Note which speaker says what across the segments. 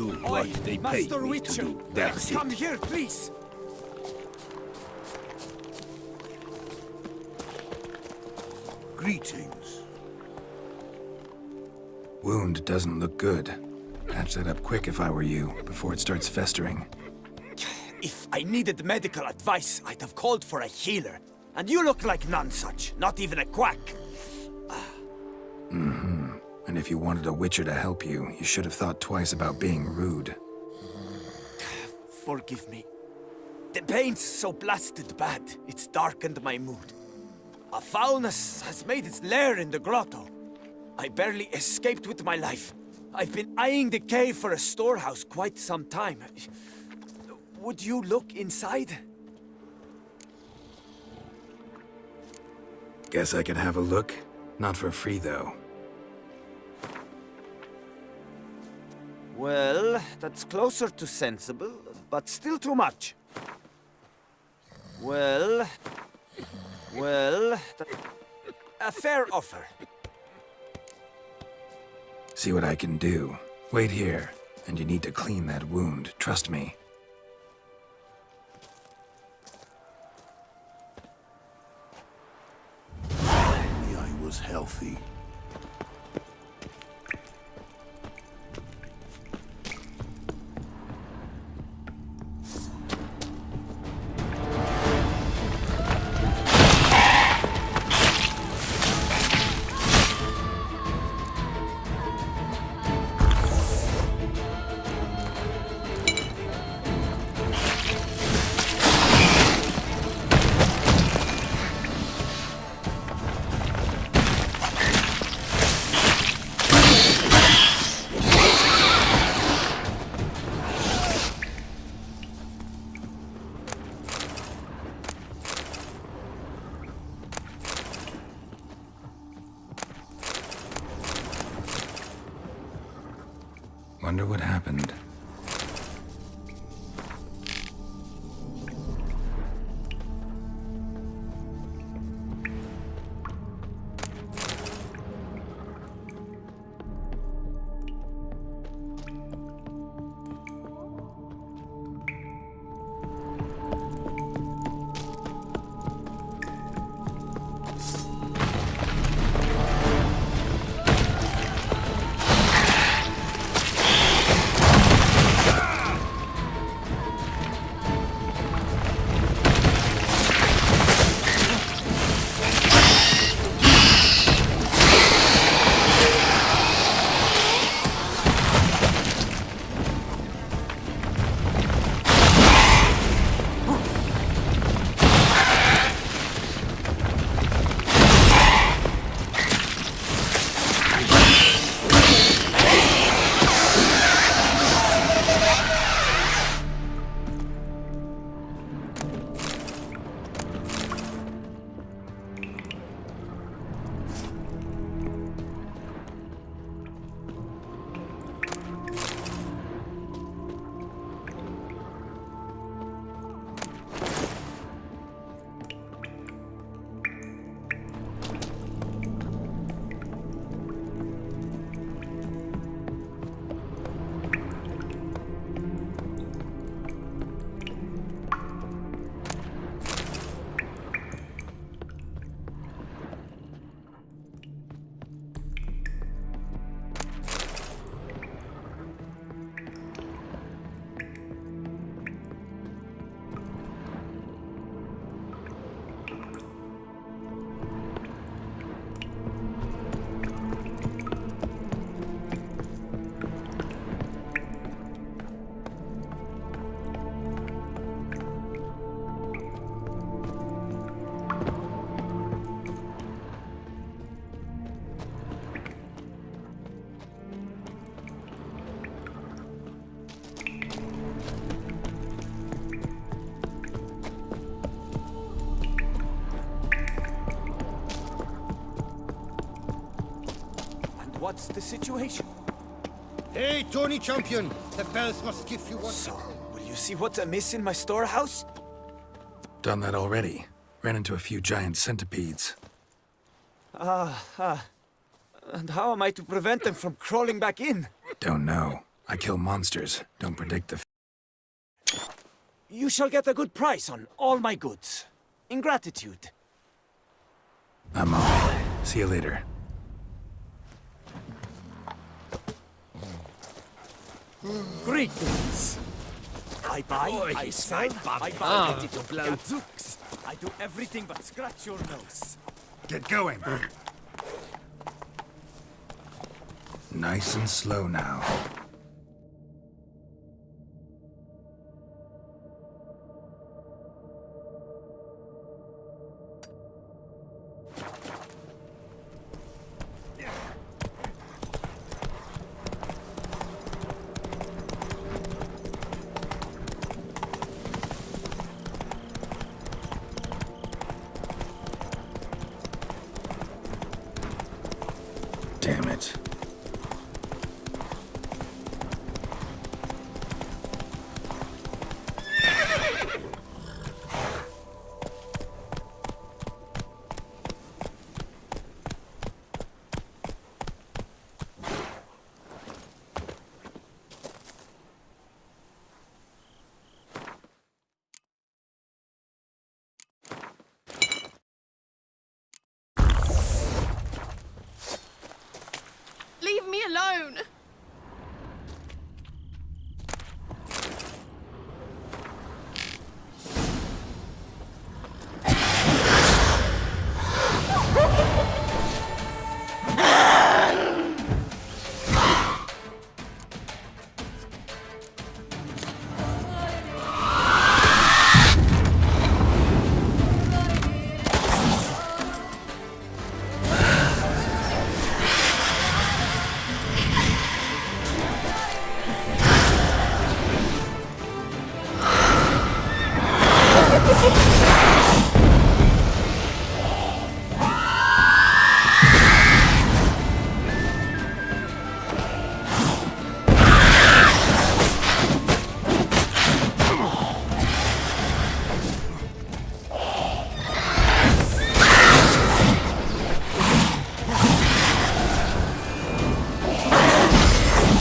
Speaker 1: do what they pay
Speaker 2: Master
Speaker 1: me to
Speaker 2: Witcher,
Speaker 1: do. That's
Speaker 2: come
Speaker 1: it.
Speaker 2: here, please.
Speaker 1: Greetings.
Speaker 3: Wound doesn't look good. Patch that up quick if I were you, before it starts festering.
Speaker 2: If I needed medical advice, I'd have called for a healer. And you look like none such, not even a quack.
Speaker 3: And if you wanted a Witcher to help you, you should have thought twice about being rude.
Speaker 2: Forgive me. The pain's so blasted bad, it's darkened my mood. A foulness has made its lair in the grotto. I barely escaped with my life. I've been eyeing the cave for a storehouse quite some time. Would you look inside?
Speaker 3: Guess I could have a look. Not for free, though.
Speaker 2: Well, that's closer to sensible, but still too much. Well, a fair offer.
Speaker 3: See what I can do. Wait here, and you need to clean that wound, trust me.
Speaker 1: I was healthy.
Speaker 3: Wonder what happened.
Speaker 2: What's the situation?
Speaker 4: Hey, Tony Champion! The bells must give you one.
Speaker 2: So, will you see what's amiss in my storehouse?
Speaker 3: Done that already. Ran into a few giant centipedes.
Speaker 2: And how am I to prevent them from crawling back in?
Speaker 3: Don't know. I kill monsters, don't predict the
Speaker 2: You shall get a good price on all my goods. In gratitude.
Speaker 3: I'm off. See you later.
Speaker 2: Greetings. I buy, I sell, I buy gadzooks. I do everything but scratch your nose.
Speaker 3: Get going. Nice and slow now. Damn it.
Speaker 5: Leave me alone!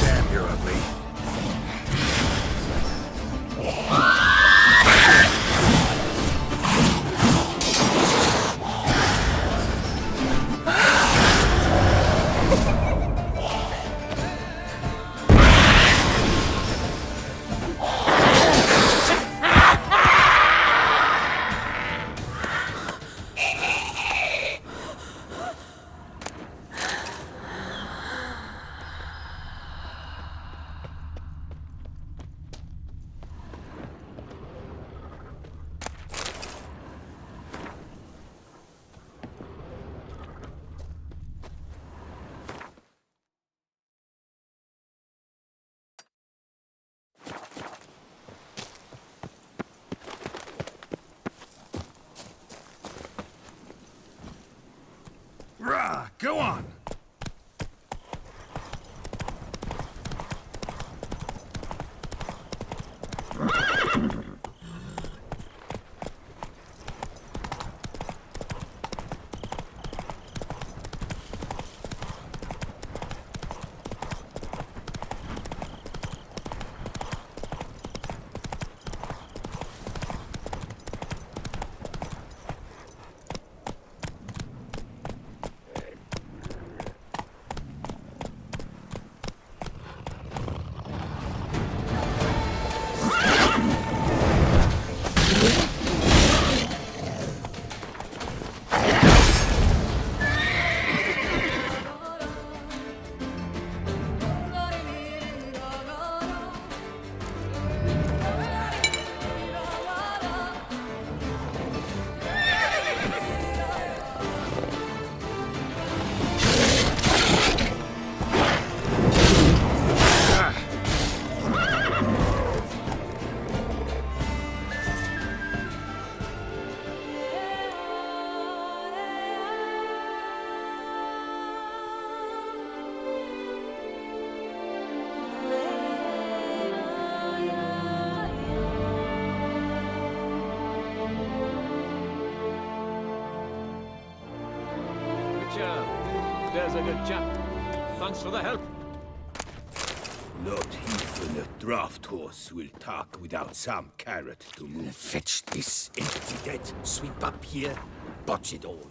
Speaker 3: Damn, you're ugly. Rah, go on!
Speaker 6: There's a good chap. Thanks for the help.
Speaker 1: Not even a draft horse will talk without some carrot to move.
Speaker 5: Fetch this empty dead, sweep up here, botch it all.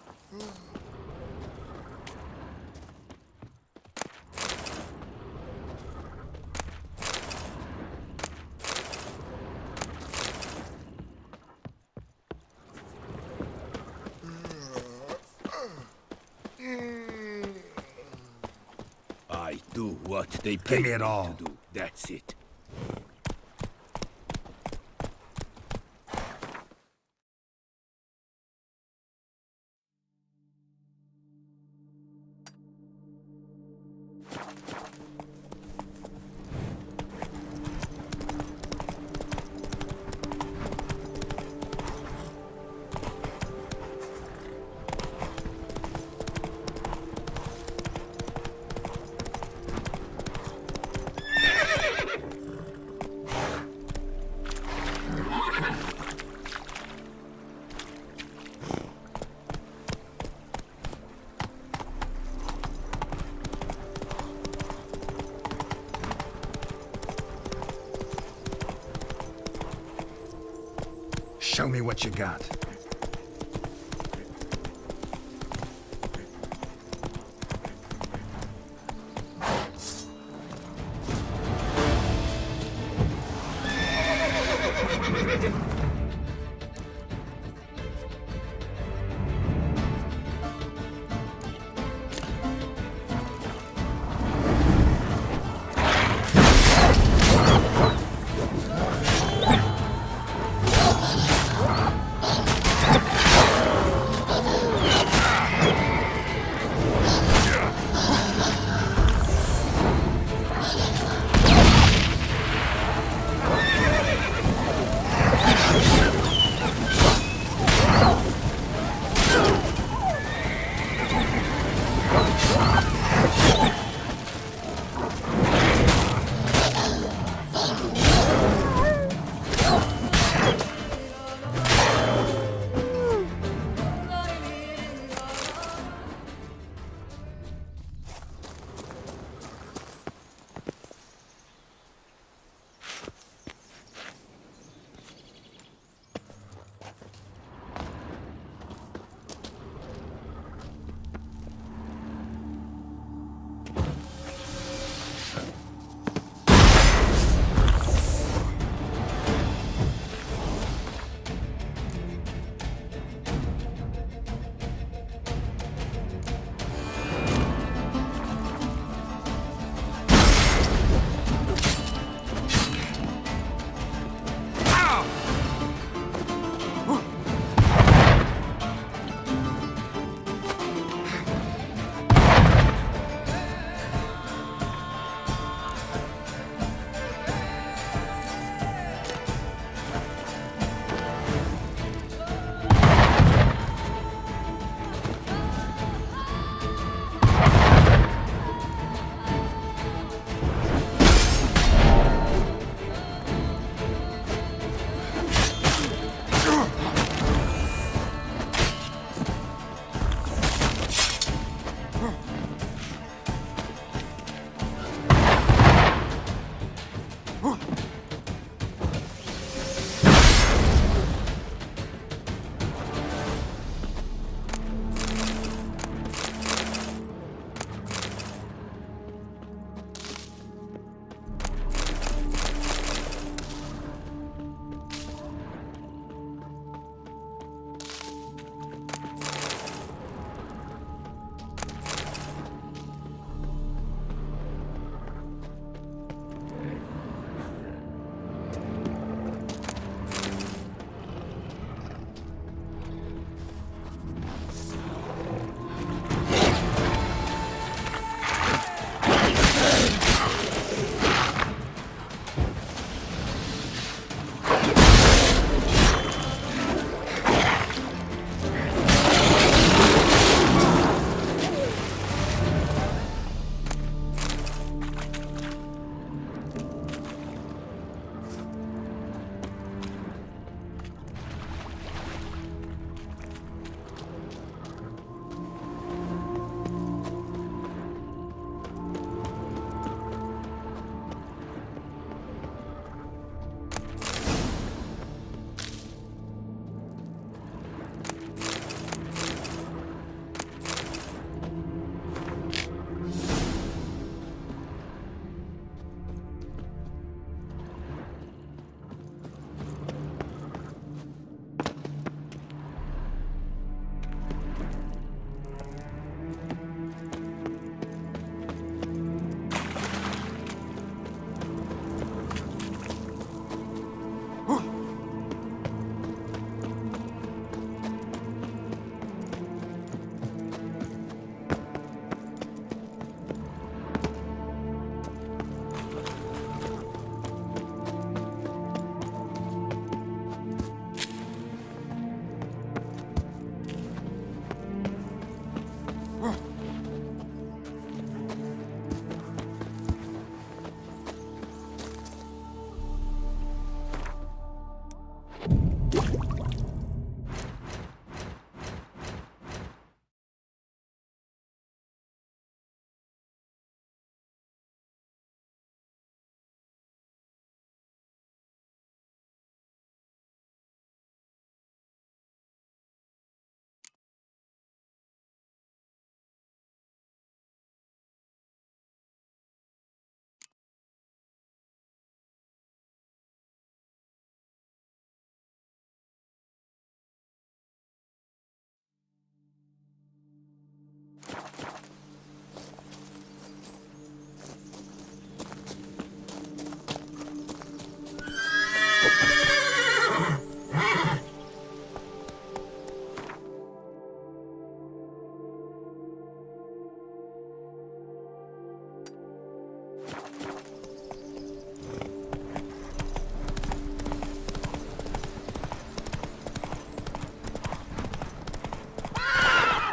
Speaker 1: I do what they pay
Speaker 3: Give me it
Speaker 1: me
Speaker 3: all.
Speaker 1: to do. That's it.
Speaker 3: Show me what you got.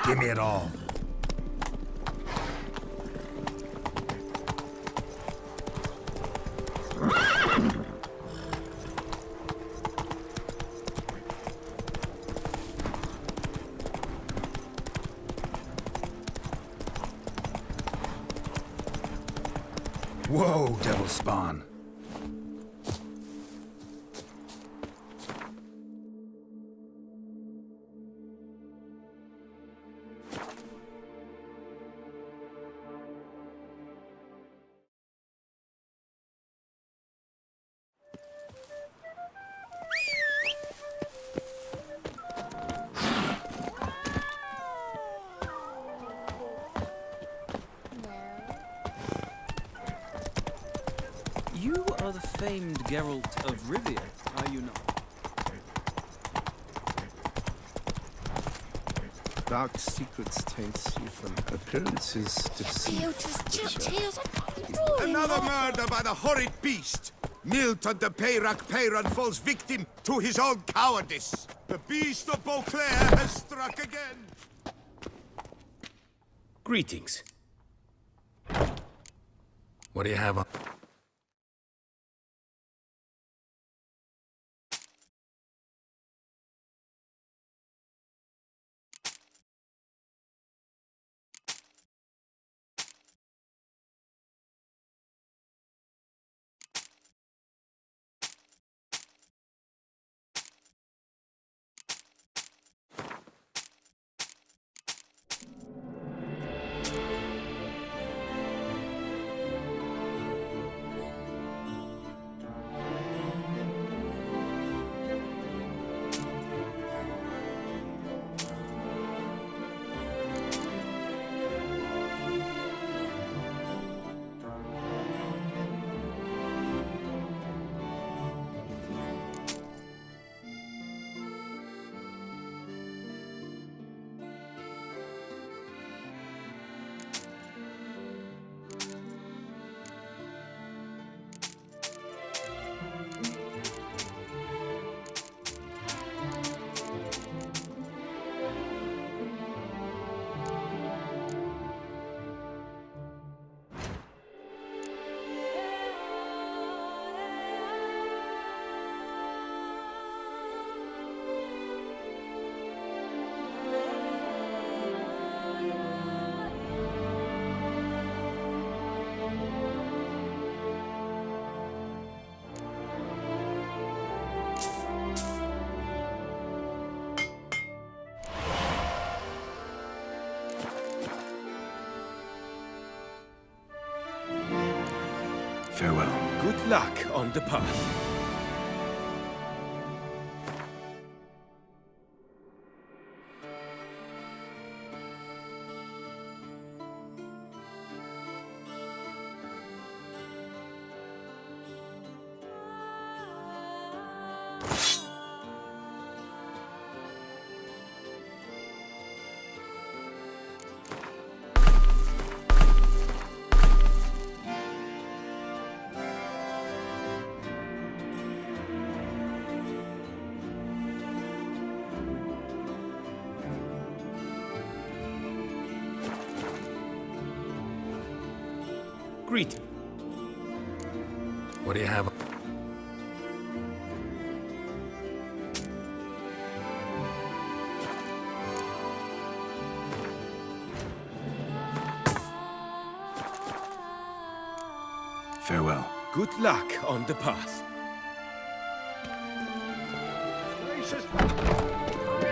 Speaker 3: Give me it all. Whoa, devil spawn.
Speaker 6: You are the famed Geralt of Rivia, are you not?
Speaker 7: Dark secrets taints you from appearances deceive.
Speaker 1: Another murder by the horrid beast! Milton de Peyrac Peyran falls victim to his own cowardice. The beast of Beauclair has struck again. Greetings.
Speaker 3: What do you have on? Farewell.
Speaker 1: Good luck on the path. Greeting.
Speaker 3: What do you have? Farewell.
Speaker 1: Good luck on the path.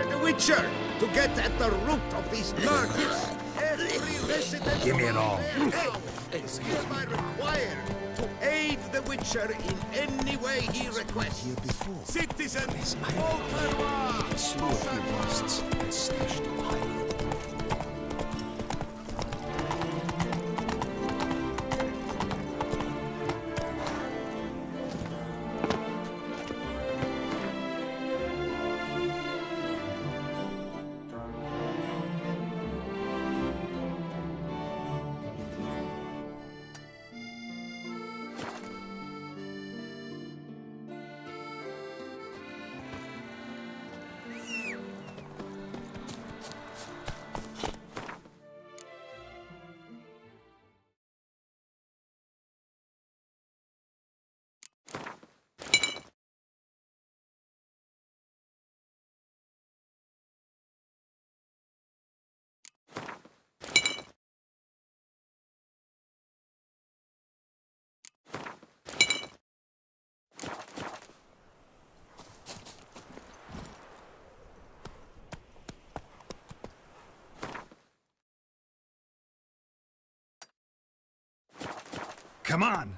Speaker 5: The Witcher! To get at the root of these murders! Every resident
Speaker 3: Give me it all.
Speaker 5: is hereby required to aid the Witcher in any way he requests.
Speaker 1: Citizens,
Speaker 7: Slew a few busts and stashed them high.
Speaker 3: Come on!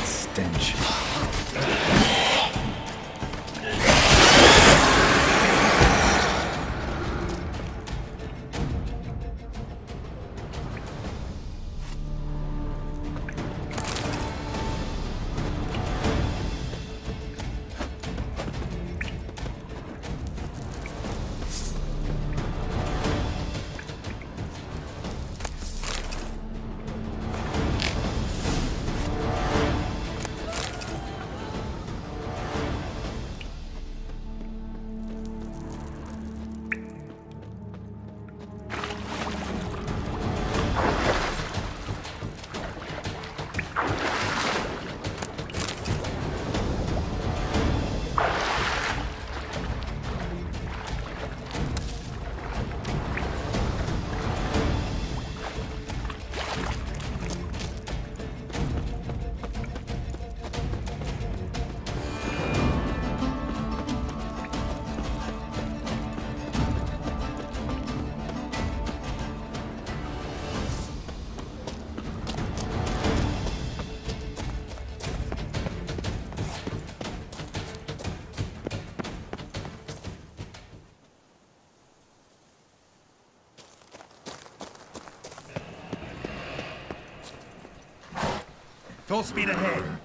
Speaker 3: Stench. Full speed ahead.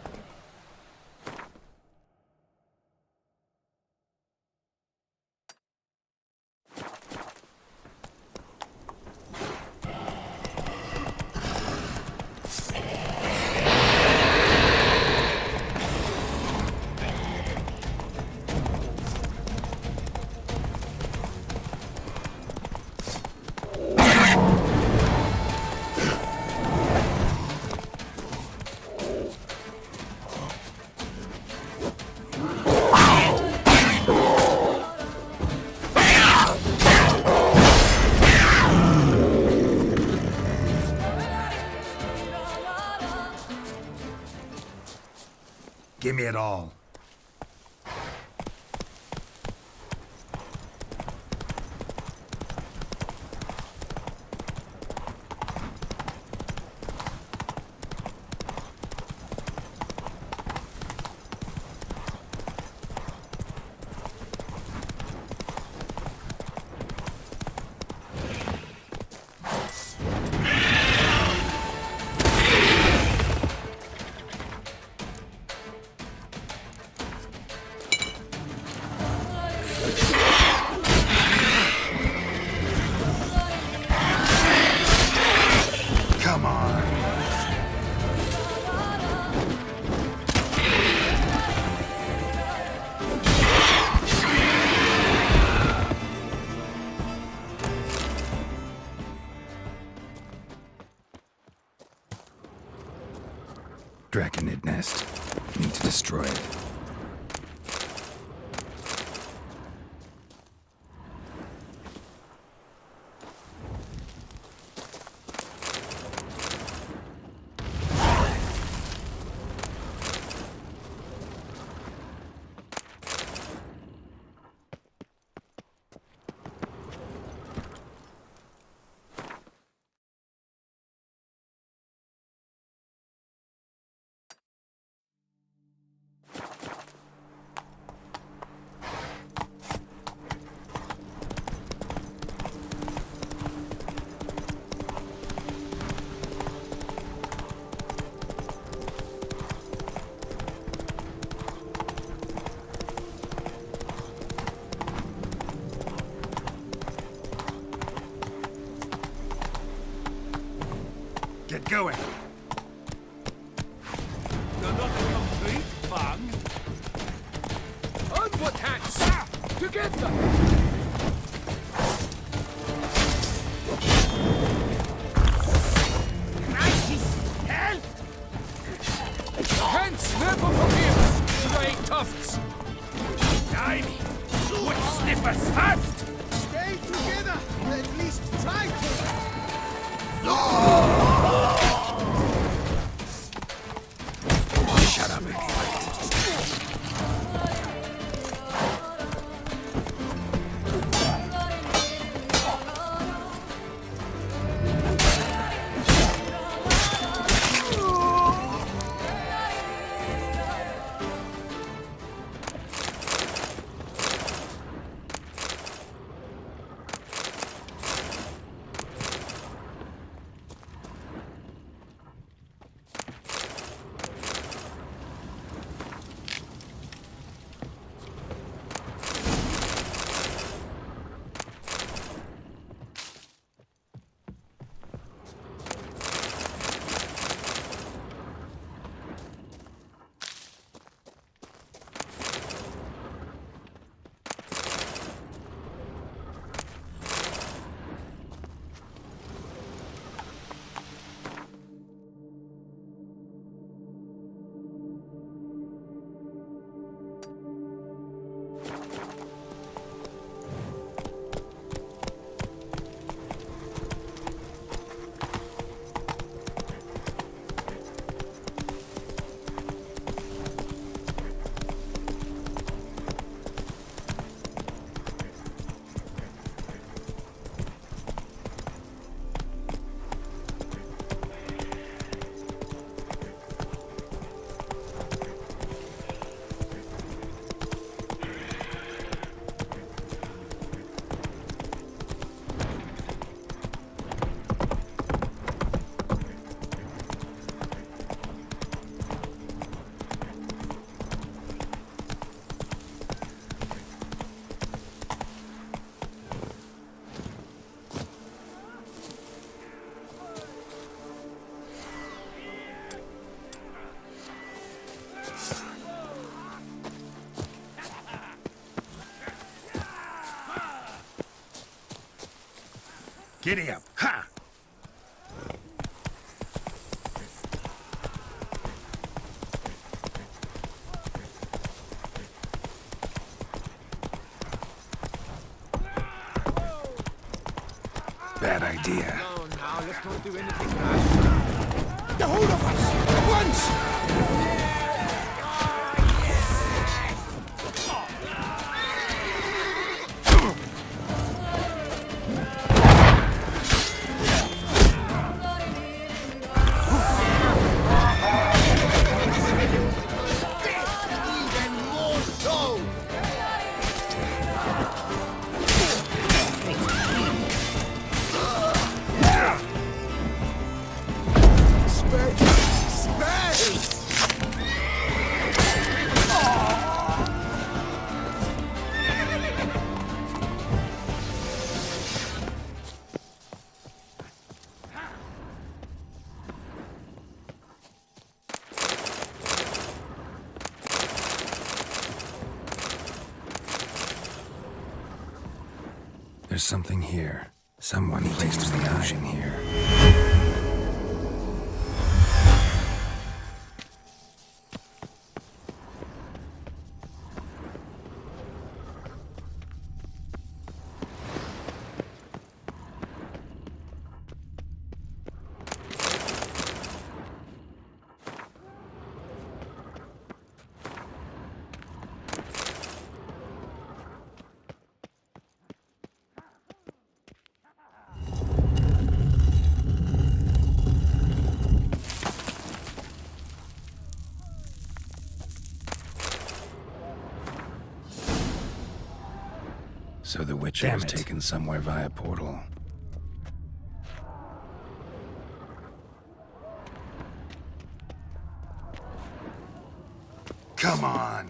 Speaker 3: Give me it all. Come on. Draconid nest. Need to destroy it.
Speaker 1: get going.
Speaker 5: You're not a complete bung.
Speaker 8: Onward, hats! Together!
Speaker 5: Hell!
Speaker 8: Hands never forgives! Grey tufts!
Speaker 5: Blimey! Wood sniffers fast!
Speaker 4: Stay together! At least try to!
Speaker 3: Shut up and fight.
Speaker 1: Giddy up. Ha!
Speaker 3: Bad idea.
Speaker 8: Oh, now let's not do anything rash.
Speaker 4: The whole of us! At once!
Speaker 5: Even more so!
Speaker 3: There's something here. Someone placed the illusion here. So the Witcher was taken somewhere via portal.
Speaker 1: Come on!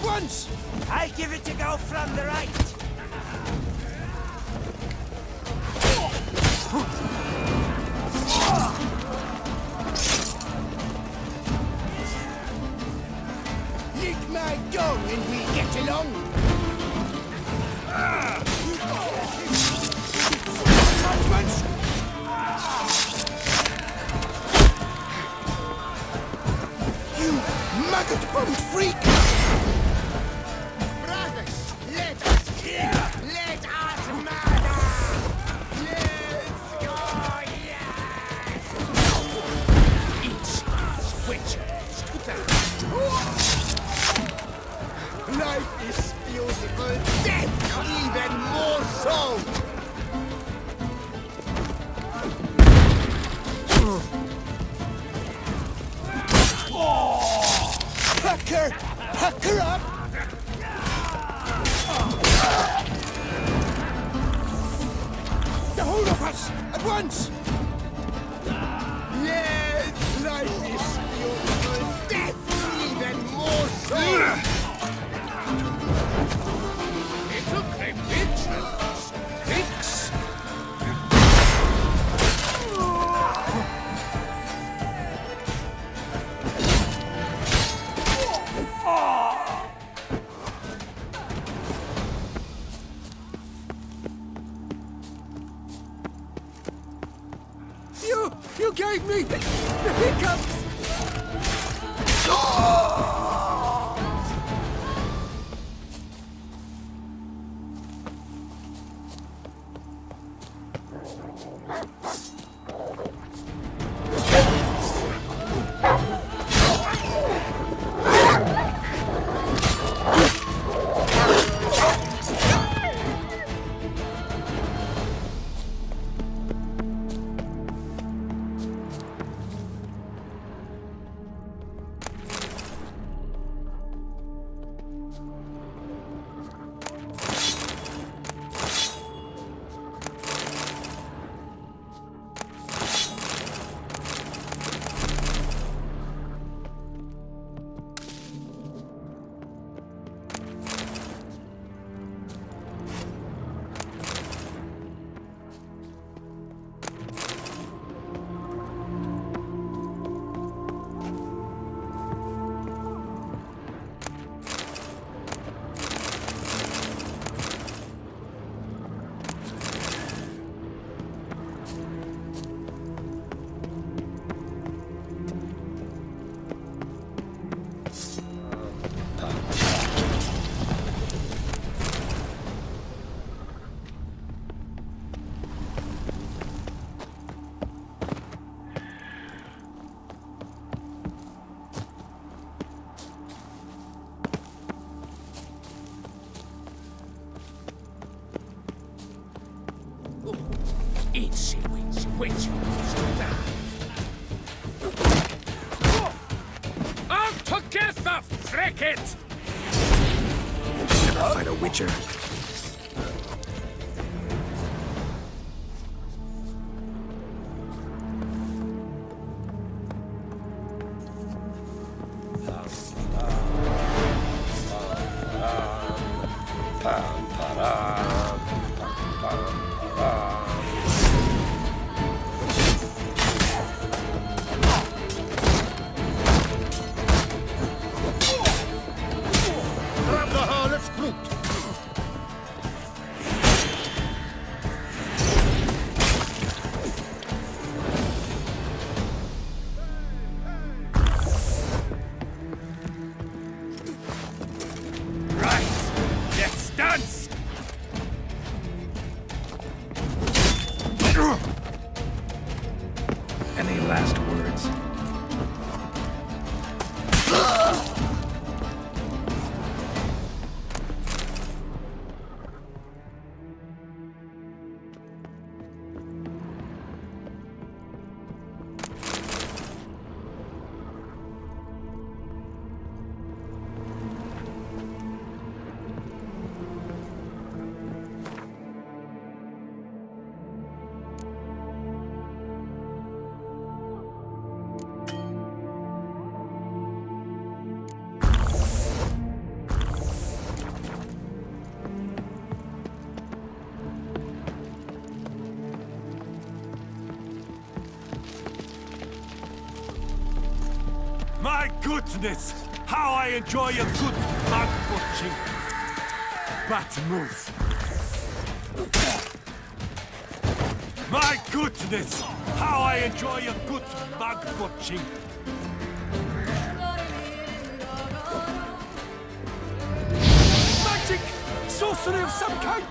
Speaker 4: At once!
Speaker 2: I'll give it a go from the right.
Speaker 4: Lick my dong and we get along. At once! You maggot-bummed freak!
Speaker 5: Brothers, let us kill! Let us murder! Yes! Oh, yes! Each is witches to die. Life is beautiful. Death even more so!
Speaker 4: Hacker! Hacker up! The whole of us! At once!
Speaker 5: Yes! Life is beautiful. Death even more so! Little creep bitch! Tricks!
Speaker 4: You gave me the hiccups!
Speaker 5: Itchy witch to die. All together, frick it!
Speaker 3: Never fight a witcher.
Speaker 4: Grab the harlot's brute!
Speaker 1: goodness! How I enjoy a good mug butching! Bat move! My goodness! How I enjoy a good mug butching! Magic! Sorcery of some kind!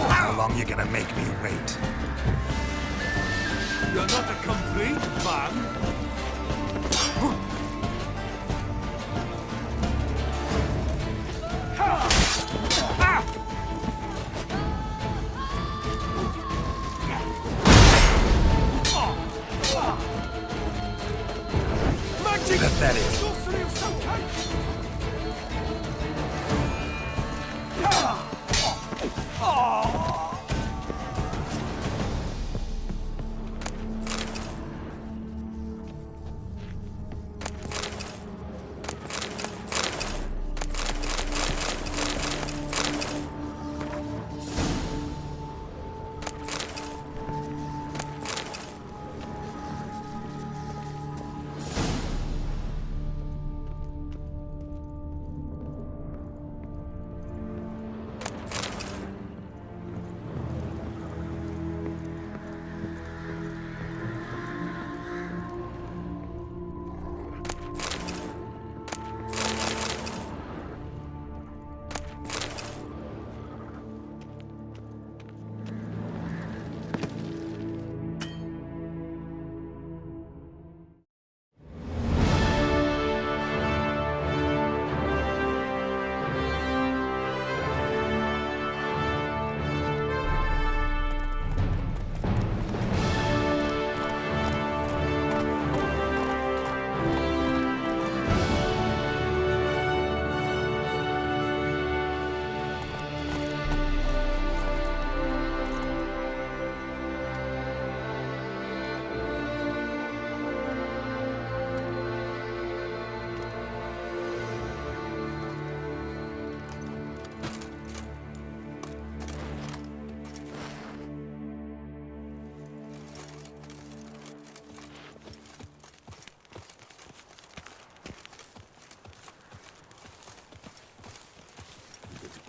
Speaker 3: How long you gonna make me wait?
Speaker 1: You're not a complete man! Magic!
Speaker 3: Pathetic.
Speaker 1: Sorcery of some kind!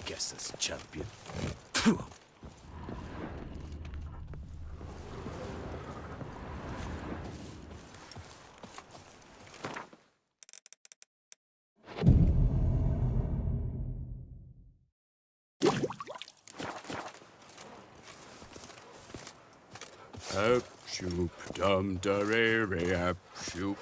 Speaker 5: Guess as champion. Up, shoop, dum, da, re, re, up, shoop.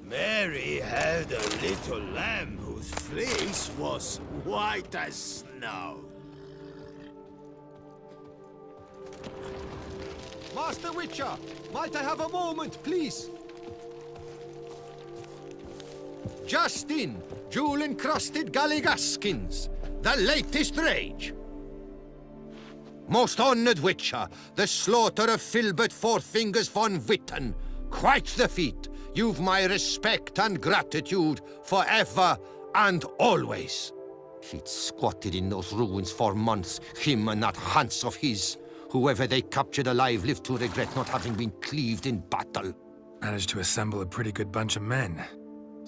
Speaker 5: Mary had a little lamb whose fleece was white as snow.
Speaker 4: Master Witcher, might I have a moment, please? Just in, jewel-encrusted galligaskins, the latest rage. Most honored Witcher, the slaughter of Filbert Fourfingers von Witten. Quite the feat. You've my respect and gratitude forever and always. He'd squatted in those ruins for months, him and that Hans of his. Whoever they captured alive lived to regret not having been cleaved in battle.
Speaker 3: Managed to assemble a pretty good bunch of men.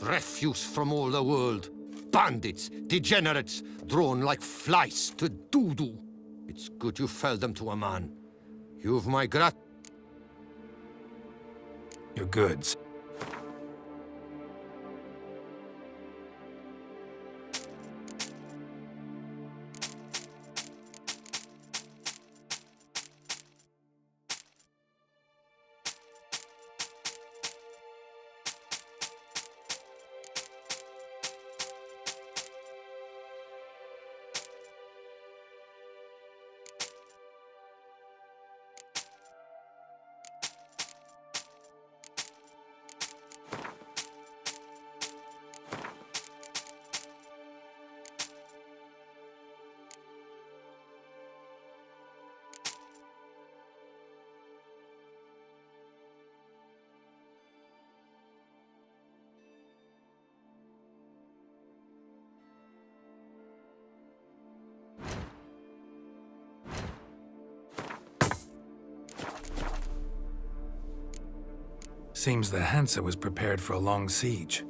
Speaker 4: Refuse from all the world. Bandits, degenerates, drawn like flies to doo-doo. It's good you fell them to a man. You've my
Speaker 3: Your goods. Seems the Hansa was prepared for a long siege.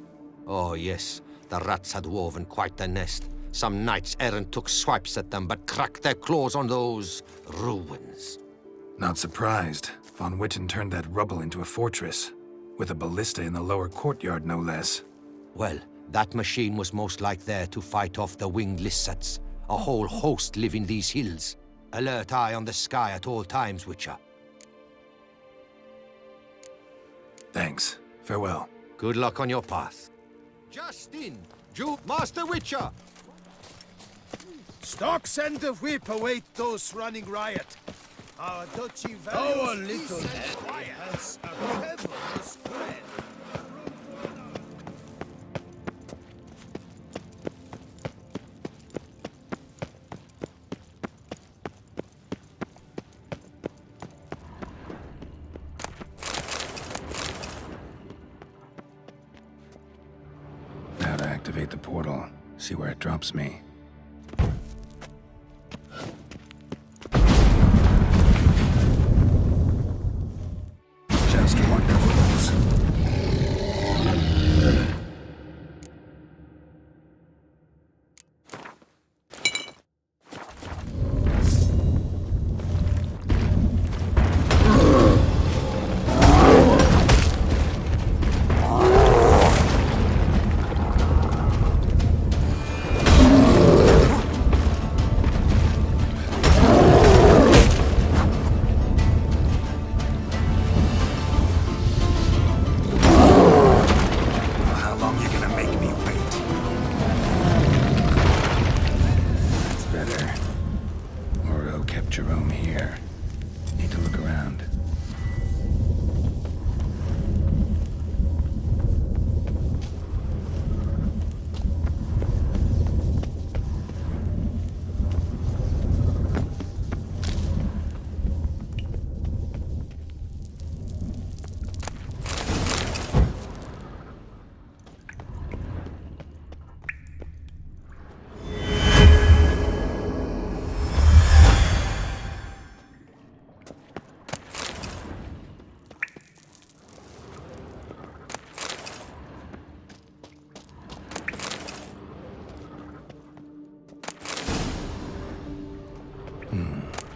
Speaker 4: Oh, yes. The rats had woven quite the nest. Some knights errant took swipes at them, but cracked their claws on those ruins.
Speaker 3: Not surprised. Von Witten turned that rubble into a fortress, with a ballista in the lower courtyard, no less.
Speaker 4: Well, that machine was most like there to fight off the winged lizards. A whole host live in these hills. Alert eye on the sky at all times, Witcher.
Speaker 3: Thanks. Farewell.
Speaker 4: Good luck on your path. Justin! Master Witcher!
Speaker 5: Stocks and the whip await those running riot. Our duchy values
Speaker 1: Our little
Speaker 5: peace and quiet. Has a pebble spread.
Speaker 3: Now to activate the portal. See where it drops me. Just wonderfuls. How long you gonna make me wait? That's better. Moreau kept Jerome here. Need to look around.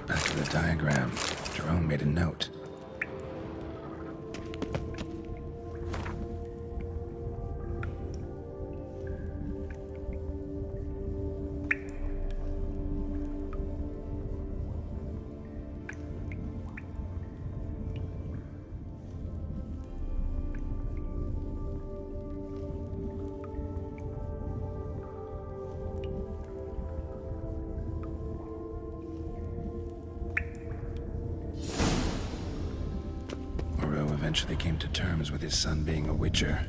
Speaker 3: Back to the diagram. Jerome made a note. Moreau eventually came to terms with his son being a Witcher.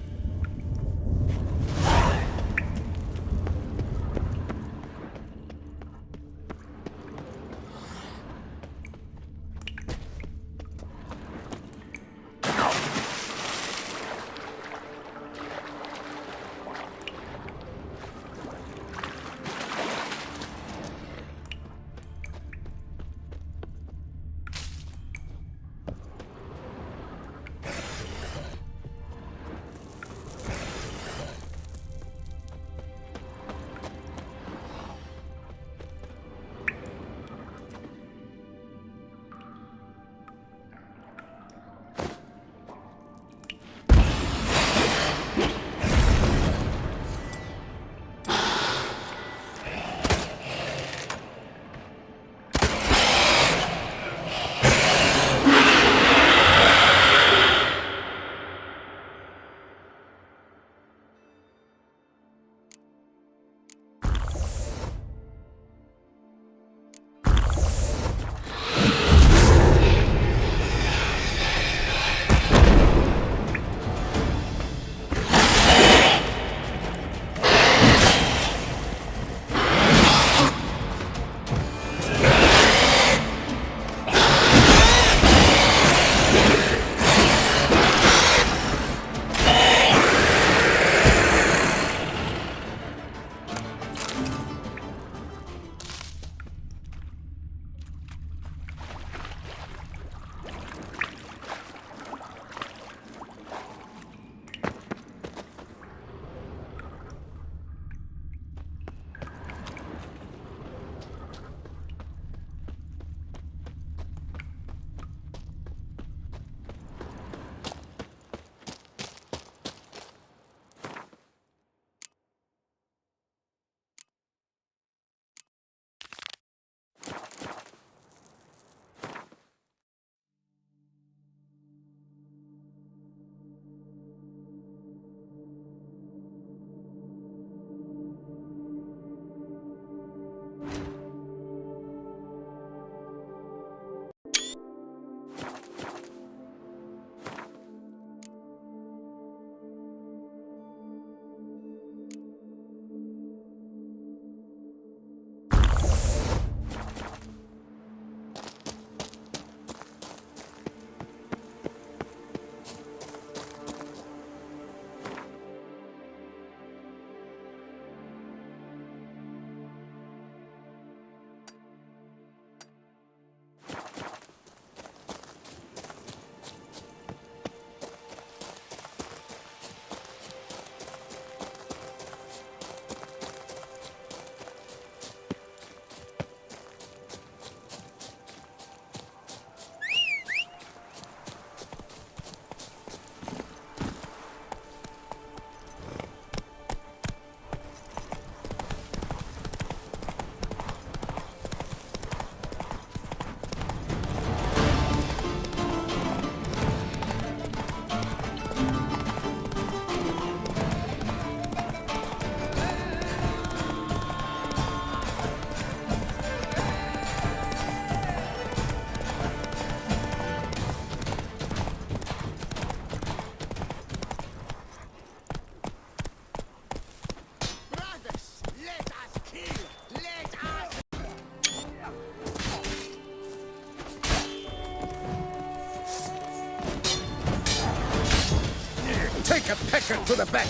Speaker 5: a pecker to the back.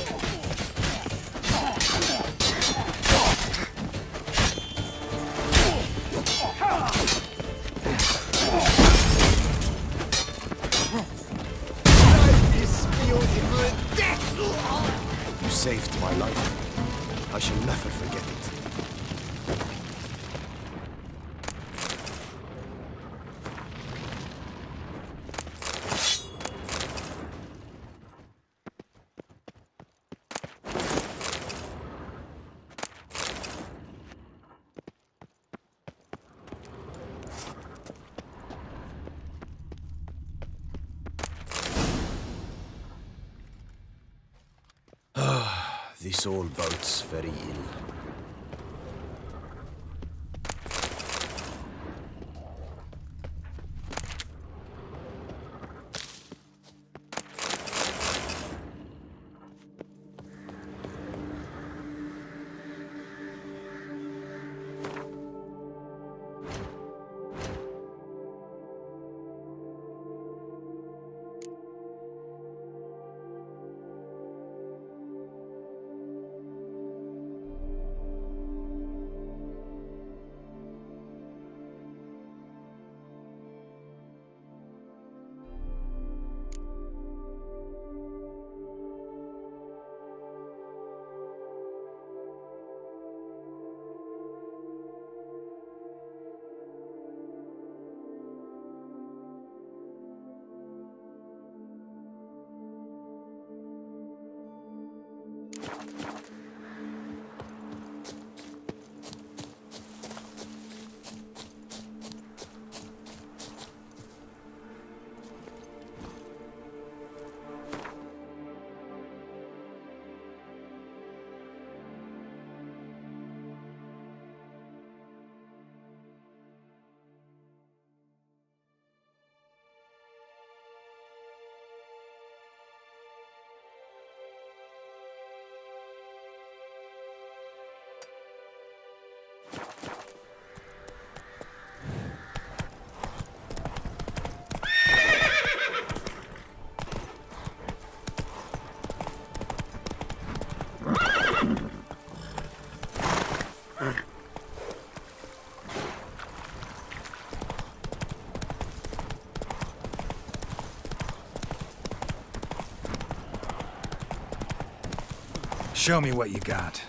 Speaker 1: Life is beautiful. Death!
Speaker 9: You saved my life. I shall never forget it. This all bodes very ill.
Speaker 3: Show me what you got.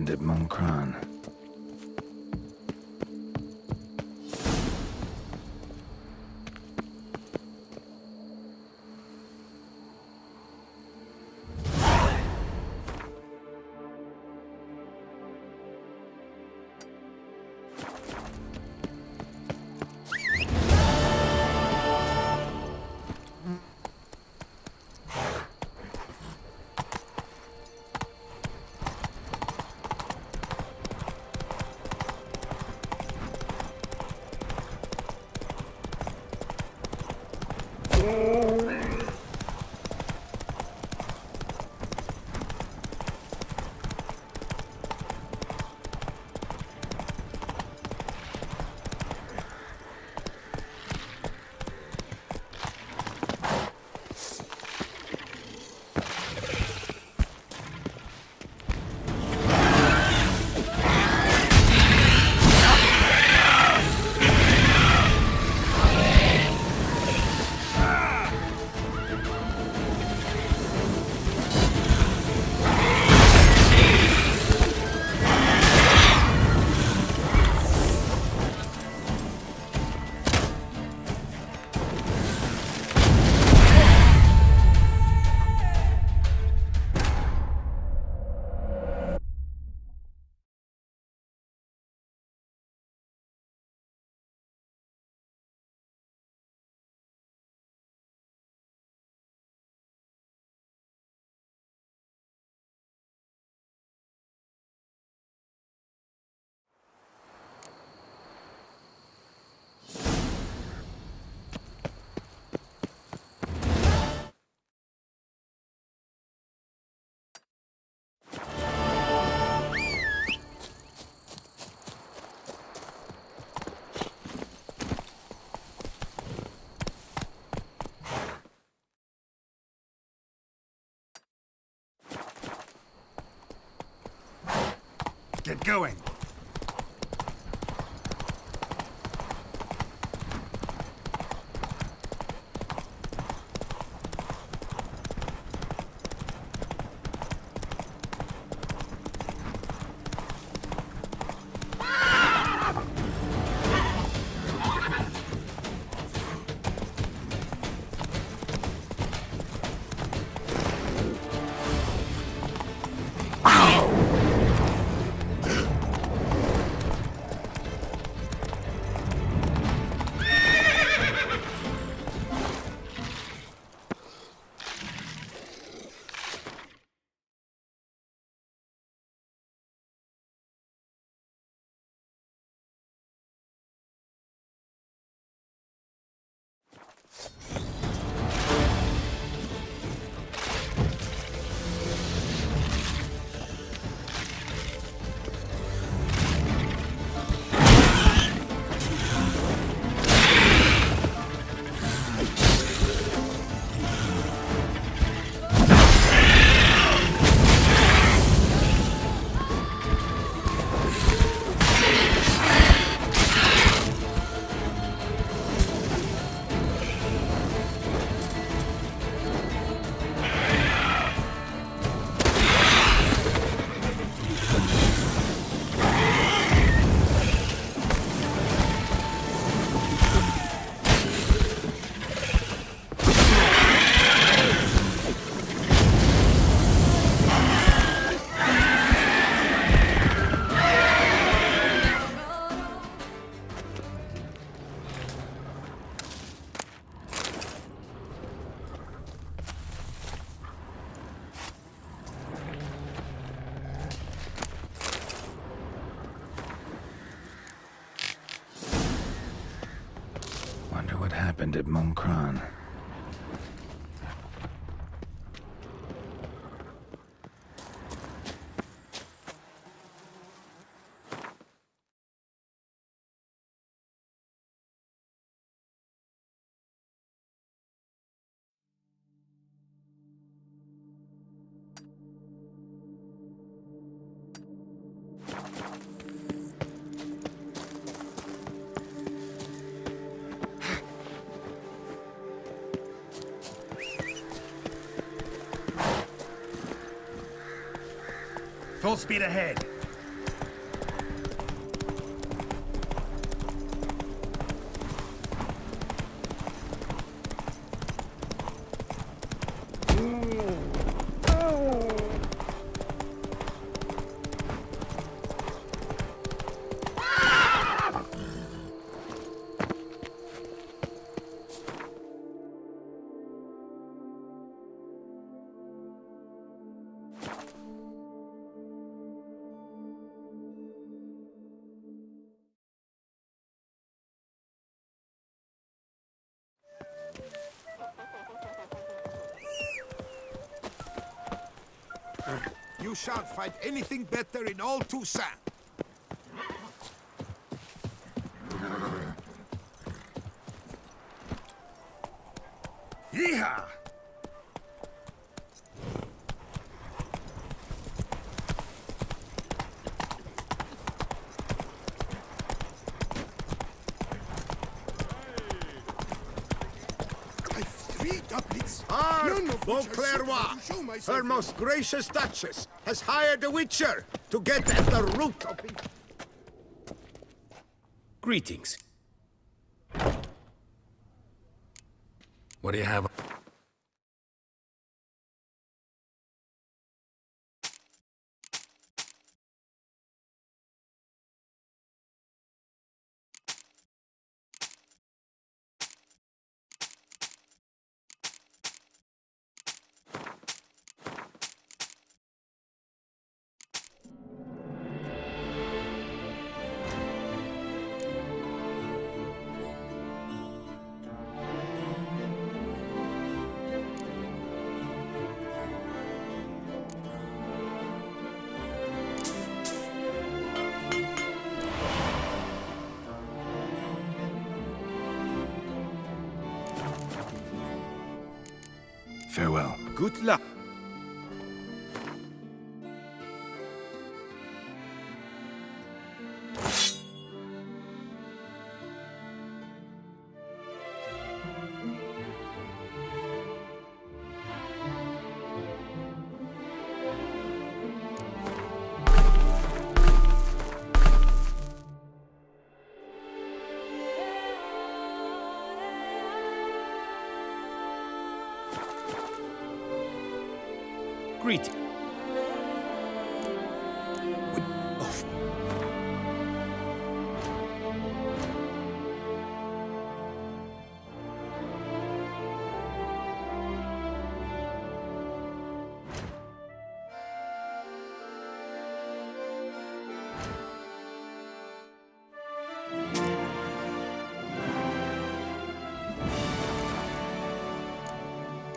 Speaker 3: happened at Monkran.
Speaker 1: Get going.
Speaker 3: Wonder what happened at Monkran.
Speaker 1: Full speed ahead. You shan't find anything better in all Toussaint. Yeehaw! Beauclerc, her most gracious Duchess, has hired a witcher to get at the root of it.
Speaker 9: Greetings.
Speaker 3: What do you have? Farewell.
Speaker 9: Good luck. Greetings.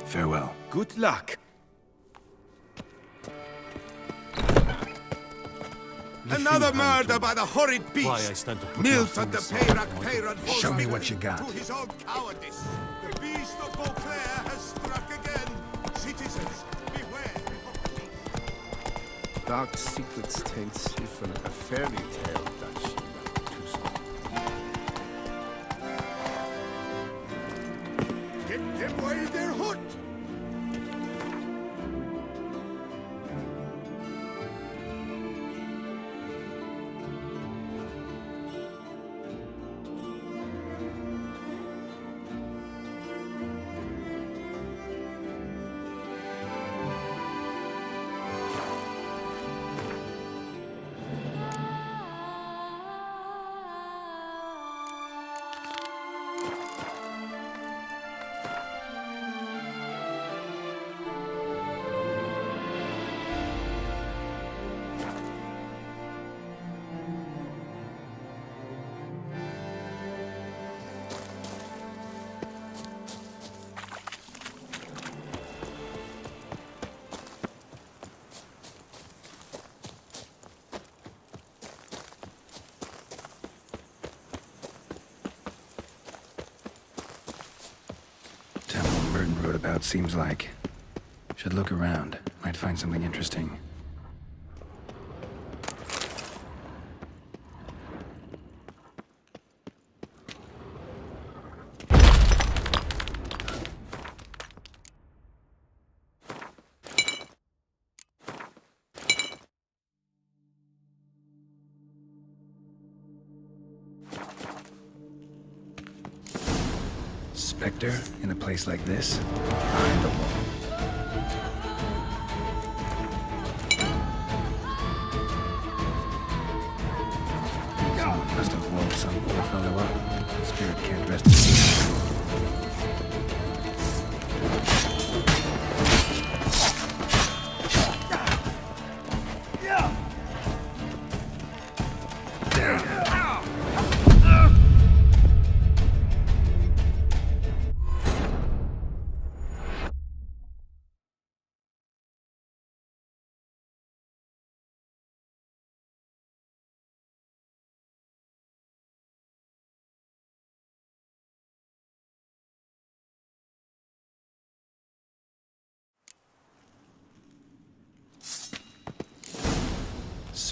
Speaker 3: Farewell.
Speaker 9: Good luck.
Speaker 1: Another murder by the horrid beast! Milton the Peyrac falls
Speaker 3: Show me
Speaker 1: victim
Speaker 3: what you got.
Speaker 1: to his own cowardice. The beast of Beauclerc has struck again. Citizens, beware of the beast.
Speaker 7: Dark secrets taints you from a fairy tale, Dutch.
Speaker 1: Get them while they're hot!
Speaker 3: Burton wrote about seems like. Should look around. Might find something interesting. Spectre in a place like this? Behind the wall. Someone must have walled some poor fellow up. Spirit can't rest easy.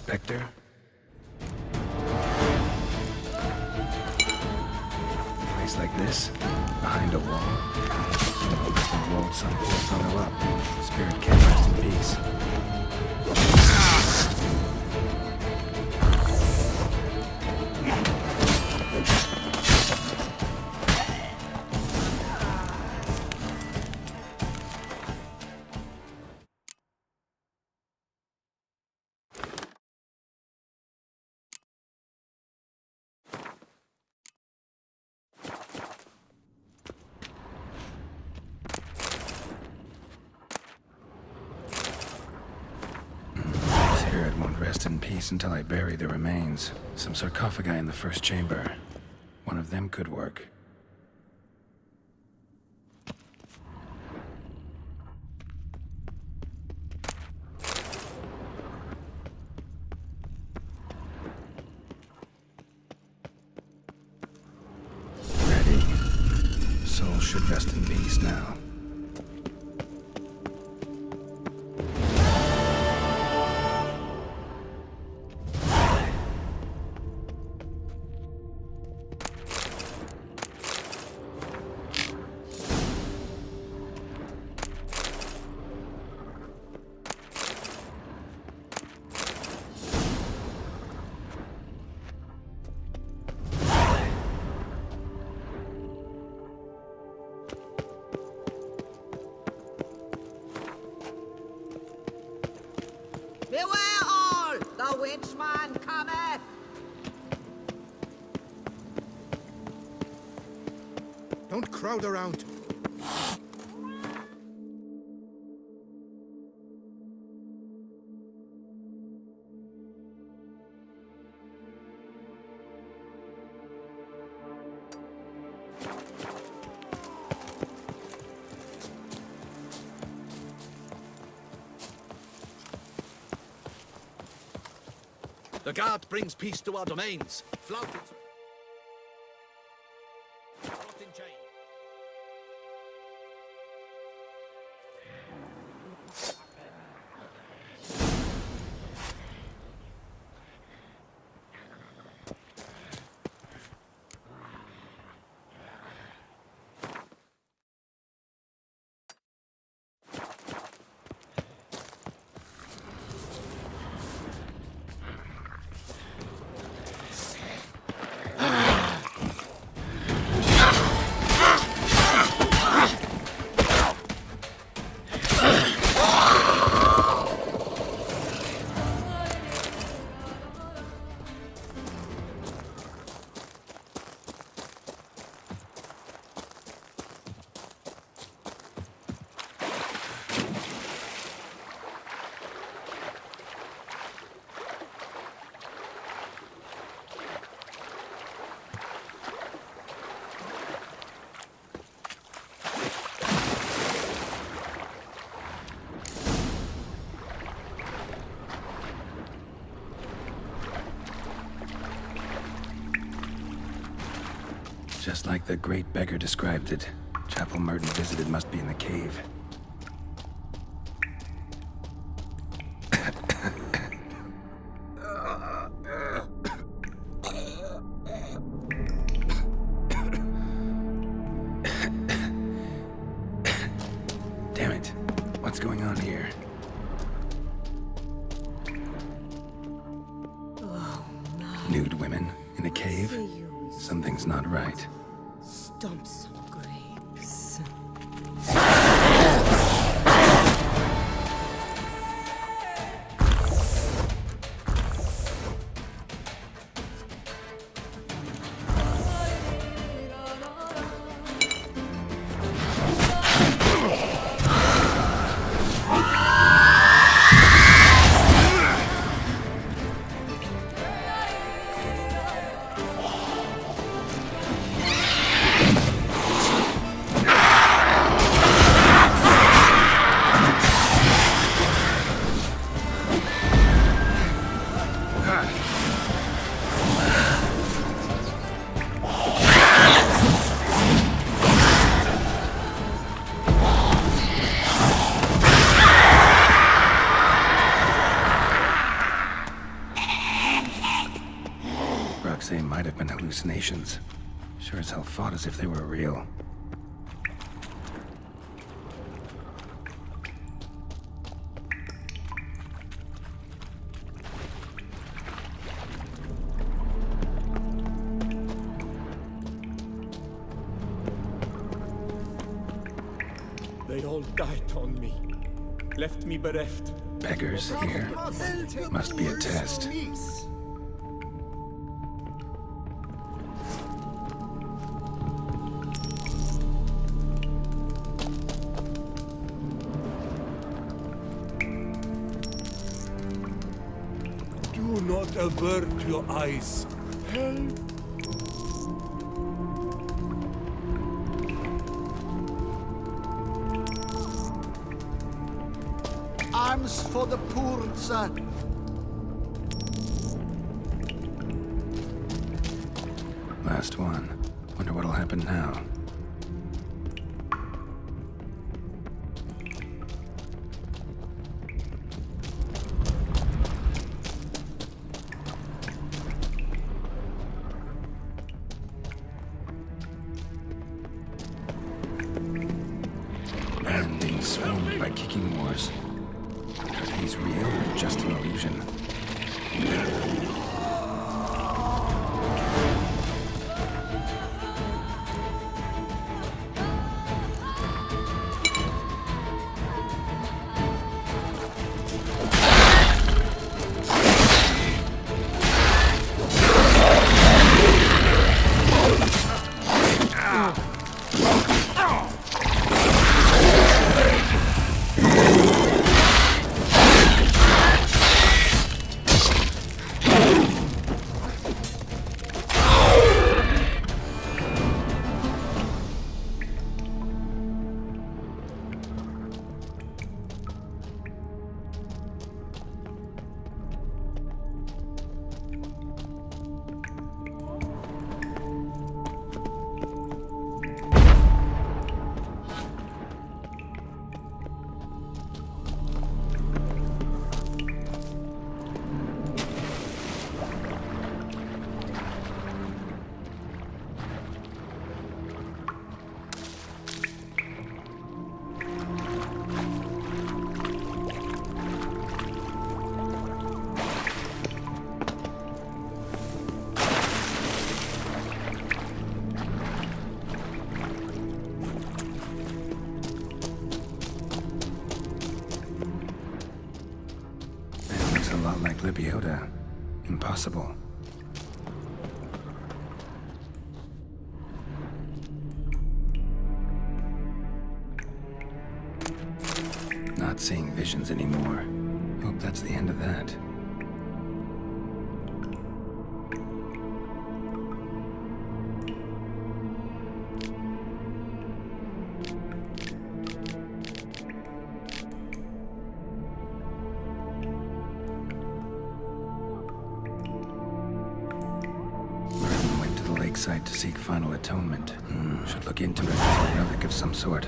Speaker 3: Spectre? A place like this? Behind a wall? Someone must have rolled some poor fellow up. Spirit can't rest in peace. Spirit won't rest in peace until I bury the remains. Some sarcophagi in the first chamber. One of them could work. Ready. Soul should rest in peace now.
Speaker 10: Beware all! The witchman cometh!
Speaker 5: Don't crowd around.
Speaker 8: The guard brings peace to our domains. Flout it. Brought in chain.
Speaker 3: Just like the great beggar described it, chapel Merton visited must be in the cave. Damn it. What's going on here? Nude women in a cave? Something's not right.
Speaker 10: Stump some grapes.
Speaker 3: fought as if they were real.
Speaker 11: They all died on me, left me bereft.
Speaker 3: Beggars here. Must be a test.
Speaker 11: Do not avert your eyes. Help!
Speaker 5: Arms for the poor, sir.
Speaker 3: Last one. Wonder what'll happen now. Man being swarmed by kicking wars. Are these real or just an illusion? Like Libiota. Impossible. Not seeing visions anymore. Hope that's the end of that. Site to seek final atonement. Should look into it as a relic of some sort.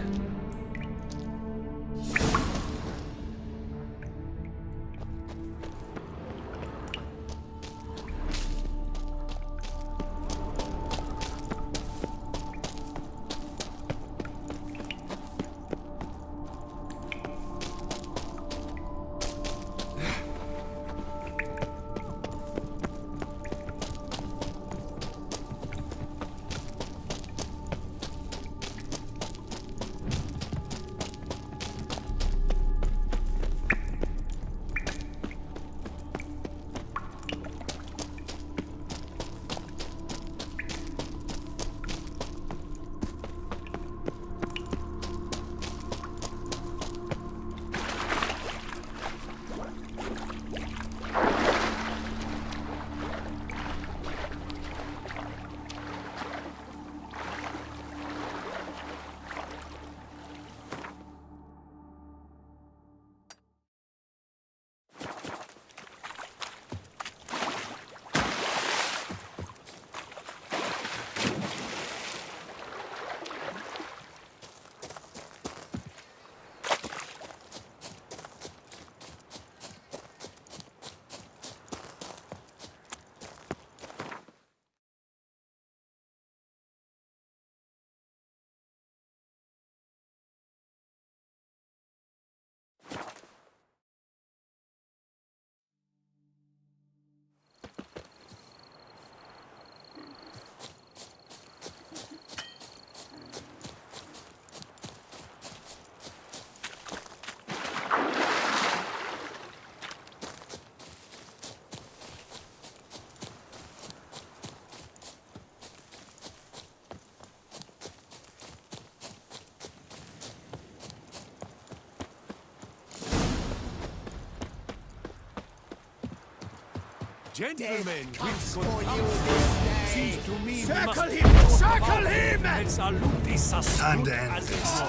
Speaker 1: Gentlemen,
Speaker 5: Comes for you this day.
Speaker 6: Seems to me
Speaker 1: circle him! Circle him!
Speaker 3: Time to end this.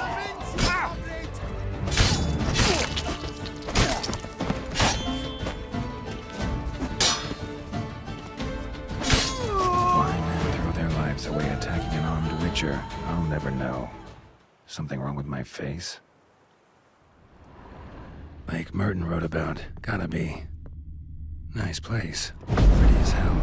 Speaker 3: Why men throw their lives away attacking an armed witcher, I'll never know. Something wrong with my face? Lake Merton wrote about. Gotta be. Nice place. Pretty as hell.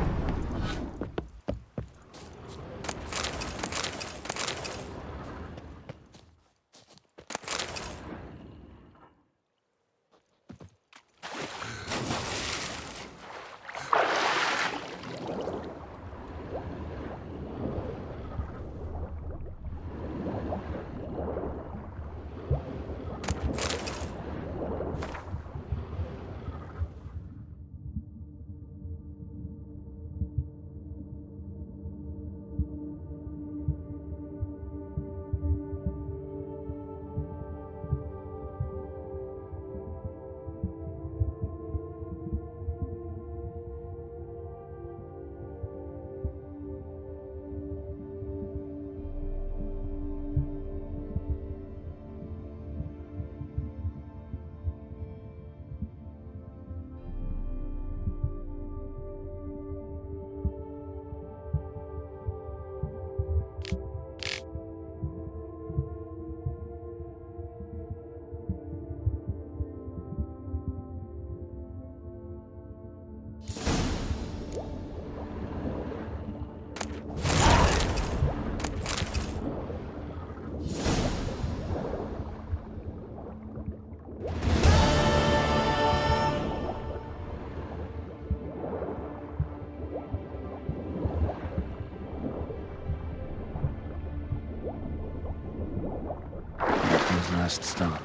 Speaker 3: His last stop.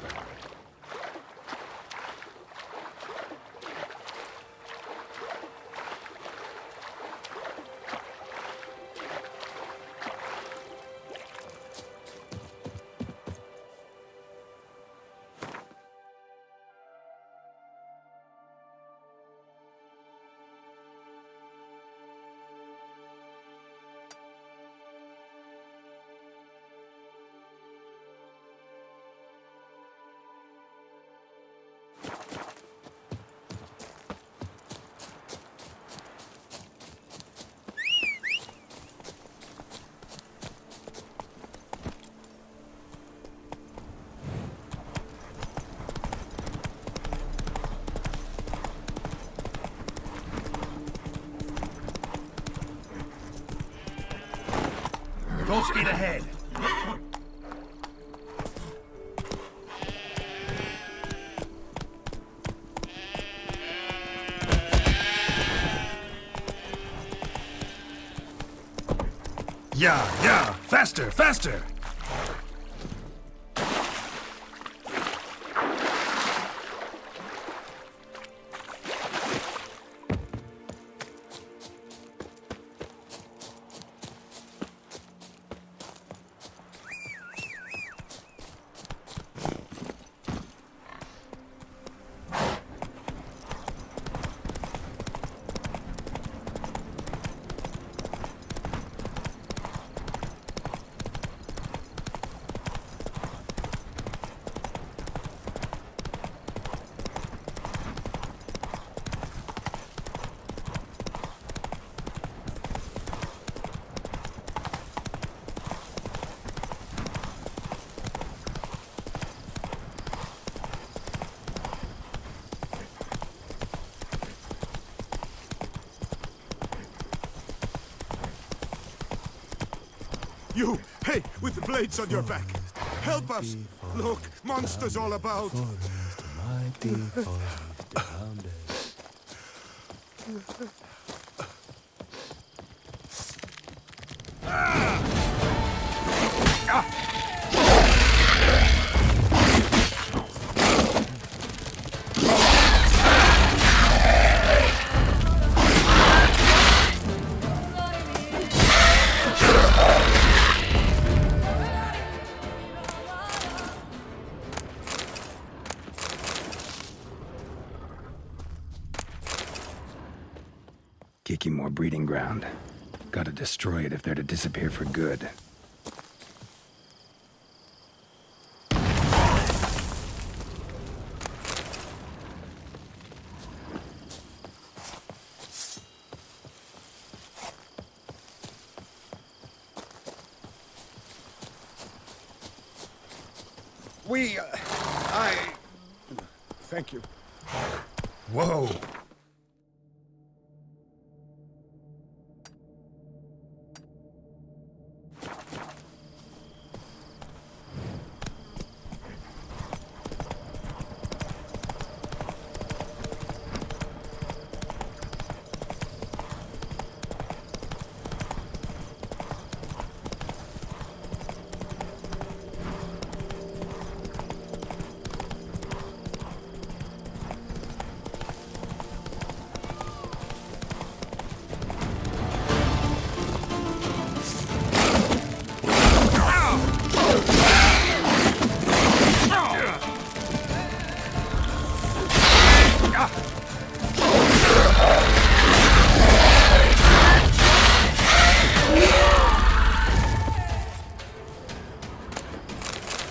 Speaker 1: Full speed ahead.
Speaker 3: Yeah, faster, faster!
Speaker 1: You, hey, with the blades on your back. Help us. Look, monsters all about.
Speaker 3: Seeking more breeding ground. Gotta destroy it if they're to disappear for good.
Speaker 5: Thank you.
Speaker 3: Whoa!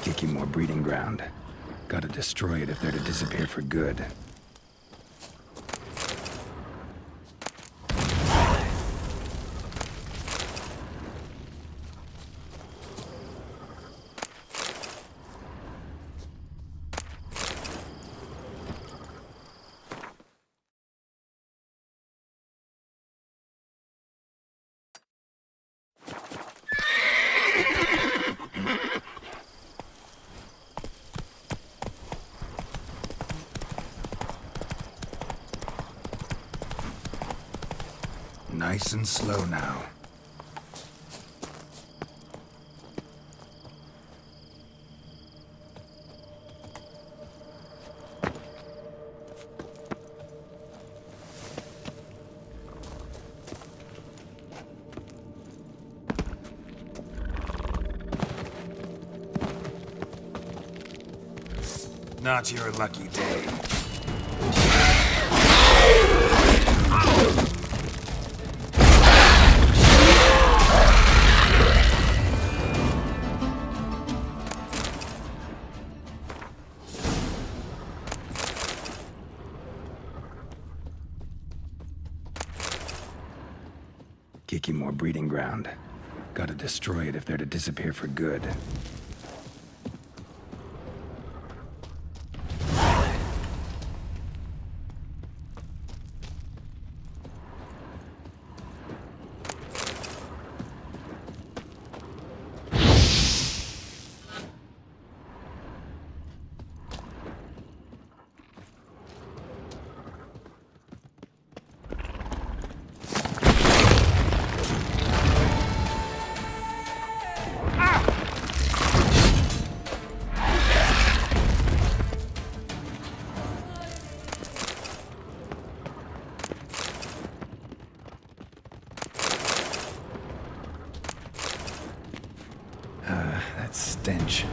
Speaker 3: Seeking more breeding ground. Gotta destroy it if they're to disappear for good. Nice and slow now. Not your lucky day. Seeking more breeding ground. Gotta destroy it if they're to disappear for good. That stench.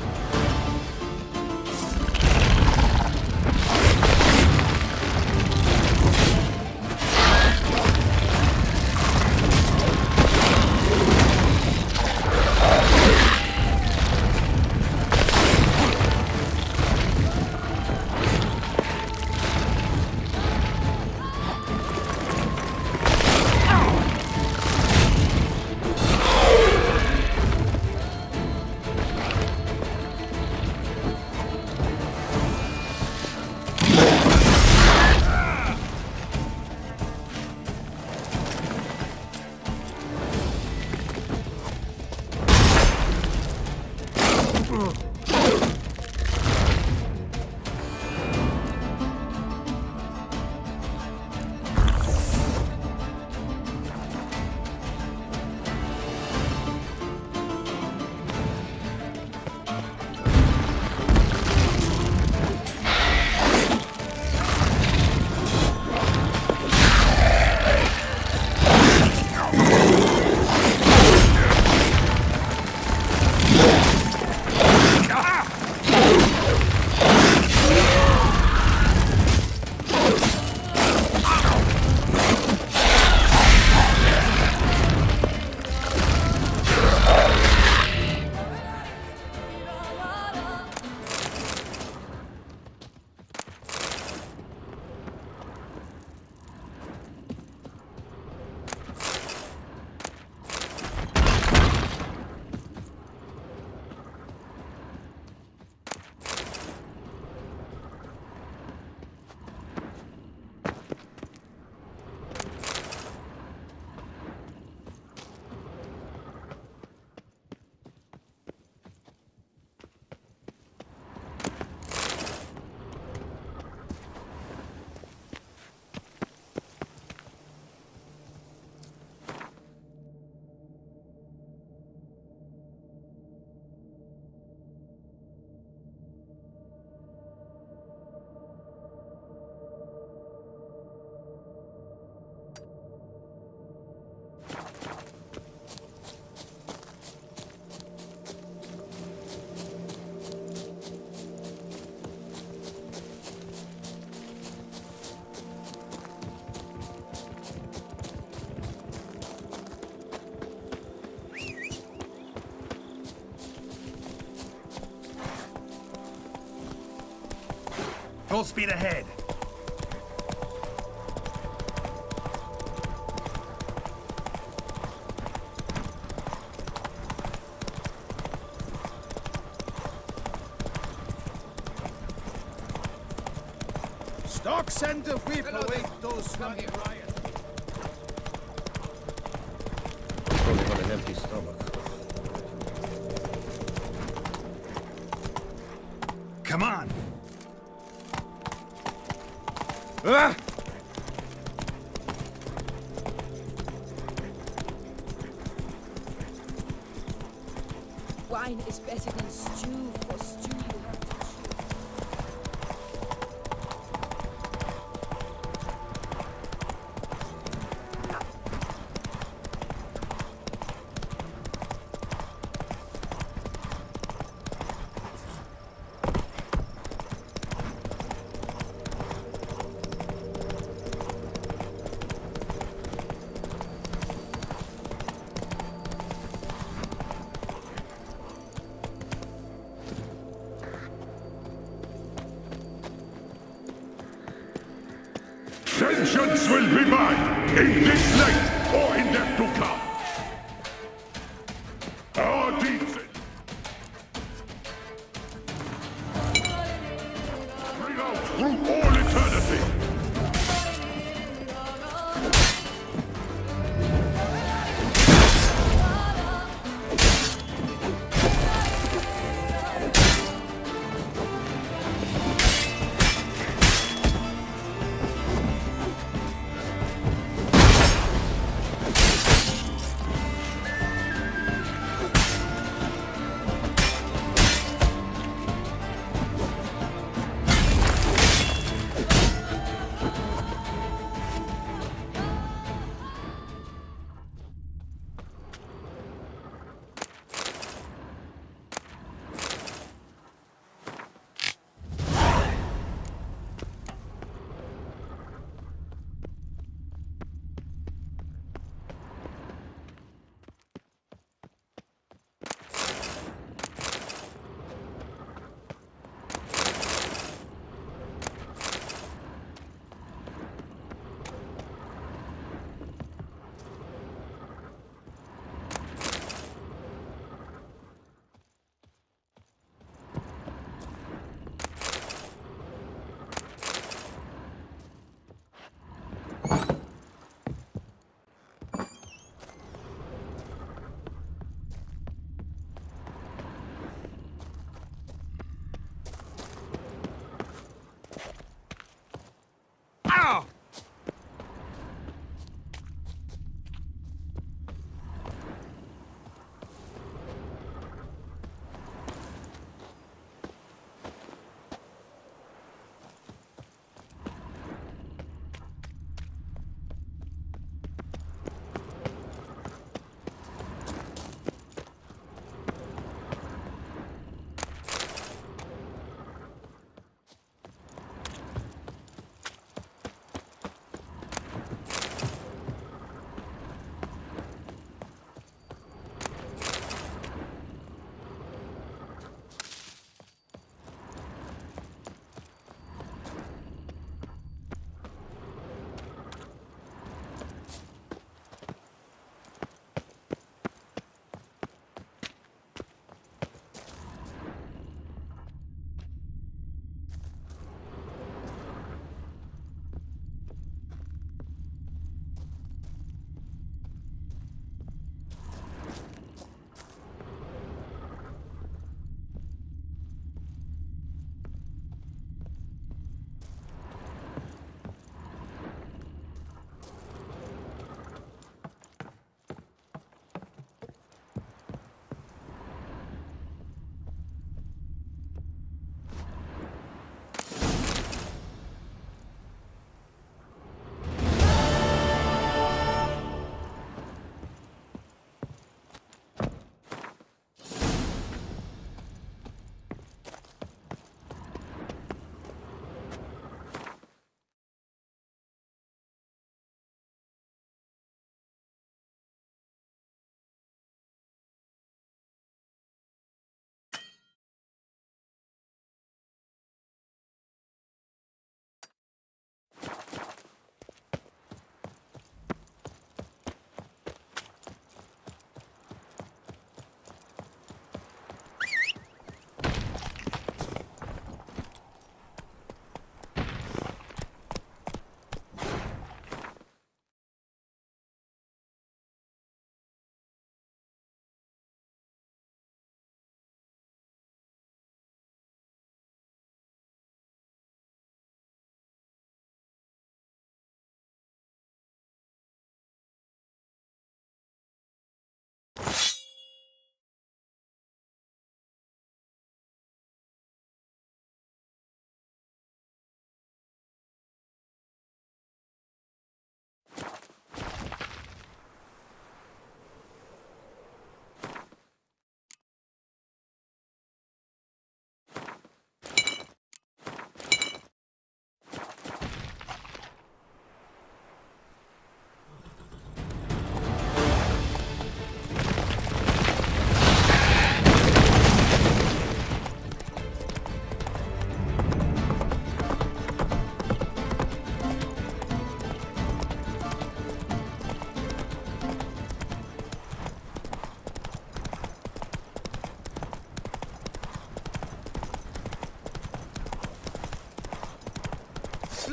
Speaker 3: Full speed ahead.
Speaker 5: Stock send a whip away those scummy riot.
Speaker 9: Only on an empty stomach.
Speaker 3: Come on.
Speaker 10: Wine is better than stew. For stew you have to chew.
Speaker 1: Vengeance will be mine, in this night or in death to come. Our deeds ring out through all eternity.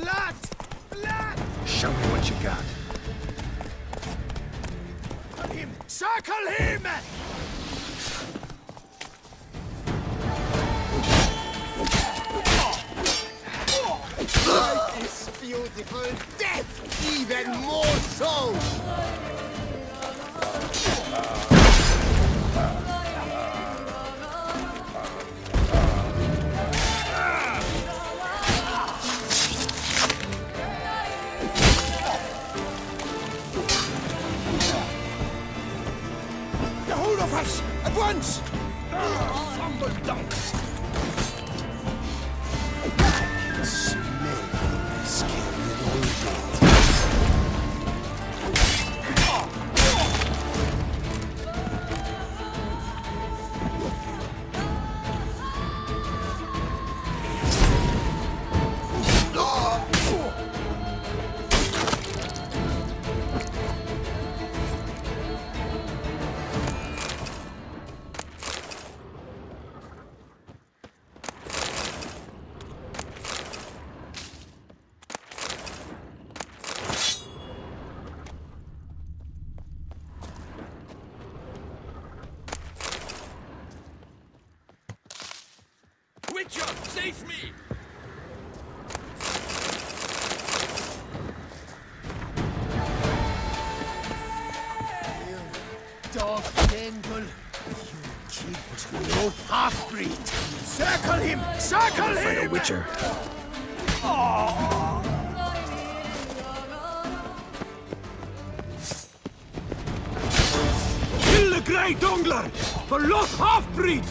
Speaker 2: Blood! Blood!
Speaker 3: Show me what you got.
Speaker 2: Him! Circle him!
Speaker 5: Life is beautiful. Death even more so.
Speaker 1: The whole of us! At once! Fumble dunks!
Speaker 9: Smell the scary old dead.
Speaker 2: Witcher, save me!
Speaker 5: Dog Dengle. You killed no half-breed. Circle him! Circle
Speaker 3: Fight a
Speaker 5: him!
Speaker 3: Witcher.
Speaker 11: Kill the Grey Dongler! The lost half-breed!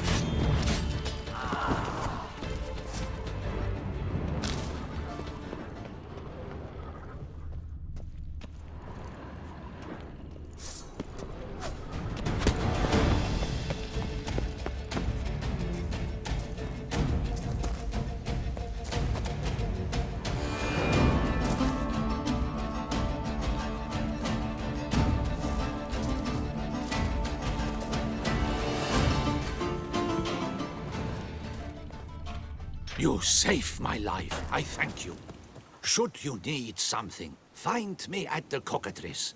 Speaker 5: You saved my life. I thank you. Should you need something, find me at the cockatrice.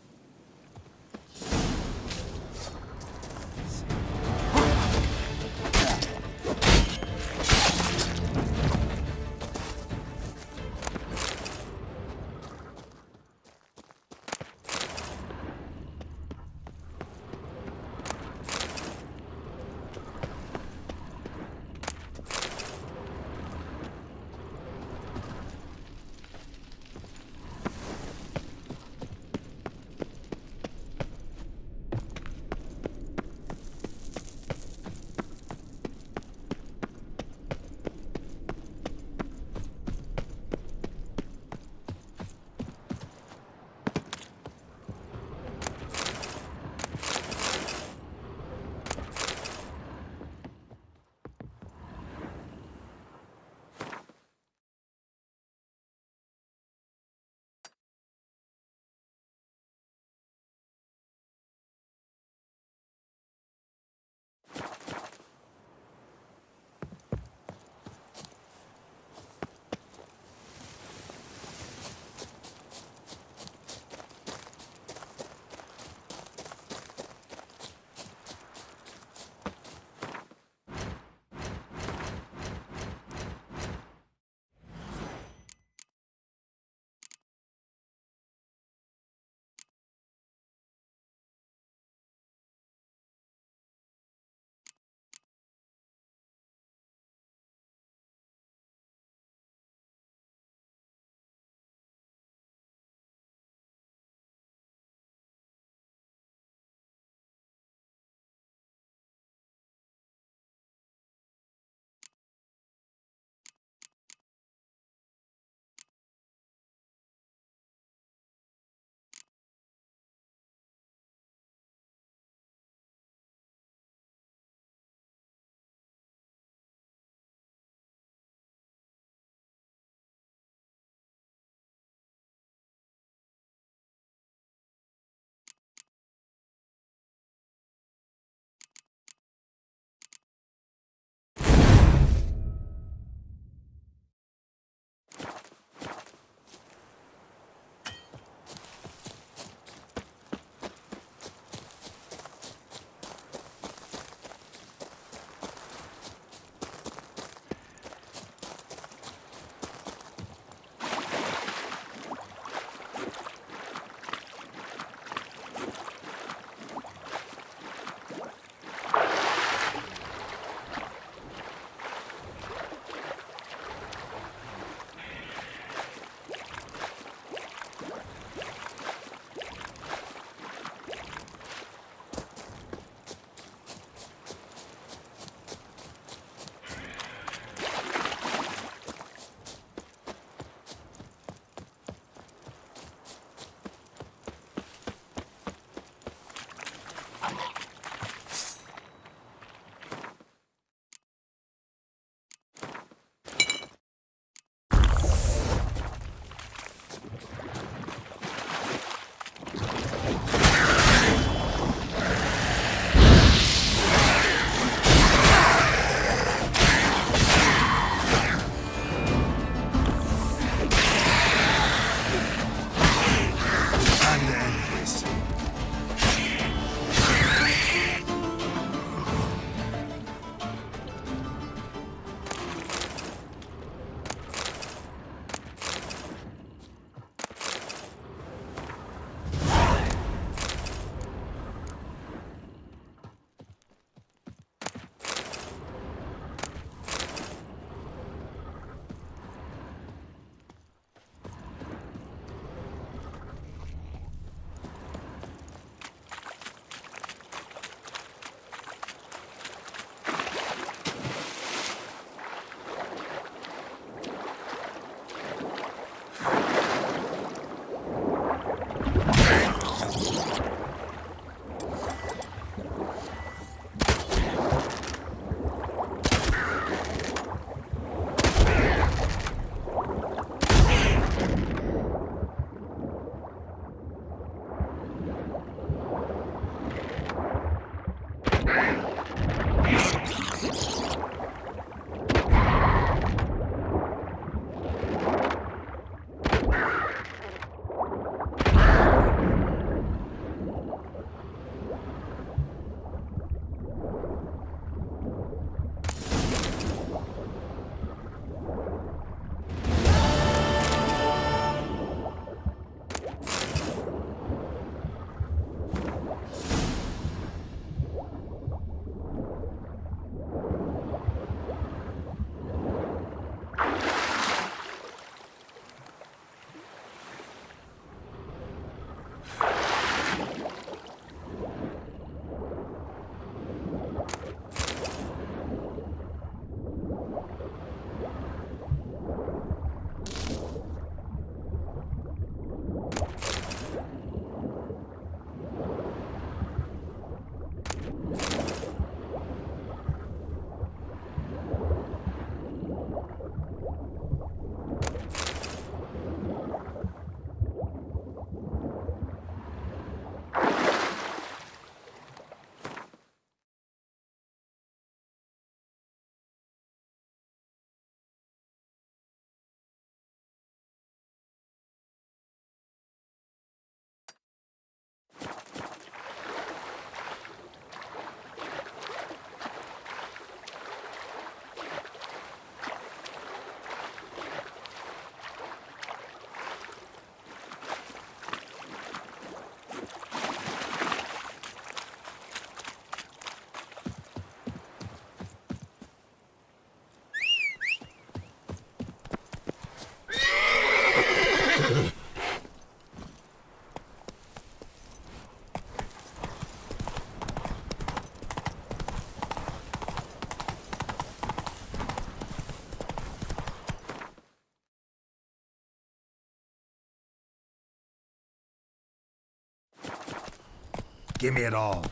Speaker 1: Give me it all.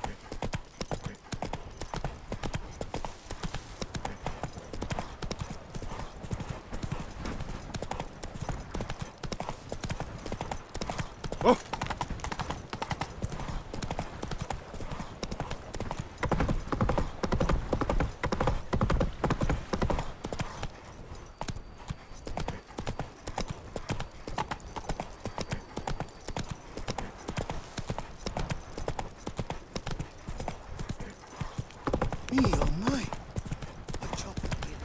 Speaker 9: Oh!
Speaker 1: Me, oh my. A chocolate cake.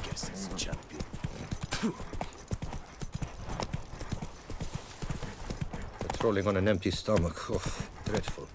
Speaker 9: Guess it's champion.
Speaker 4: Patrolling on an empty stomach. Oh, dreadful.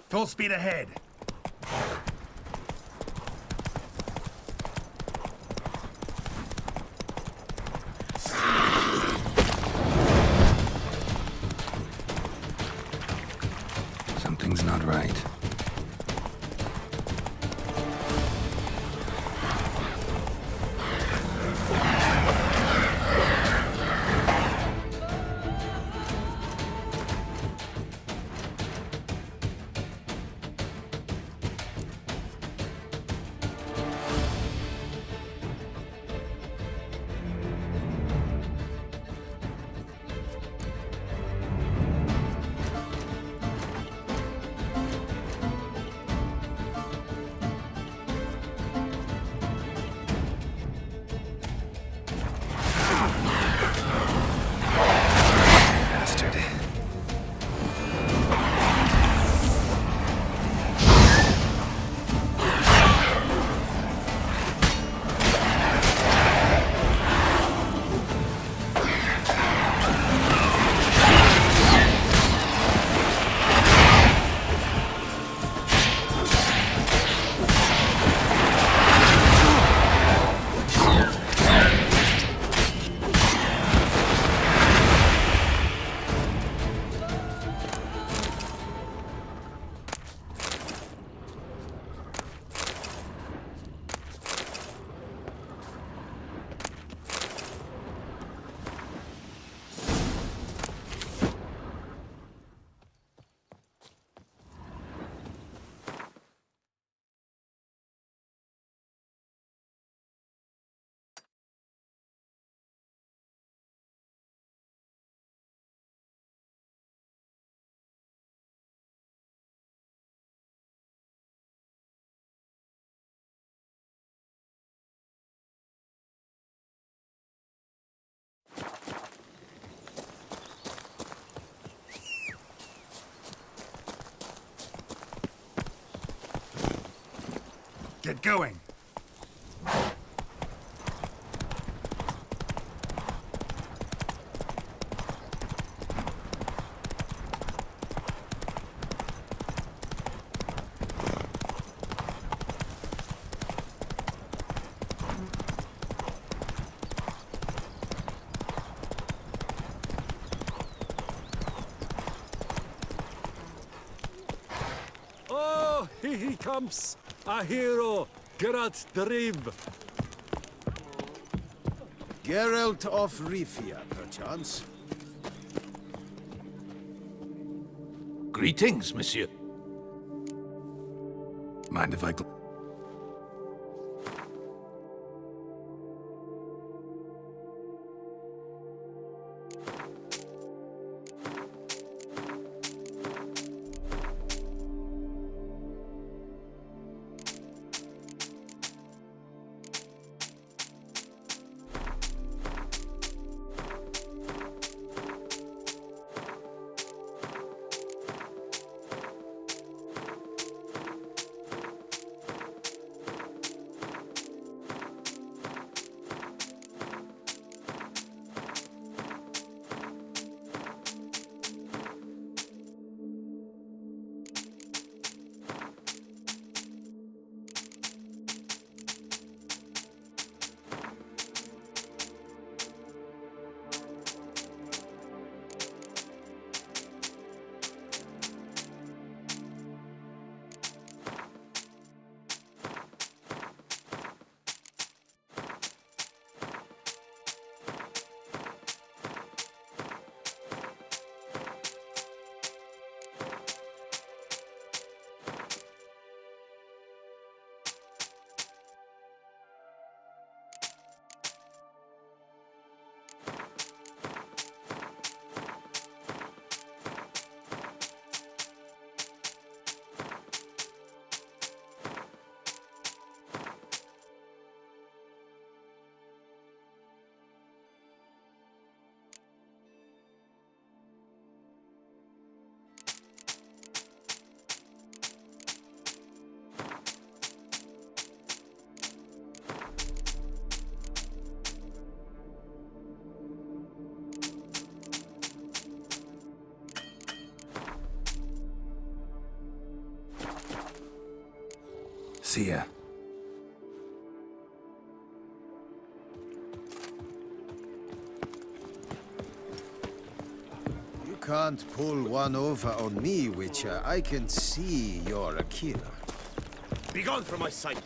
Speaker 3: Full speed ahead. Something's not right. Bastard. Get going.
Speaker 11: Oh, here he comes! A hero! Geralt the Riv!
Speaker 1: Geralt of Rivia, perchance.
Speaker 5: Greetings, monsieur.
Speaker 3: Mind if I... See ya.
Speaker 9: You can't pull one over on me, Witcher. I can see you're a killer.
Speaker 2: Begone from my sight!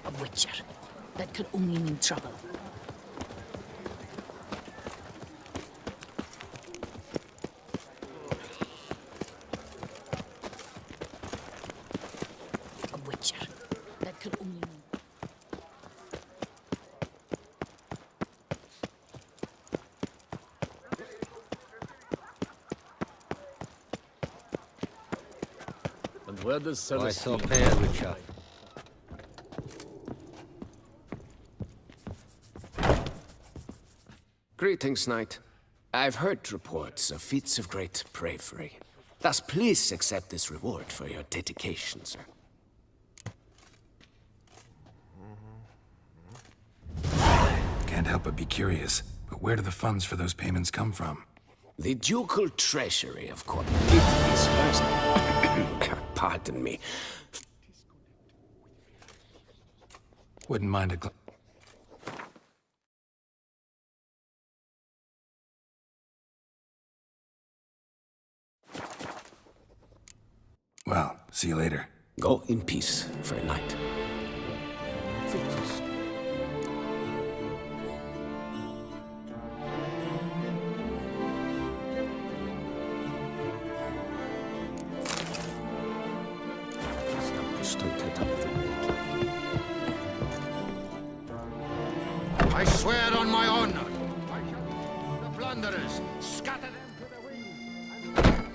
Speaker 10: A Witcher. That could only mean trouble. A Witcher. That could only mean...
Speaker 11: And where does
Speaker 4: Why so
Speaker 11: Celestine...
Speaker 4: pale, Witcher?
Speaker 12: Greetings, knight. I've heard reports of feats of great bravery. Thus, please accept this reward for your dedication, sir.
Speaker 3: Can't help but be curious. But where do the funds for those payments come from?
Speaker 12: The ducal treasury, of course. It is hers. Pardon me.
Speaker 3: Wouldn't mind a Well, see you later.
Speaker 12: Go in peace, fair knight.
Speaker 4: I swear on my honor, I shall the plunderers, scatter them to the wind.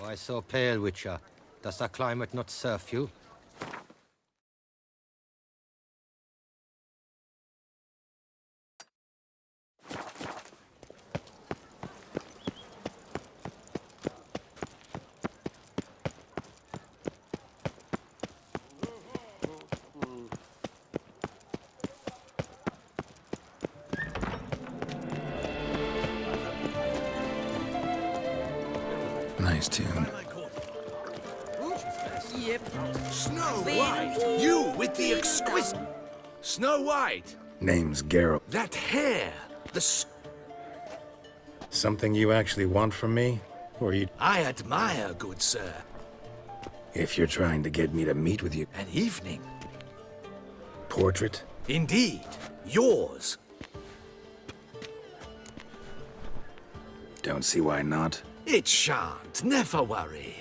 Speaker 4: Why so pale, Witcher? Does the climate not serve you?
Speaker 3: Nice tune.
Speaker 10: Yep.
Speaker 5: Snow White! You with the exquisite... Snow White!
Speaker 3: Name's Geralt.
Speaker 5: That hair!
Speaker 3: Something you actually want from me? Or you...
Speaker 5: I admire, good sir.
Speaker 3: If you're trying to get me to meet with you...
Speaker 5: An evening.
Speaker 3: Portrait?
Speaker 5: Indeed. Yours.
Speaker 3: Don't see why not.
Speaker 5: It shan't. Never worry.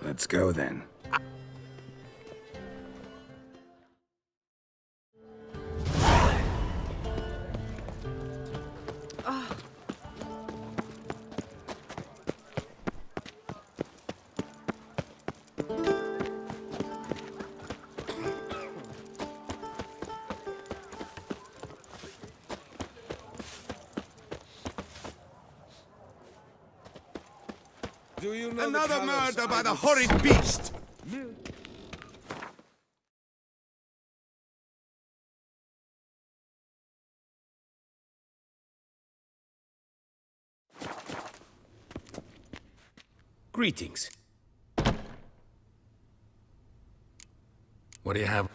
Speaker 3: Let's go then.
Speaker 1: Do you know another murder by the horrid beast?
Speaker 12: Greetings.
Speaker 3: What do you have?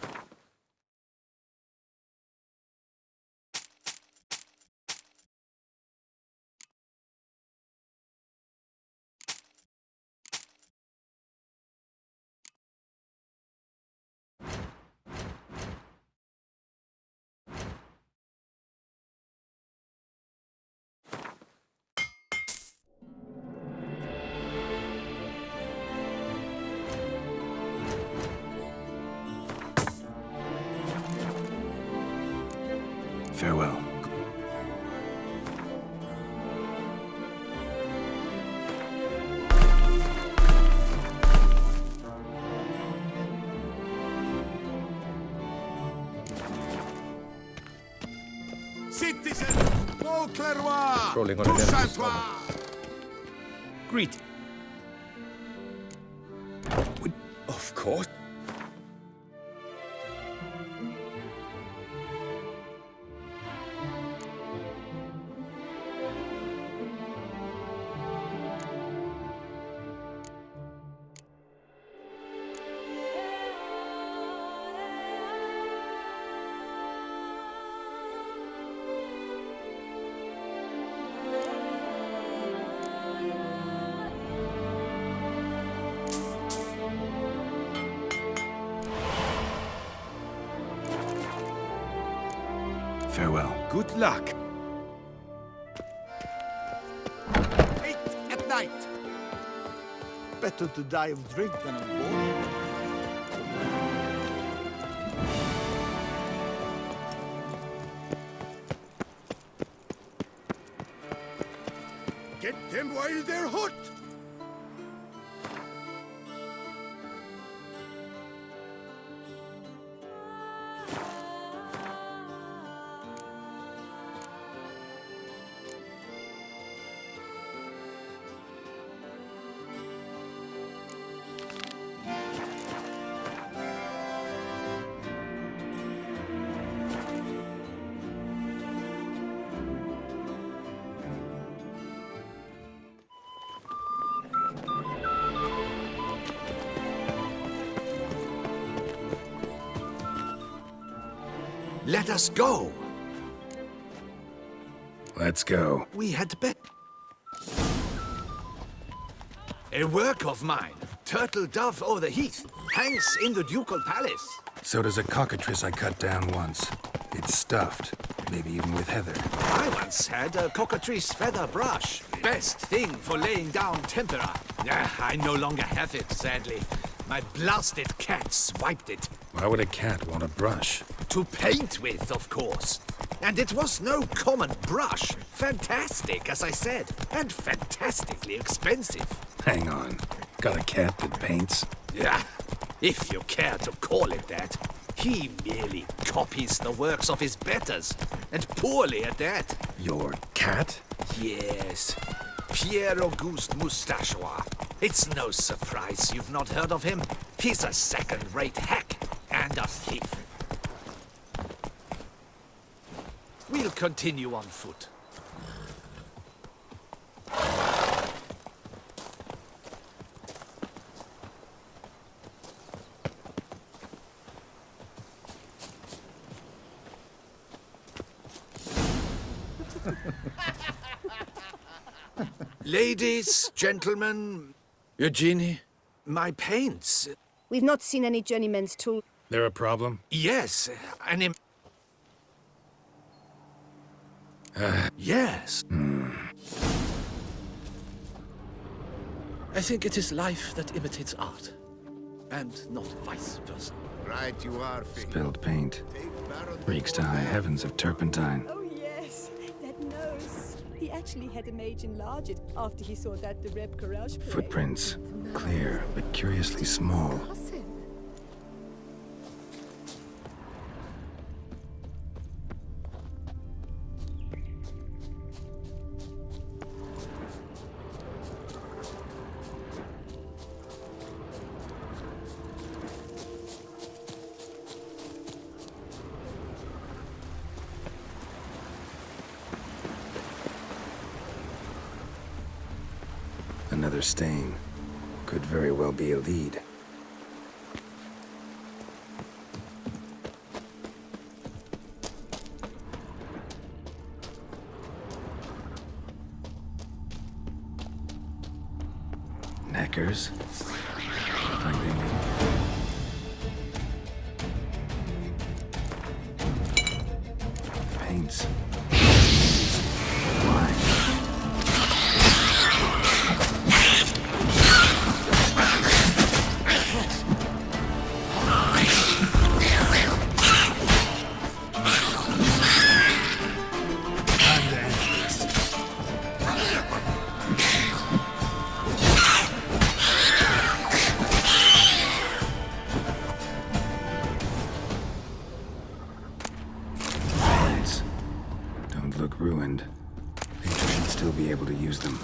Speaker 3: Farewell.
Speaker 1: Citizen! Beauclervois!
Speaker 7: Trolling on
Speaker 1: To
Speaker 7: an enemy
Speaker 1: Saint-Ouen!
Speaker 12: Greeting. Of course.
Speaker 3: Farewell.
Speaker 12: Good luck.
Speaker 1: 8 at night!
Speaker 8: Better to die of drink than of boredom.
Speaker 1: Get them while they're hot!
Speaker 5: Let us go.
Speaker 3: Let's go.
Speaker 5: We had better. A work of mine, Turtle Dove o'er the Heath, hangs in the ducal palace.
Speaker 3: So does a cockatrice I cut down once. It's stuffed, maybe even with heather.
Speaker 5: I once had a cockatrice feather brush. Best thing for laying down tempera. I no longer have it, sadly. My blasted cat swiped it.
Speaker 3: Why would a cat want a brush?
Speaker 5: To paint with, of course. And it was no common brush. Fantastic, as I said, and fantastically expensive.
Speaker 3: Hang on. Got a cat that paints?
Speaker 5: Yeah, if you care to call it that. He merely copies the works of his betters, and poorly at that.
Speaker 3: Your cat?
Speaker 5: Yes, Pierre-Auguste Moustachois. It's no surprise you've not heard of him. He's a second-rate hack and a thief. We'll continue on foot. Ladies, gentlemen,
Speaker 3: Eugenie?
Speaker 5: my paints.
Speaker 10: We've not seen any journeyman's tool.
Speaker 3: There a problem?
Speaker 5: Yes, yes. I think it is life that imitates art, and not vice versa.
Speaker 1: Right you are, Fig.
Speaker 3: Spilled paint.
Speaker 1: Take Baron
Speaker 3: Reeks to high heavens of turpentine.
Speaker 10: Oh yes, that nose. He actually had a mage enlarge it after he saw that the Reb Courage parade.
Speaker 3: Footprints. Clear, but curiously small. Another stain. Could very well be a lead. Knackers. Like they mean. Paints. Why? Don't look ruined. Patrons should still be able to use them.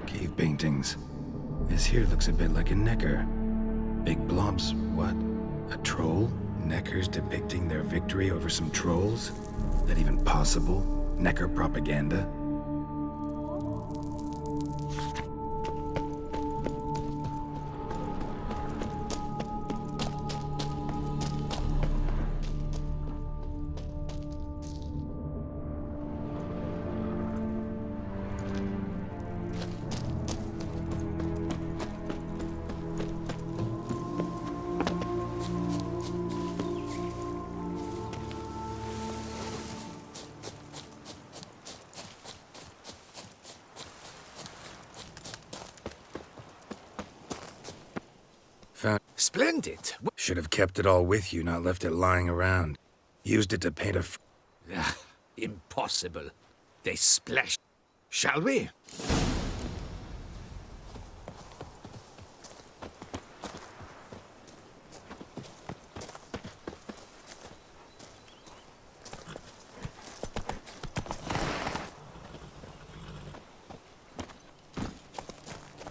Speaker 3: Cave paintings. This here looks a bit like a necker. Big blobs, what? A troll? Neckers depicting their victory over some trolls? That even possible? Necker propaganda?
Speaker 5: Splendid.
Speaker 3: Should have kept it all with you, not left it lying around. Used it to paint a
Speaker 5: Impossible. They splash. Shall we?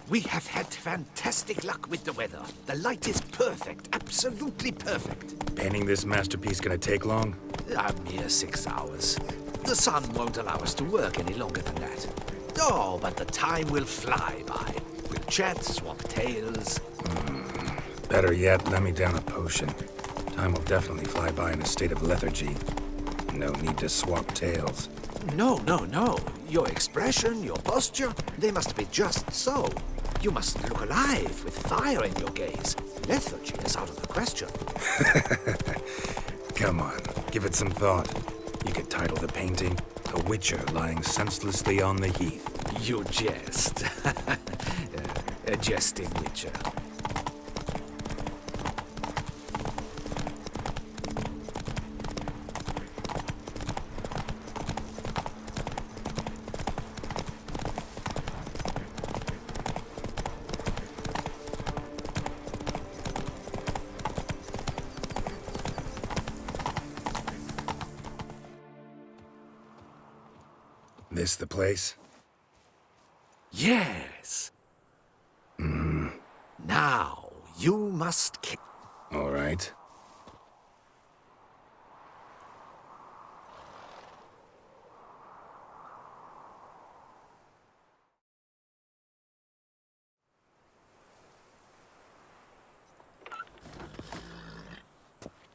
Speaker 5: We have had fantastic luck with the weather. The light is perfect, absolutely perfect.
Speaker 3: Painting this masterpiece gonna take long?
Speaker 5: A mere 6 hours. The sun won't allow us to work any longer than that. Oh, but the time will fly by. We'll chat, swap tales.
Speaker 3: Better yet, let me down a potion. Time will definitely fly by in a state of lethargy. No need to swap tales.
Speaker 5: No. Your expression, your posture, they must be just so. You must look alive with fire in your gaze. Lethargy is out of the question.
Speaker 3: Come on, give it some thought. You could title the painting, A witcher lying senselessly on the heath.
Speaker 5: You jest. A jesting witcher.
Speaker 3: This the place?
Speaker 5: Yes. Now, you must kill.
Speaker 3: All right.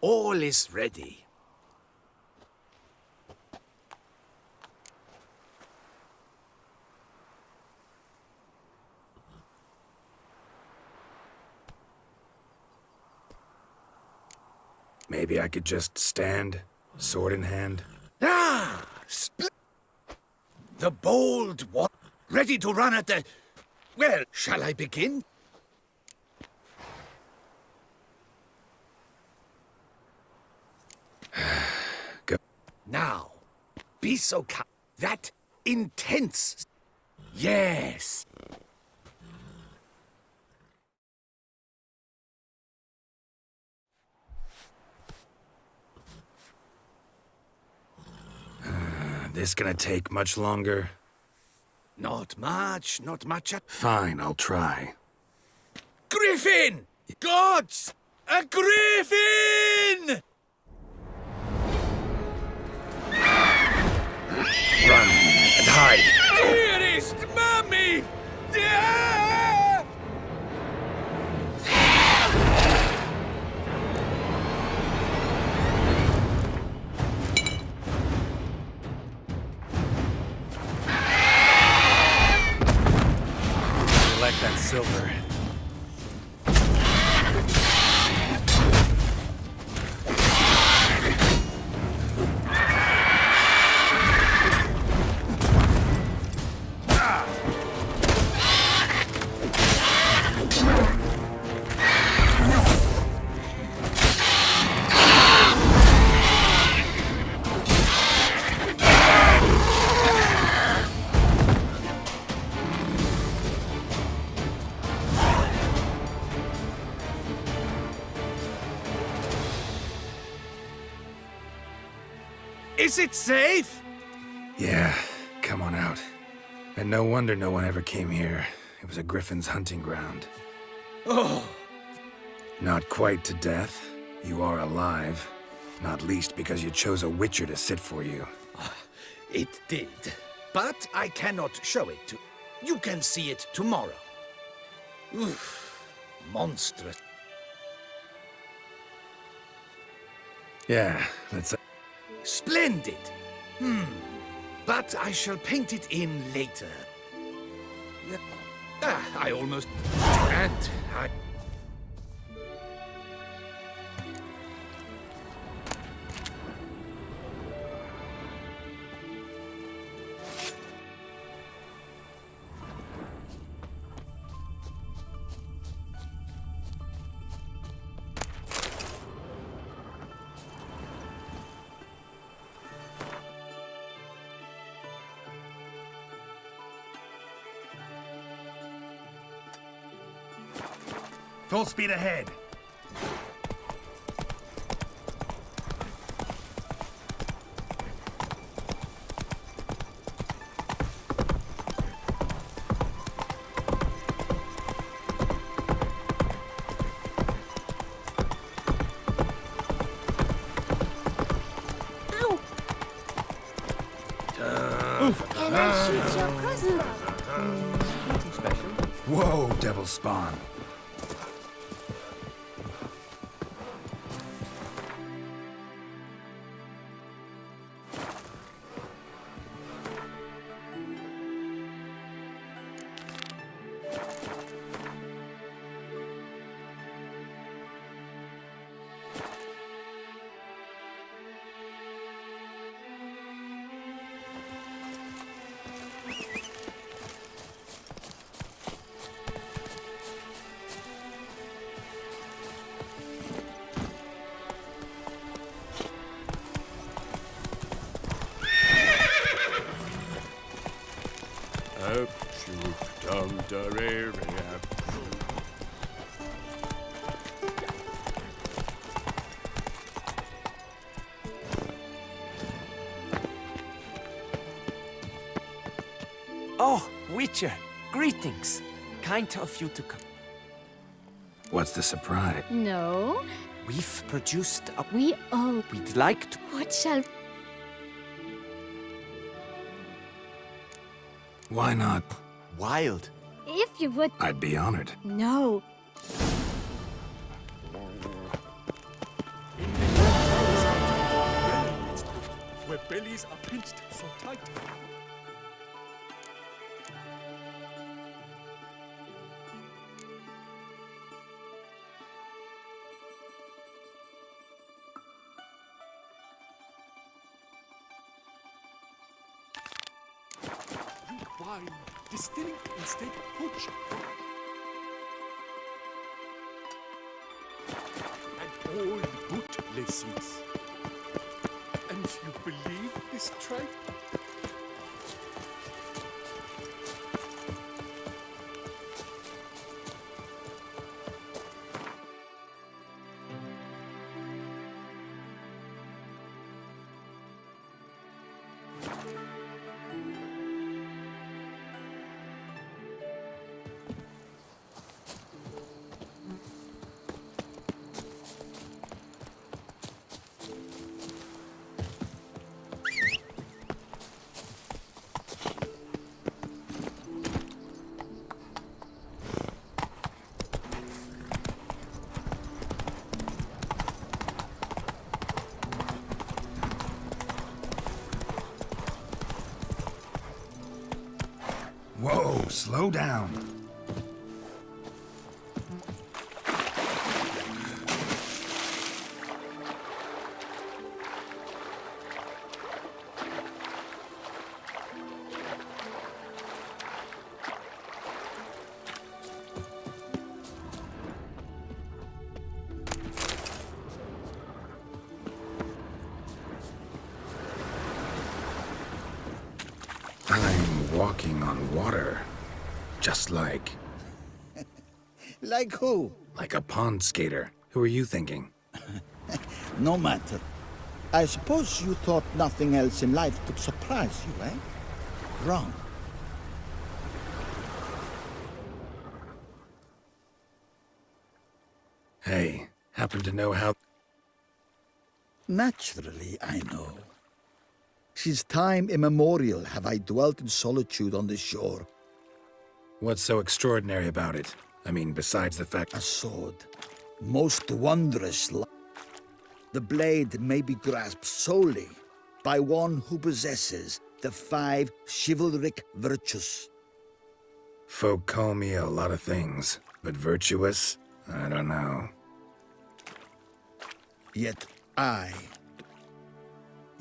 Speaker 5: All is ready.
Speaker 3: Maybe I could just stand, sword in hand.
Speaker 5: Ah! The bold one. Ready to run at the... Well, shall I begin?
Speaker 3: Go.
Speaker 5: Now, be so calm. That intense. Yes.
Speaker 3: This gonna take much longer?
Speaker 5: Not much, not much at...
Speaker 3: Fine, I'll try.
Speaker 5: Griffin! Gods! A griffin!
Speaker 3: Run and hide!
Speaker 5: Dearest Mummy! Ah!
Speaker 3: Like that silver.
Speaker 5: Is it safe?
Speaker 3: Yeah, come on out. And no wonder no one ever came here. It was a griffin's hunting ground.
Speaker 5: Oh,
Speaker 3: Not quite to death. You are alive. Not least because you chose a witcher to sit for you.
Speaker 5: it did. But I cannot show it to... You can see it tomorrow. Oof, monstrous.
Speaker 3: Yeah, let's...
Speaker 5: Splendid. But I shall paint it in later. I almost... And I...
Speaker 3: Full speed ahead.
Speaker 10: And then shoots your crossbow.
Speaker 3: Whoa, devil spawn.
Speaker 2: Oh, Witcher, greetings. Kind of you to come.
Speaker 3: What's the surprise?
Speaker 10: No,
Speaker 2: We've produced a...
Speaker 10: we owe.
Speaker 2: We'd like to...
Speaker 10: What shall...
Speaker 3: Why not?
Speaker 2: Wild.
Speaker 10: If you would...
Speaker 3: I'd be honored.
Speaker 10: No.
Speaker 11: Where bellies are pinched so tight. Drink wine, distilling instead of poaching. And all good lessons. And you believe this tripe?
Speaker 3: Whoa, slow down. I'm walking on water. Just like...
Speaker 9: Like who?
Speaker 3: like a pond skater. Who are you thinking?
Speaker 13: No matter. I suppose you thought nothing else in life could surprise you, eh? Wrong.
Speaker 3: Hey, happen to know how...
Speaker 13: Naturally, I know. Since time immemorial have I dwelt in solitude on this shore.
Speaker 3: What's so extraordinary about it? I mean, besides the fact...
Speaker 13: A sword. Most wondrous. The blade may be grasped solely by one who possesses the 5 chivalric virtues.
Speaker 3: Folk call me a lot of things, but virtuous? I don't know.
Speaker 13: Yet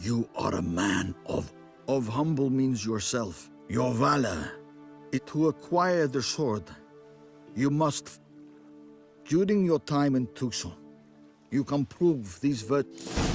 Speaker 13: you are a man of humble means yourself. Your valor. To acquire the sword, you must... During your time in Tucson, you can prove these virtues.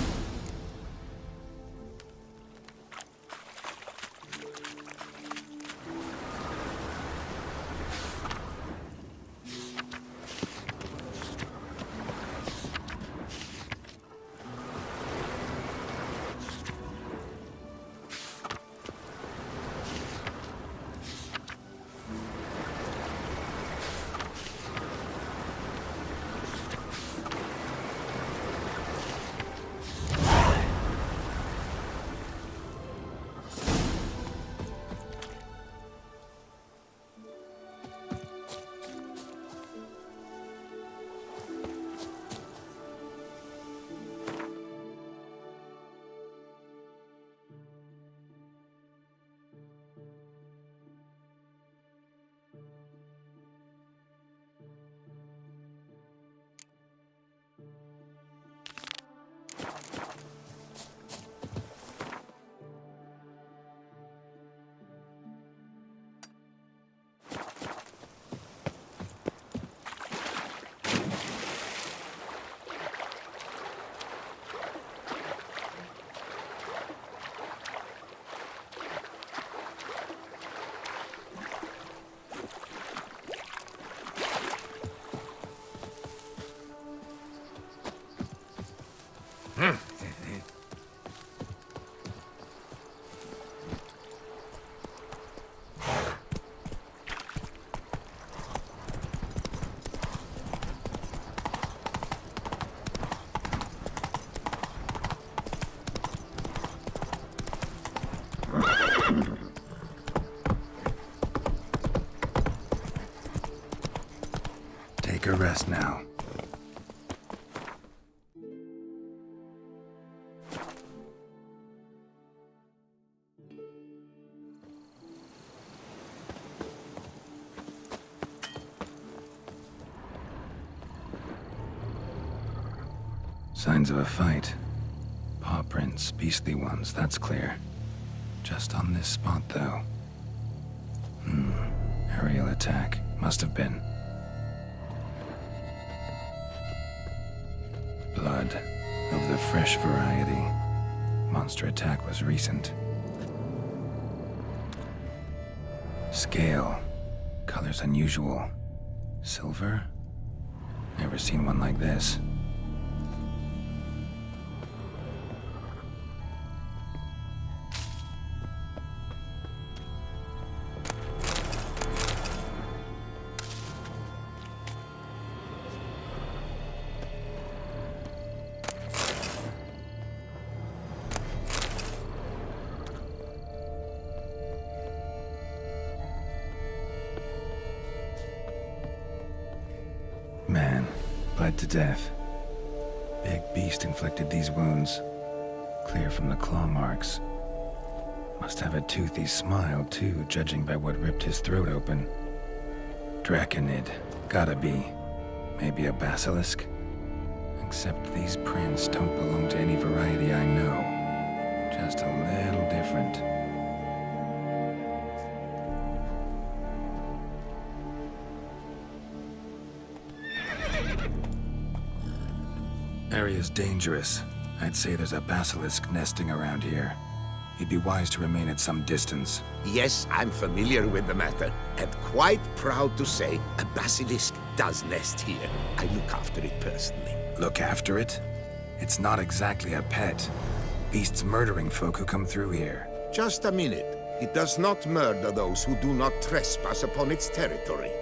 Speaker 3: rest now. Signs of a fight. Paw prints, beastly ones, that's clear. Just on this spot, though. Aerial attack. Must have been. Blood. Of the fresh variety. Monster attack was recent. Scale. Colors unusual. Silver? Never seen one like this. Man, bled to death. Big beast inflicted these wounds. Clear from the claw marks. Must have a toothy smile, too, judging by what ripped his throat open. Draconid. Gotta be. Maybe a basilisk? Except these prints don't belong to any variety I know. Just a little different. Area's dangerous. I'd say there's a basilisk nesting around here. You'd be wise to remain at some distance.
Speaker 5: Yes, I'm familiar with the matter, and quite proud to say a basilisk does nest here. I look after it personally.
Speaker 3: Look after it? It's not exactly a pet. Beast's murdering folk who come through here.
Speaker 5: Just a minute. It does not murder those who do not trespass upon its territory.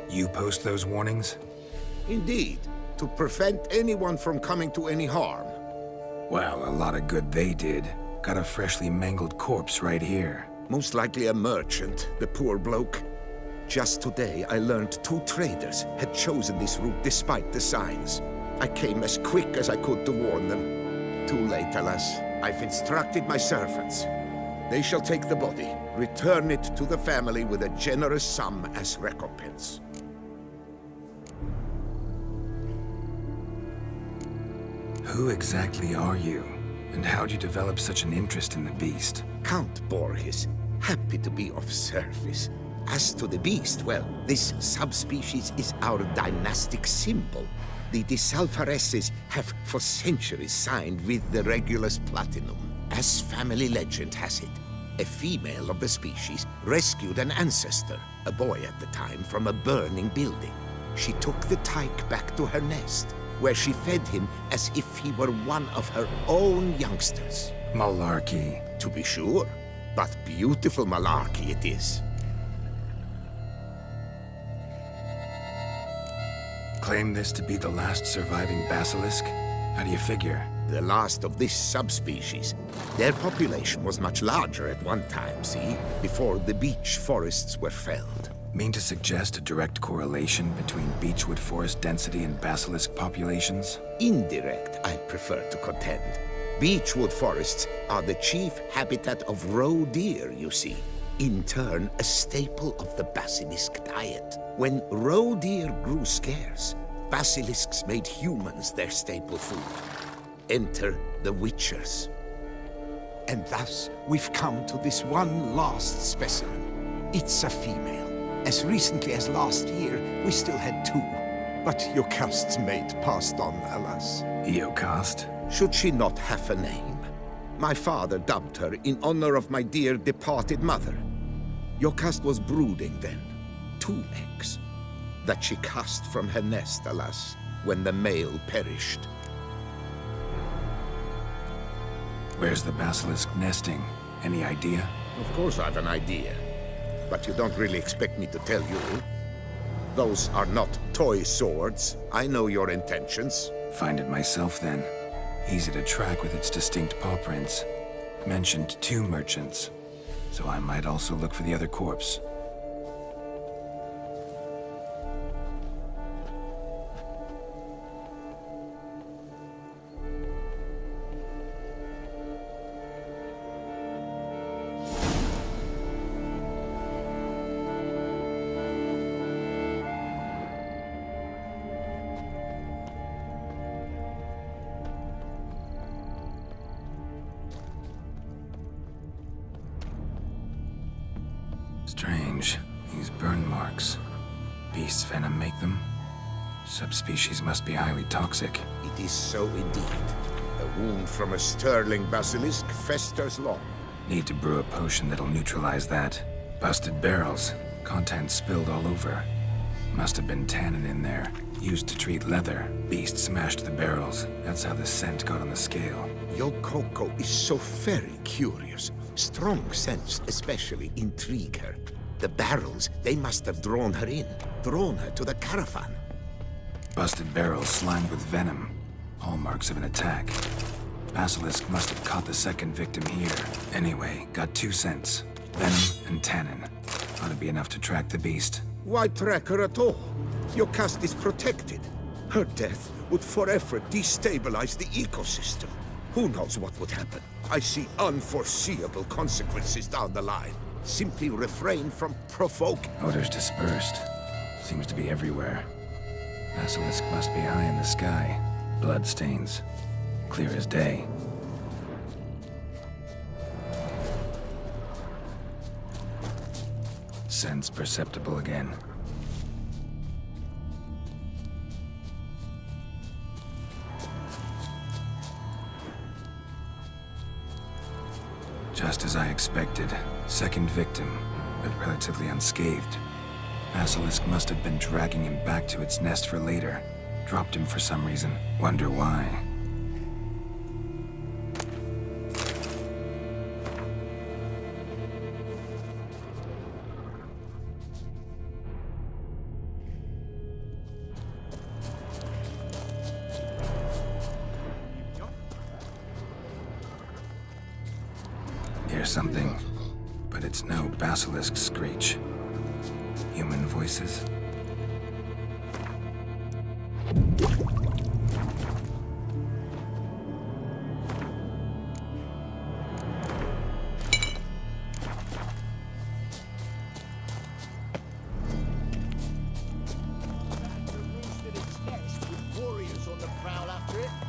Speaker 3: You post those warnings?
Speaker 5: Indeed, to prevent anyone from coming to any harm.
Speaker 3: Well, a lot of good they did. Got a freshly mangled corpse right here.
Speaker 5: Most likely a merchant, the poor bloke. Just today, I learned 2 traders had chosen this route despite the signs. I came as quick as I could to warn them. Too late, alas. I've instructed my servants. They shall take the body, return it to the family with a generous sum as recompense.
Speaker 3: Who exactly are you? And how'd you develop such an interest in the beast?
Speaker 5: Count Borges, happy to be of service. As to the beast, well, this subspecies is our dynastic symbol. The Disalfareses have for centuries signed with the Regulus Platinum. As family legend has it, a female of the species rescued an ancestor, a boy at the time, from a burning building. She took the tyke back to her nest, where she fed him as if he were one of her own youngsters.
Speaker 3: Malarkey.
Speaker 5: To be sure, but beautiful malarkey it is.
Speaker 3: Claim this to be the last surviving basilisk? How do you figure?
Speaker 5: The last of this subspecies. Their population was much larger at one time, see? Before the beech forests were felled.
Speaker 3: Mean to suggest a direct correlation between beechwood forest density and basilisk populations?
Speaker 5: Indirect, I prefer to contend. Beechwood forests are the chief habitat of roe deer, you see. In turn, a staple of the basilisk diet. When roe deer grew scarce, basilisks made humans their staple food. Enter the witchers. And thus, we've come to this one last specimen. It's a female. As recently as last year, we still had 2. But Jocast's mate passed on, alas.
Speaker 3: Jocast?
Speaker 5: Should she not have a name? My father dubbed her in honor of my dear departed mother. Jocast was brooding then. 2 eggs. That she cast from her nest, alas, when the male perished.
Speaker 3: Where's the basilisk nesting? Any idea?
Speaker 5: Of course I've an idea. But you don't really expect me to tell you. Those are not toy swords. I know your intentions.
Speaker 3: Find it myself, then. Easy to track with its distinct paw prints. Mentioned 2 merchants, so I might also look for the other corpse. Strange. These burn marks. Beast's venom make them? Subspecies must be highly toxic.
Speaker 5: It is so indeed. A wound from a sterling basilisk festers long.
Speaker 3: Need to brew a potion that'll neutralize that. Busted barrels. Contents spilled all over. Must have been tannin in there. Used to treat leather. Beast smashed the barrels. That's how the scent got on the scale.
Speaker 5: Your Coco is so very curious. Strong scents especially intrigue her. The barrels, they must have drawn her in. Drawn her to the caravan.
Speaker 3: Busted barrels slimed with venom. Hallmarks of an attack. Basilisk must have caught the second victim here. Anyway, got 2 scents. Venom and tannin. Ought to be enough to track the beast.
Speaker 5: Why track her at all? Your caste is protected. Her death would forever destabilize the ecosystem. Who knows what would happen? I see unforeseeable consequences down the line. Simply refrain from provoking.
Speaker 3: Odors dispersed. Seems to be everywhere. Basilisk must be high in the sky. Bloodstains. Clear as day. Sense perceptible again. Just as I expected. Second victim, but relatively unscathed. Basilisk must have been dragging him back to its nest for later. Dropped him for some reason. Wonder why. Hear something, but it's no basilisk screech. Human voices.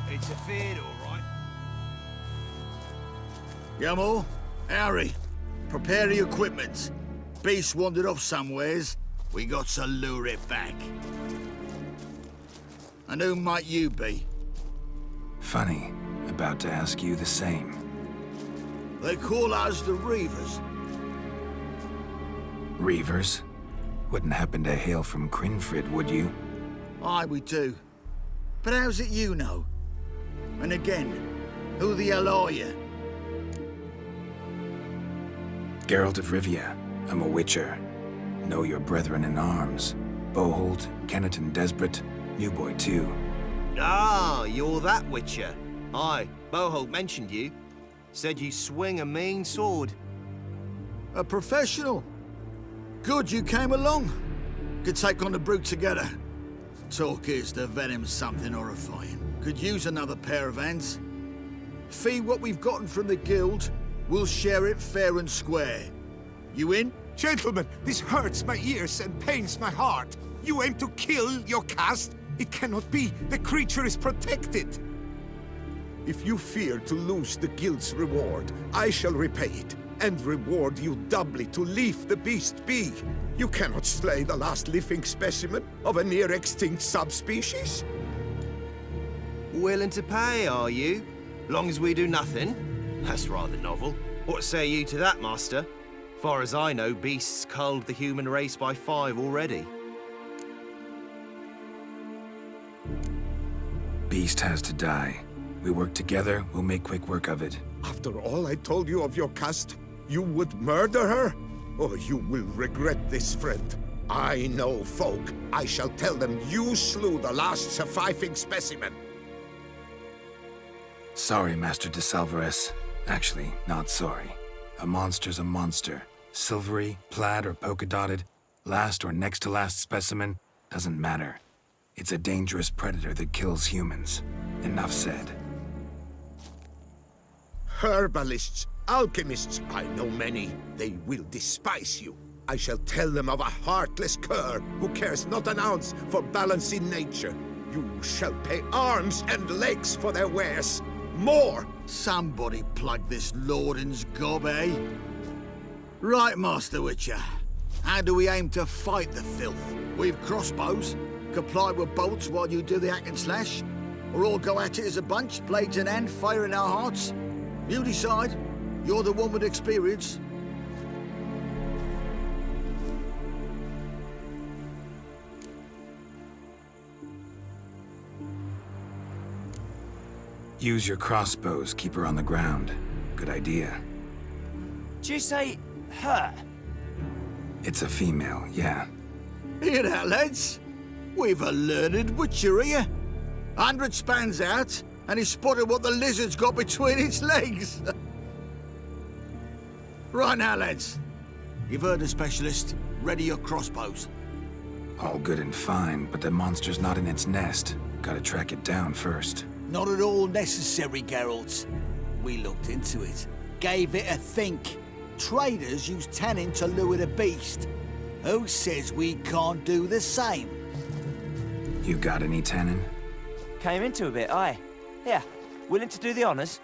Speaker 8: It's a fear, all right.
Speaker 13: Yamo, Harry, prepare the equipment. Beast wandered off somewheres. We got to lure it back. And who might you be?
Speaker 3: Funny. About to ask you the same.
Speaker 13: They call us the Reavers.
Speaker 3: Reavers? Wouldn't happen to hail from Crinfrid, would you?
Speaker 13: Aye, we do. But how's it you know? And again, who the hell are you?
Speaker 3: Geralt of Rivia. I'm a witcher. Know your brethren in arms. Boholt, Kenneton Desperate, New Boy too.
Speaker 8: Ah, you're that witcher. Aye, Boholt mentioned you. Said you swing a mean sword.
Speaker 13: A professional. Good you came along. Could take on the brute together. Talk is the venom's something horrifying. Could use another pair of hands. Fee what we've gotten from the guild. We'll share it fair and square. You in?
Speaker 1: Gentlemen, this hurts my ears and pains my heart. You aim to kill your caste? It cannot be. The creature is protected. If you fear to lose the guild's reward, I shall repay it, and reward you doubly to leave the beast be. You cannot slay the last living specimen of a near-extinct subspecies.
Speaker 8: Willing to pay, are you? Long as we do nothing? That's rather novel. What say you to that, master? Far as I know, beasts culled the human race by 5 already.
Speaker 3: Beast has to die. We work together, we'll make quick work of it.
Speaker 1: After all I told you of your caste, you would murder her? Or you will regret this, friend. I know folk. I shall tell them you slew the last surviving specimen.
Speaker 3: Sorry, Master de Salvarez. Actually, not sorry. A monster's a monster. Silvery, plaid, or polka-dotted, last or next to last specimen, doesn't matter. It's a dangerous predator that kills humans. Enough said.
Speaker 1: Herbalists, alchemists, I know many. They will despise you. I shall tell them of a heartless cur who cares not an ounce for balance in nature. You shall pay arms and legs for their wares. More!
Speaker 13: Somebody plug this Lorden's gob, eh? Right, Master Witcher. How do we aim to fight the filth? We've crossbows, comply with bolts while you do the hack and slash, or all go at it as a bunch, blades in hand, fire in our hearts? You decide. You're the one with experience.
Speaker 3: Use your crossbows, keep her on the ground. Good idea.
Speaker 2: Did you say her?
Speaker 3: It's a female, yeah.
Speaker 13: Hear that, lads? We've a learned butcher here. 100 spans out, and he spotted what the lizard's got between its legs. Right now, lads. You've heard the specialist. Ready your crossbows.
Speaker 3: All good and fine, but the monster's not in its nest. Gotta track it down first.
Speaker 14: Not at all necessary, Geralt. We looked into it. Gave it a think. Traders use tannin to lure the beast. Who says we can't do the same?
Speaker 3: You got any tannin?
Speaker 2: Came into a bit, aye. Yeah, willing to do the honours?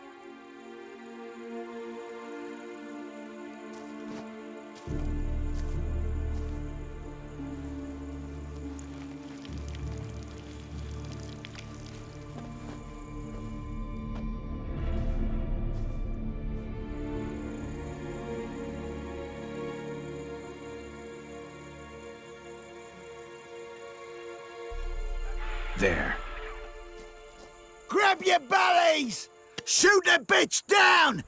Speaker 3: There.
Speaker 13: Grab your bellies! Shoot the bitch down!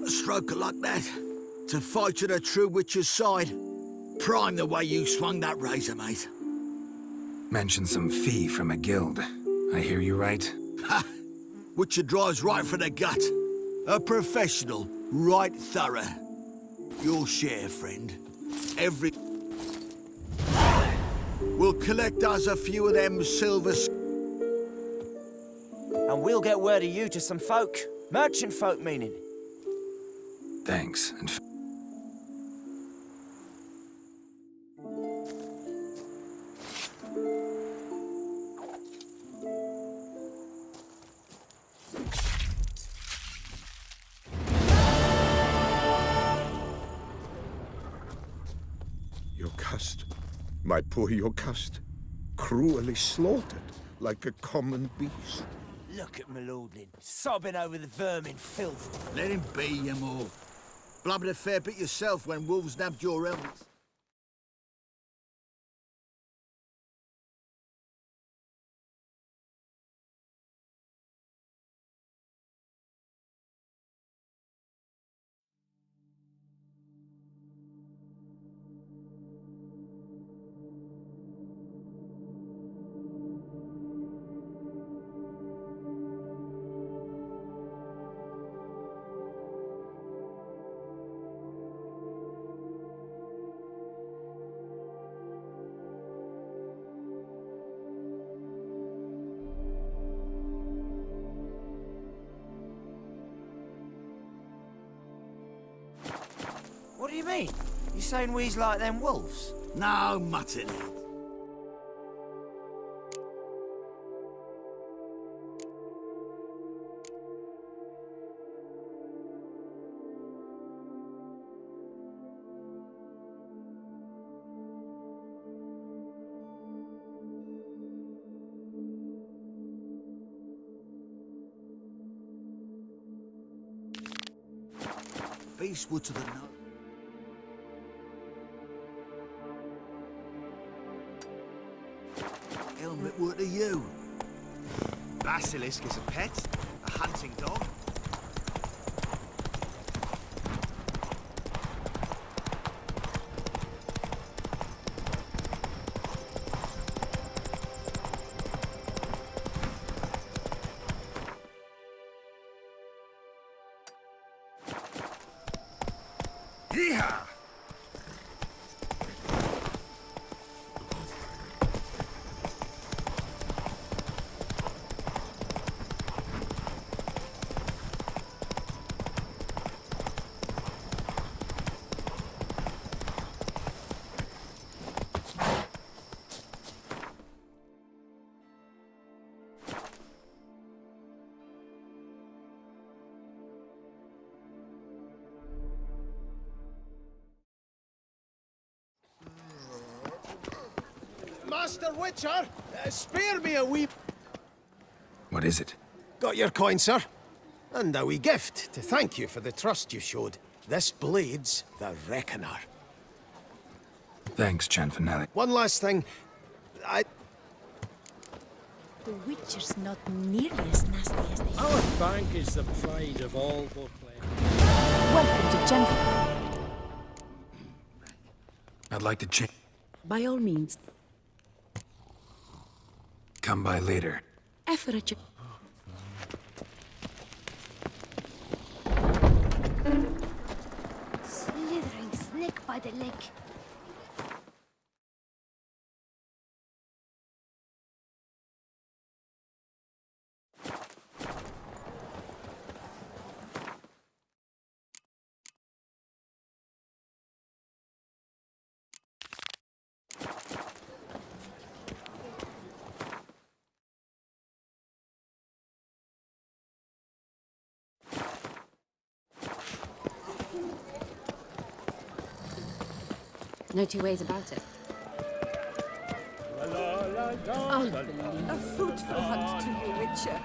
Speaker 13: Stroke like that. To fight at a true witcher's side. Prime the way you swung that razor, mate.
Speaker 3: Mentioned some fee from a guild. I hear you right?
Speaker 13: Ha! Witcher drives right for the gut. A professional, right thorough. Your share, friend. Every... We'll collect us a few of them silver...
Speaker 2: And we'll get word of you to some folk. Merchant folk, meaning.
Speaker 3: Thanks, and
Speaker 1: Yocast, my poor Yocast, cruelly slaughtered like a common beast.
Speaker 2: Look at my lordling, sobbing over the vermin filth.
Speaker 13: Let him be, you more. Blubbered a fair bit yourself when wolves nabbed your helmets.
Speaker 2: What do you mean? You saying we's like them wolves?
Speaker 14: No, mutton. Beastwood to the north. Helmet, what are you?
Speaker 8: Basilisk is a pet? A hunting dog?
Speaker 1: Yeehaw!
Speaker 4: Master Witcher, spare me a wee...
Speaker 3: What is it?
Speaker 4: Got your coin, sir. And a wee gift to thank you for the trust you showed. This blade's the Reckoner.
Speaker 3: Thanks, Chanfanelli.
Speaker 4: One last thing.
Speaker 10: The Witcher's not nearly as nasty as they are.
Speaker 11: Our bank is the pride of all Beauclair.
Speaker 10: Welcome to Gentle.
Speaker 3: I'd like to check.
Speaker 10: By all means.
Speaker 3: Come by later.
Speaker 10: Effort.
Speaker 15: Slithering snake by the leg.
Speaker 10: No two ways about it. A fruitful hunt to you, Witcher.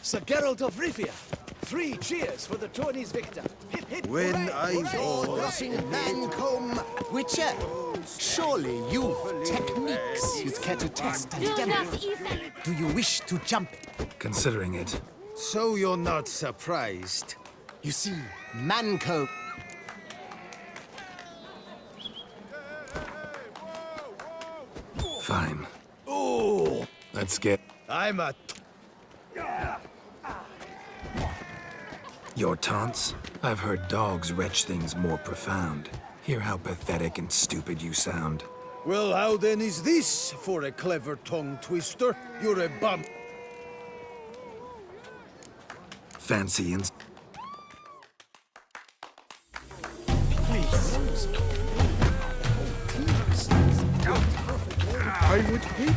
Speaker 2: Sir Geralt of Rivia, 3 cheers for the tourney's victor. Hip, hip,
Speaker 9: When
Speaker 2: hooray,
Speaker 9: I
Speaker 2: hooray.
Speaker 9: was in
Speaker 14: Mancomb, Witcher, surely you've techniques you'd care to test and demonstrate. Do you wish to jump?
Speaker 3: Considering it.
Speaker 9: So you're not surprised?
Speaker 14: You see, Mancomb.
Speaker 3: Fine.
Speaker 8: Oh!
Speaker 3: Let's get...
Speaker 8: I'm a...
Speaker 3: Your taunts? I've heard dogs retch things more profound. Hear how pathetic and stupid you sound.
Speaker 9: Well, how then is this for a clever tongue twister? You're a bum.
Speaker 3: Fancy and...
Speaker 11: Please. I would hate...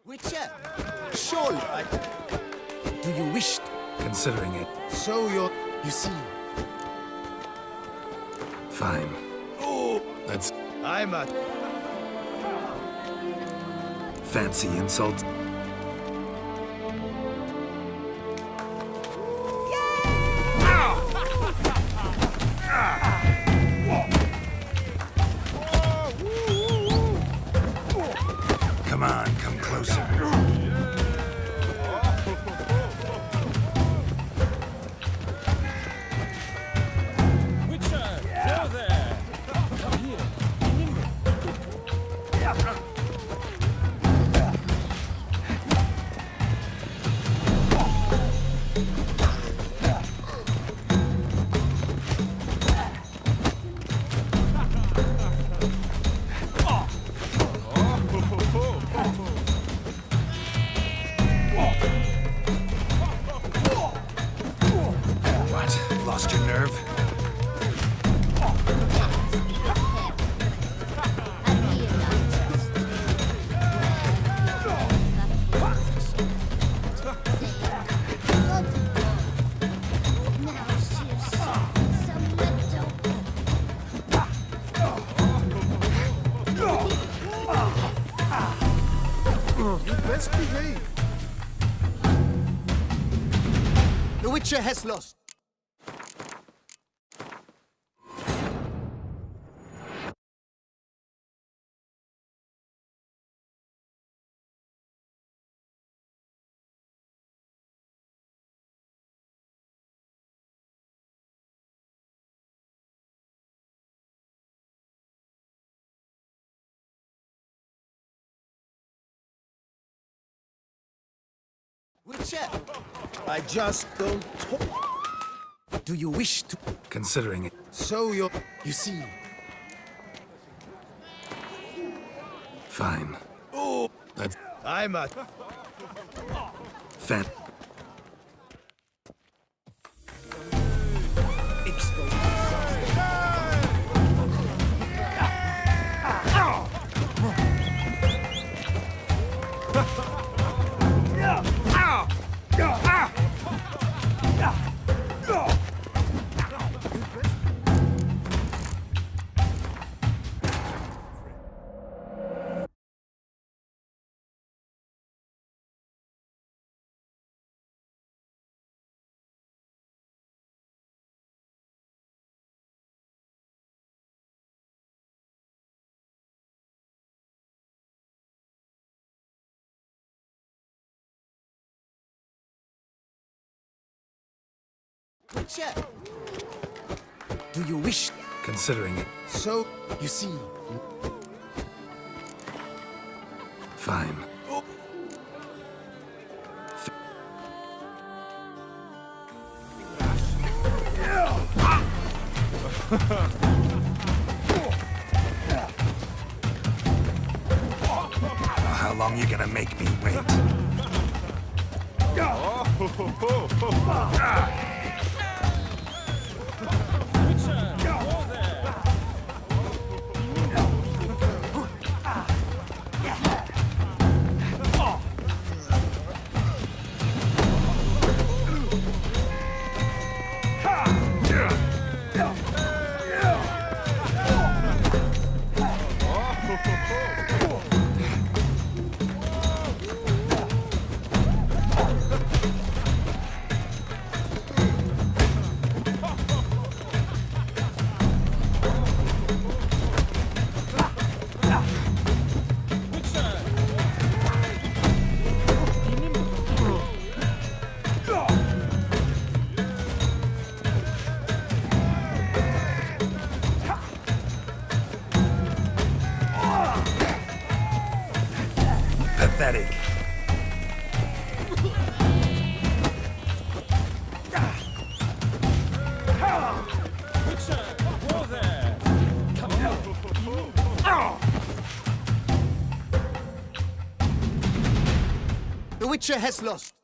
Speaker 14: Witcher, surely. Do you wish?
Speaker 3: Considering it.
Speaker 9: So you're...
Speaker 14: You see.
Speaker 3: Fine.
Speaker 8: Oh!
Speaker 3: Let's...
Speaker 8: I'm a...
Speaker 3: Fancy insult. What? Lost your nerve?
Speaker 9: You best behave.
Speaker 14: The Witcher has lost. Witcher,
Speaker 9: I just don't talk.
Speaker 14: do you wish to...
Speaker 3: Considering it.
Speaker 9: So you see.
Speaker 3: Fine.
Speaker 9: Oh,
Speaker 3: That's
Speaker 9: I'm a...
Speaker 3: fan.
Speaker 14: Witcher, do you wish...
Speaker 3: Considering it.
Speaker 9: So, you see.
Speaker 3: Fine. How long you gonna make me wait? Pathetic.
Speaker 14: The Witcher has lost.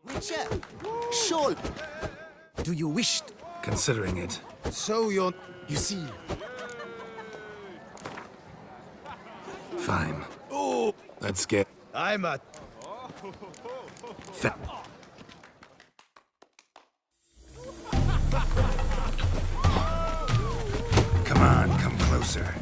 Speaker 14: Witcher, sure. Do you wish to...
Speaker 3: Considering it.
Speaker 9: So you see.
Speaker 3: Fine. Oh, let's get...
Speaker 9: I'm a...
Speaker 3: Come on, come closer.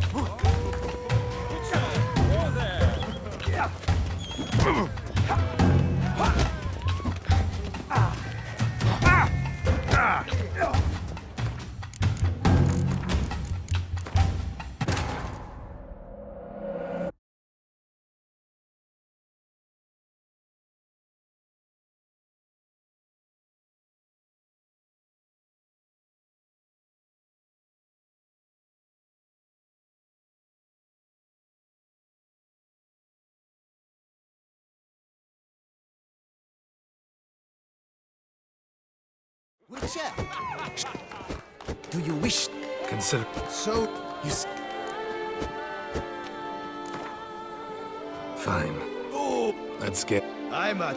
Speaker 14: Witcher! Do you wish...
Speaker 3: Consider...
Speaker 14: So, you...
Speaker 3: Fine.
Speaker 8: Oh!
Speaker 3: Let's get...
Speaker 8: I'm a...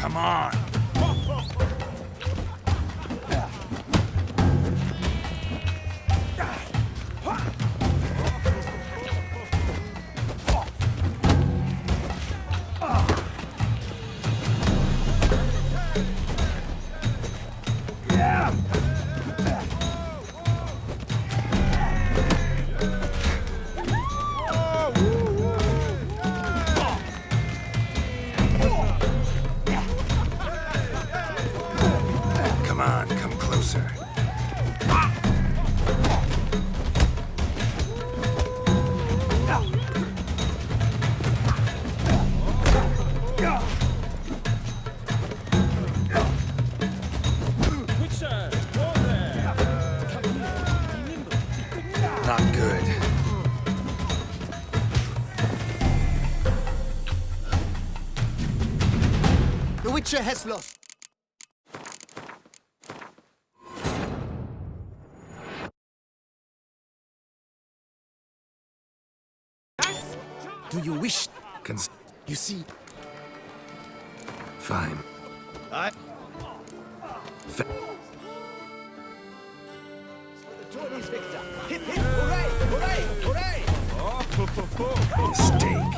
Speaker 3: Come on! Come on, come closer. Not good.
Speaker 14: The Witcher has lost. Do you wish... You see...
Speaker 3: Fine.
Speaker 8: I...
Speaker 2: The Tories victor! Hip hip! Hooray! Hooray! Hooray!
Speaker 3: Mistake.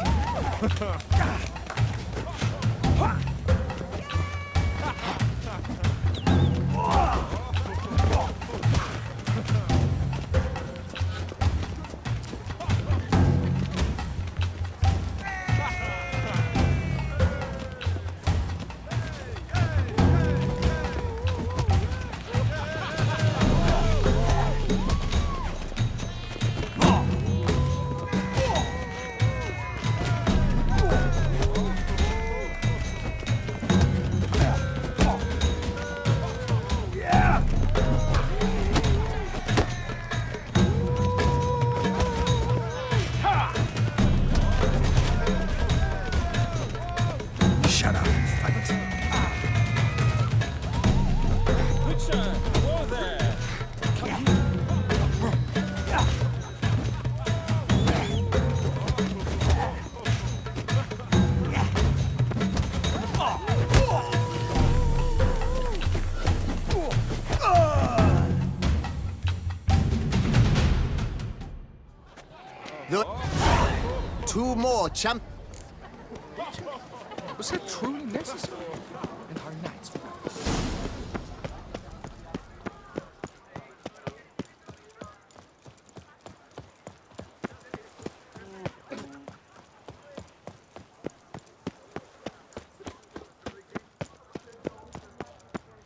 Speaker 3: Shut up and fight.
Speaker 14: Two more, champ...
Speaker 7: Was that truly necessary? And our knights...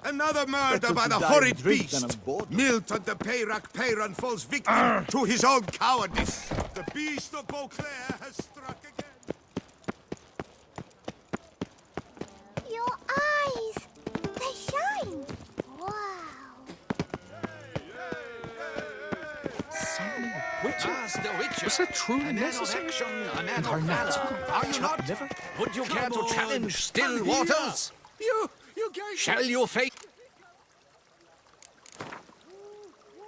Speaker 1: Another murder by the horrid beast! Milton the Peyrac Peyran falls victim to his own cowardice. The beast of Beauclair has struck again.
Speaker 15: Your eyes! They shine! Wow!
Speaker 7: Master Witcher! Was that truly necessary? And our knights...
Speaker 8: Are you not? Would you care to challenge still waters?
Speaker 7: You guys...
Speaker 8: Shall you face...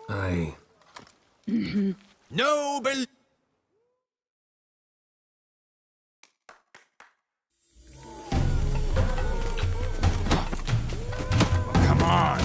Speaker 3: I...
Speaker 8: Noble...
Speaker 3: Come on!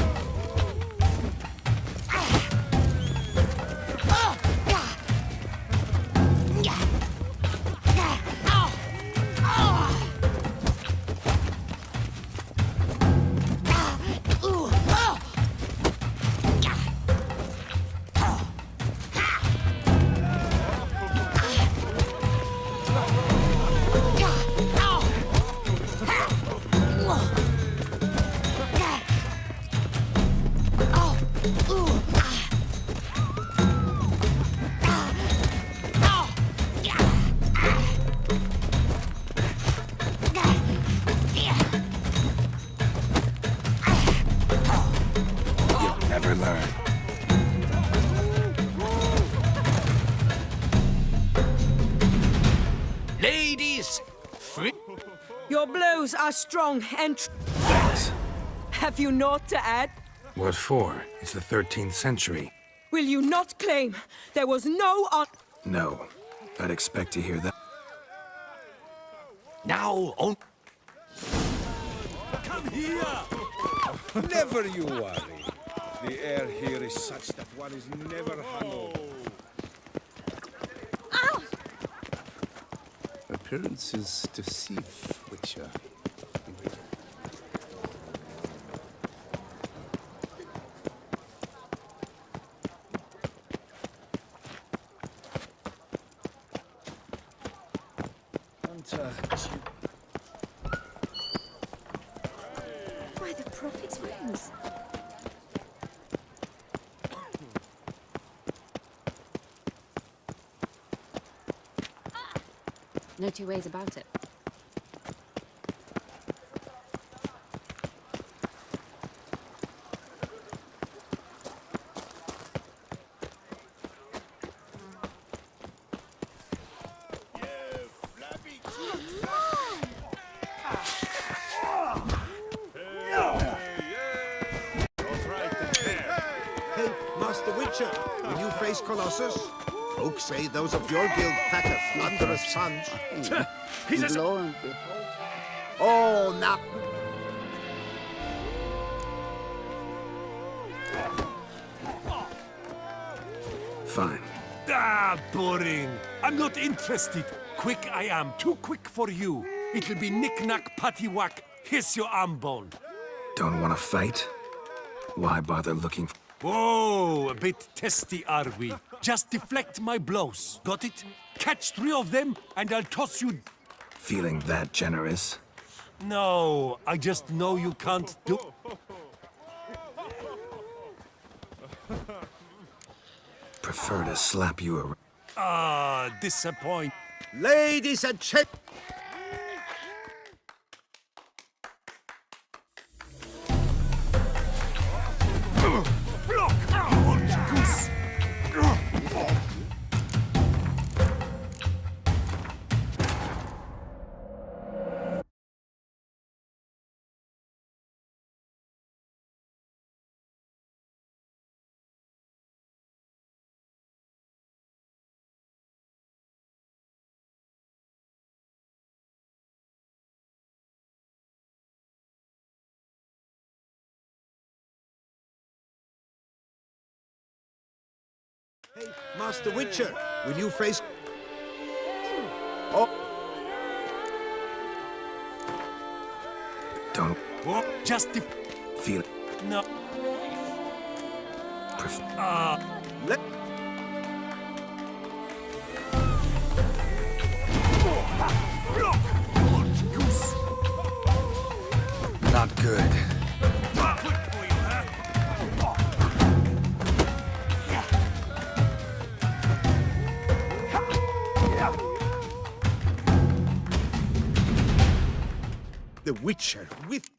Speaker 5: ladies.
Speaker 10: Your blows are strong and...
Speaker 3: Thanks.
Speaker 10: Have you naught to add?
Speaker 3: What for? It's the 13th century.
Speaker 10: Will you not claim there was no on...
Speaker 3: No. I'd expect to hear that.
Speaker 5: Now on.
Speaker 11: Come here!
Speaker 9: Never you worry. The air here is such that one is never hungover.
Speaker 7: Appearances deceive, Witcher.
Speaker 10: By the prophet's wings. No two ways about it.
Speaker 1: Hey, Master Witcher, will you face Colossus? Folks say those of your guild pack a thunderous punch.
Speaker 11: He's a...
Speaker 1: Oh, now...
Speaker 3: Fine.
Speaker 11: Ah, boring. I'm not interested. Quick I am. Too quick for you. It'll be knick-knack, patty-whack. Here's your arm bone.
Speaker 3: Don't want to fight? Why bother looking for...
Speaker 11: Whoa, a bit testy are we? Just deflect my blows. Got it? Catch 3 of them, and I'll toss you...
Speaker 3: Feeling that generous?
Speaker 11: No, I just know you can't do...
Speaker 3: Prefer to slap you around.
Speaker 11: Ah, disappoint.
Speaker 1: Ladies and gentlemen...
Speaker 11: Block! You old goose!
Speaker 1: Hey, Master Witcher, will you face... Oh,
Speaker 3: Don't
Speaker 11: What? Just
Speaker 3: feel it.
Speaker 11: No.
Speaker 1: let...
Speaker 11: Block! Old goose!
Speaker 3: Not good.
Speaker 11: Quick for you, huh?
Speaker 1: The Witcher with...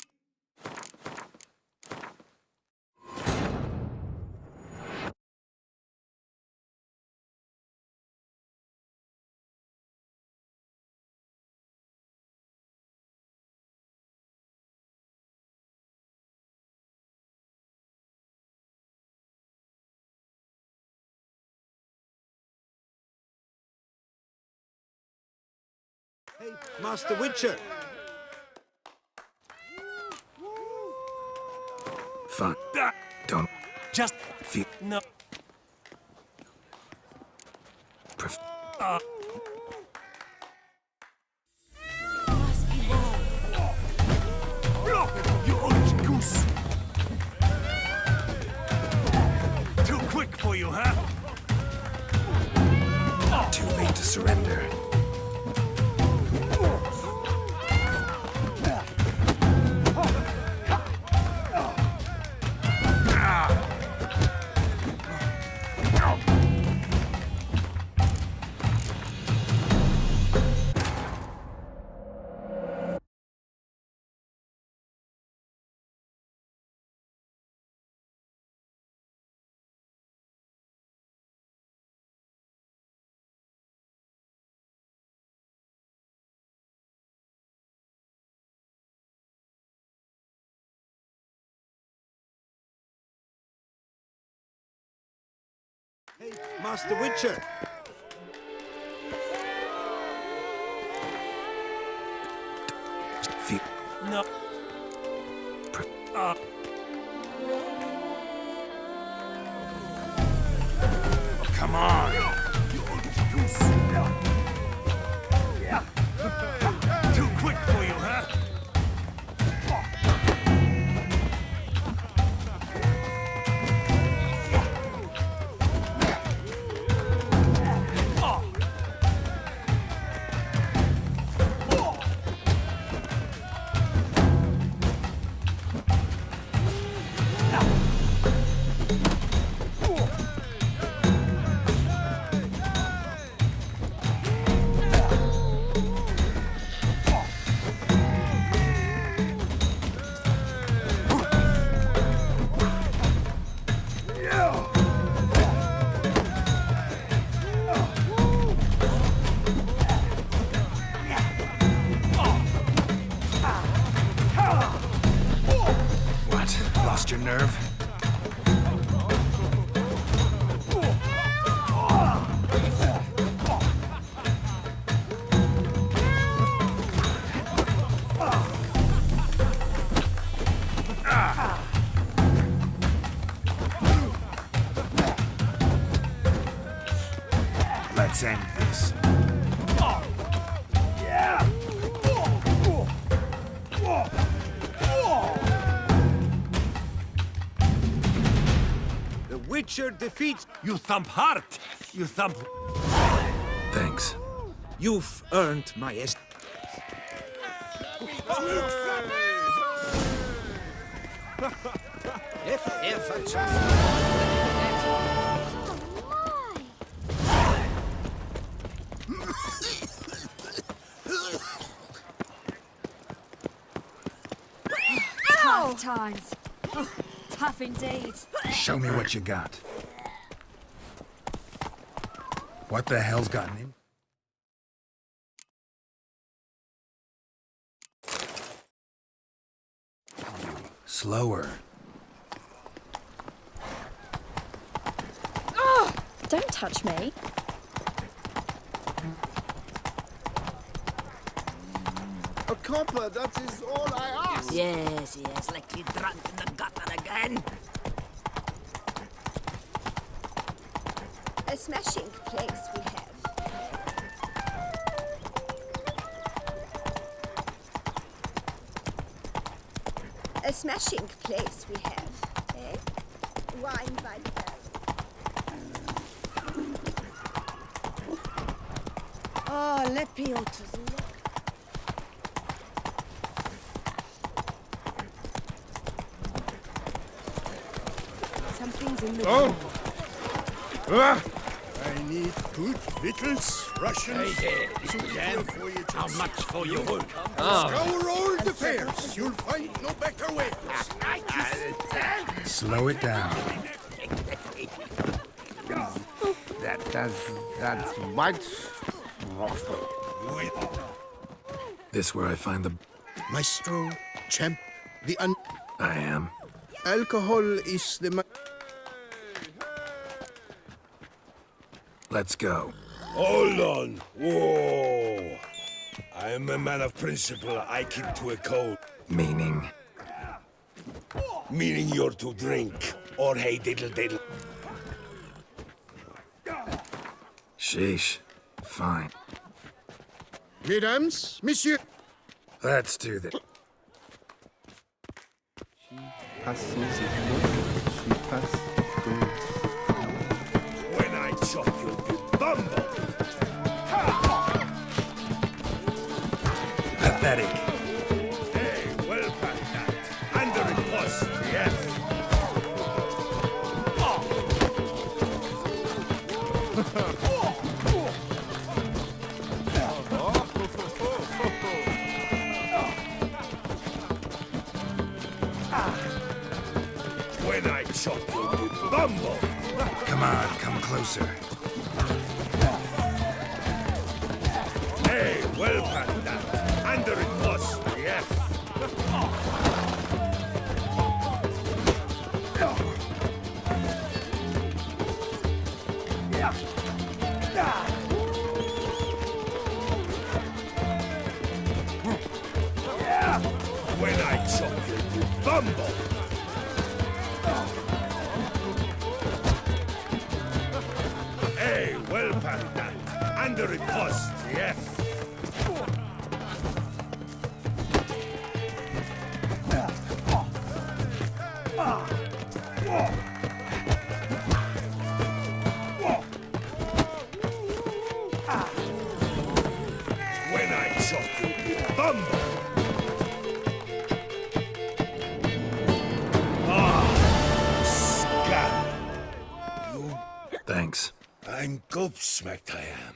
Speaker 1: Hey, Master Witcher,
Speaker 3: Fine. Don't
Speaker 11: Just
Speaker 3: feel...
Speaker 11: no.
Speaker 3: Pref
Speaker 11: Block! You old goose! Too quick for you, huh?
Speaker 3: Too late to surrender.
Speaker 1: Master Witcher.
Speaker 11: No.
Speaker 3: Come on!
Speaker 11: Too quick for you, huh?
Speaker 3: What? Lost your nerve? Let's end this.
Speaker 1: The Witcher defeats...
Speaker 11: You thump hard. You thump...
Speaker 3: Thanks.
Speaker 1: You've earned my
Speaker 10: Tough times. Oh, tough indeed.
Speaker 3: Show me what you got. What the hell's gotten him? Slower.
Speaker 10: Oh, don't touch me.
Speaker 9: A copper, that is all I ask.
Speaker 16: Yes, like you drunk in the gutter again.
Speaker 15: A smashing place we have. A smashing place we have, eh? Wine by the bell.
Speaker 16: Oh, lepiotas, look.
Speaker 10: Something's in the
Speaker 11: I need good victuals, Russians.
Speaker 17: Hey there, how much for your work?
Speaker 11: Scour all the fairs. You'll find no better way.
Speaker 3: Slow it down.
Speaker 9: That's white.
Speaker 3: This where I find the...
Speaker 4: Maestro, champ,
Speaker 3: I am.
Speaker 4: Alcohol is the...
Speaker 3: Let's go.
Speaker 11: Hold on. Whoa. I am a man of principle. I keep to a code.
Speaker 3: Meaning?
Speaker 11: Meaning you're to drink. Or hey diddle diddle.
Speaker 3: Sheesh. Fine.
Speaker 4: Mesdames, messieurs.
Speaker 3: Let's do this.
Speaker 7: Passes it good. She pass good.
Speaker 11: When I chop you, bumble.
Speaker 3: Pathetic.
Speaker 11: Hey, well packed that. Under it was, yes. When I chop you, bumble.
Speaker 3: Come on, come closer.
Speaker 11: Hey, well packed that. Under it was, yes.
Speaker 17: chop you, bumble! Hey, well parried that. And the riposte, yes. When I chop you, bumble!
Speaker 3: Thanks.
Speaker 17: I'm gobsmacked, I am.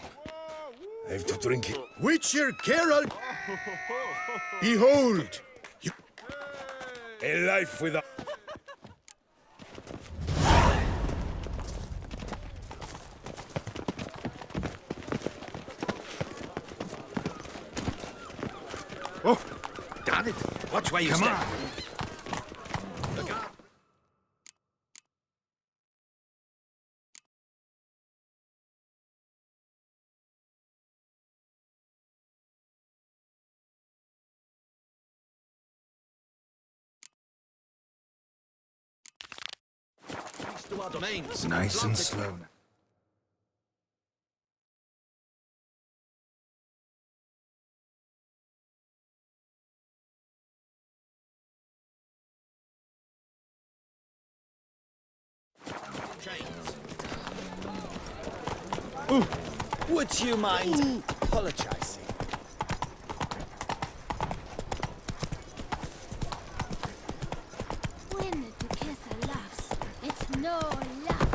Speaker 17: I have to drink it.
Speaker 4: Witcher Geralt!
Speaker 17: Behold! You... A life without...
Speaker 4: Oh, damn it!
Speaker 2: Watch where you
Speaker 4: Come
Speaker 2: step.
Speaker 4: on.
Speaker 14: To our domains.
Speaker 3: Nice and slow.
Speaker 14: Would you mind apologizing?
Speaker 10: When the Duquesa laughs, it's no laughing.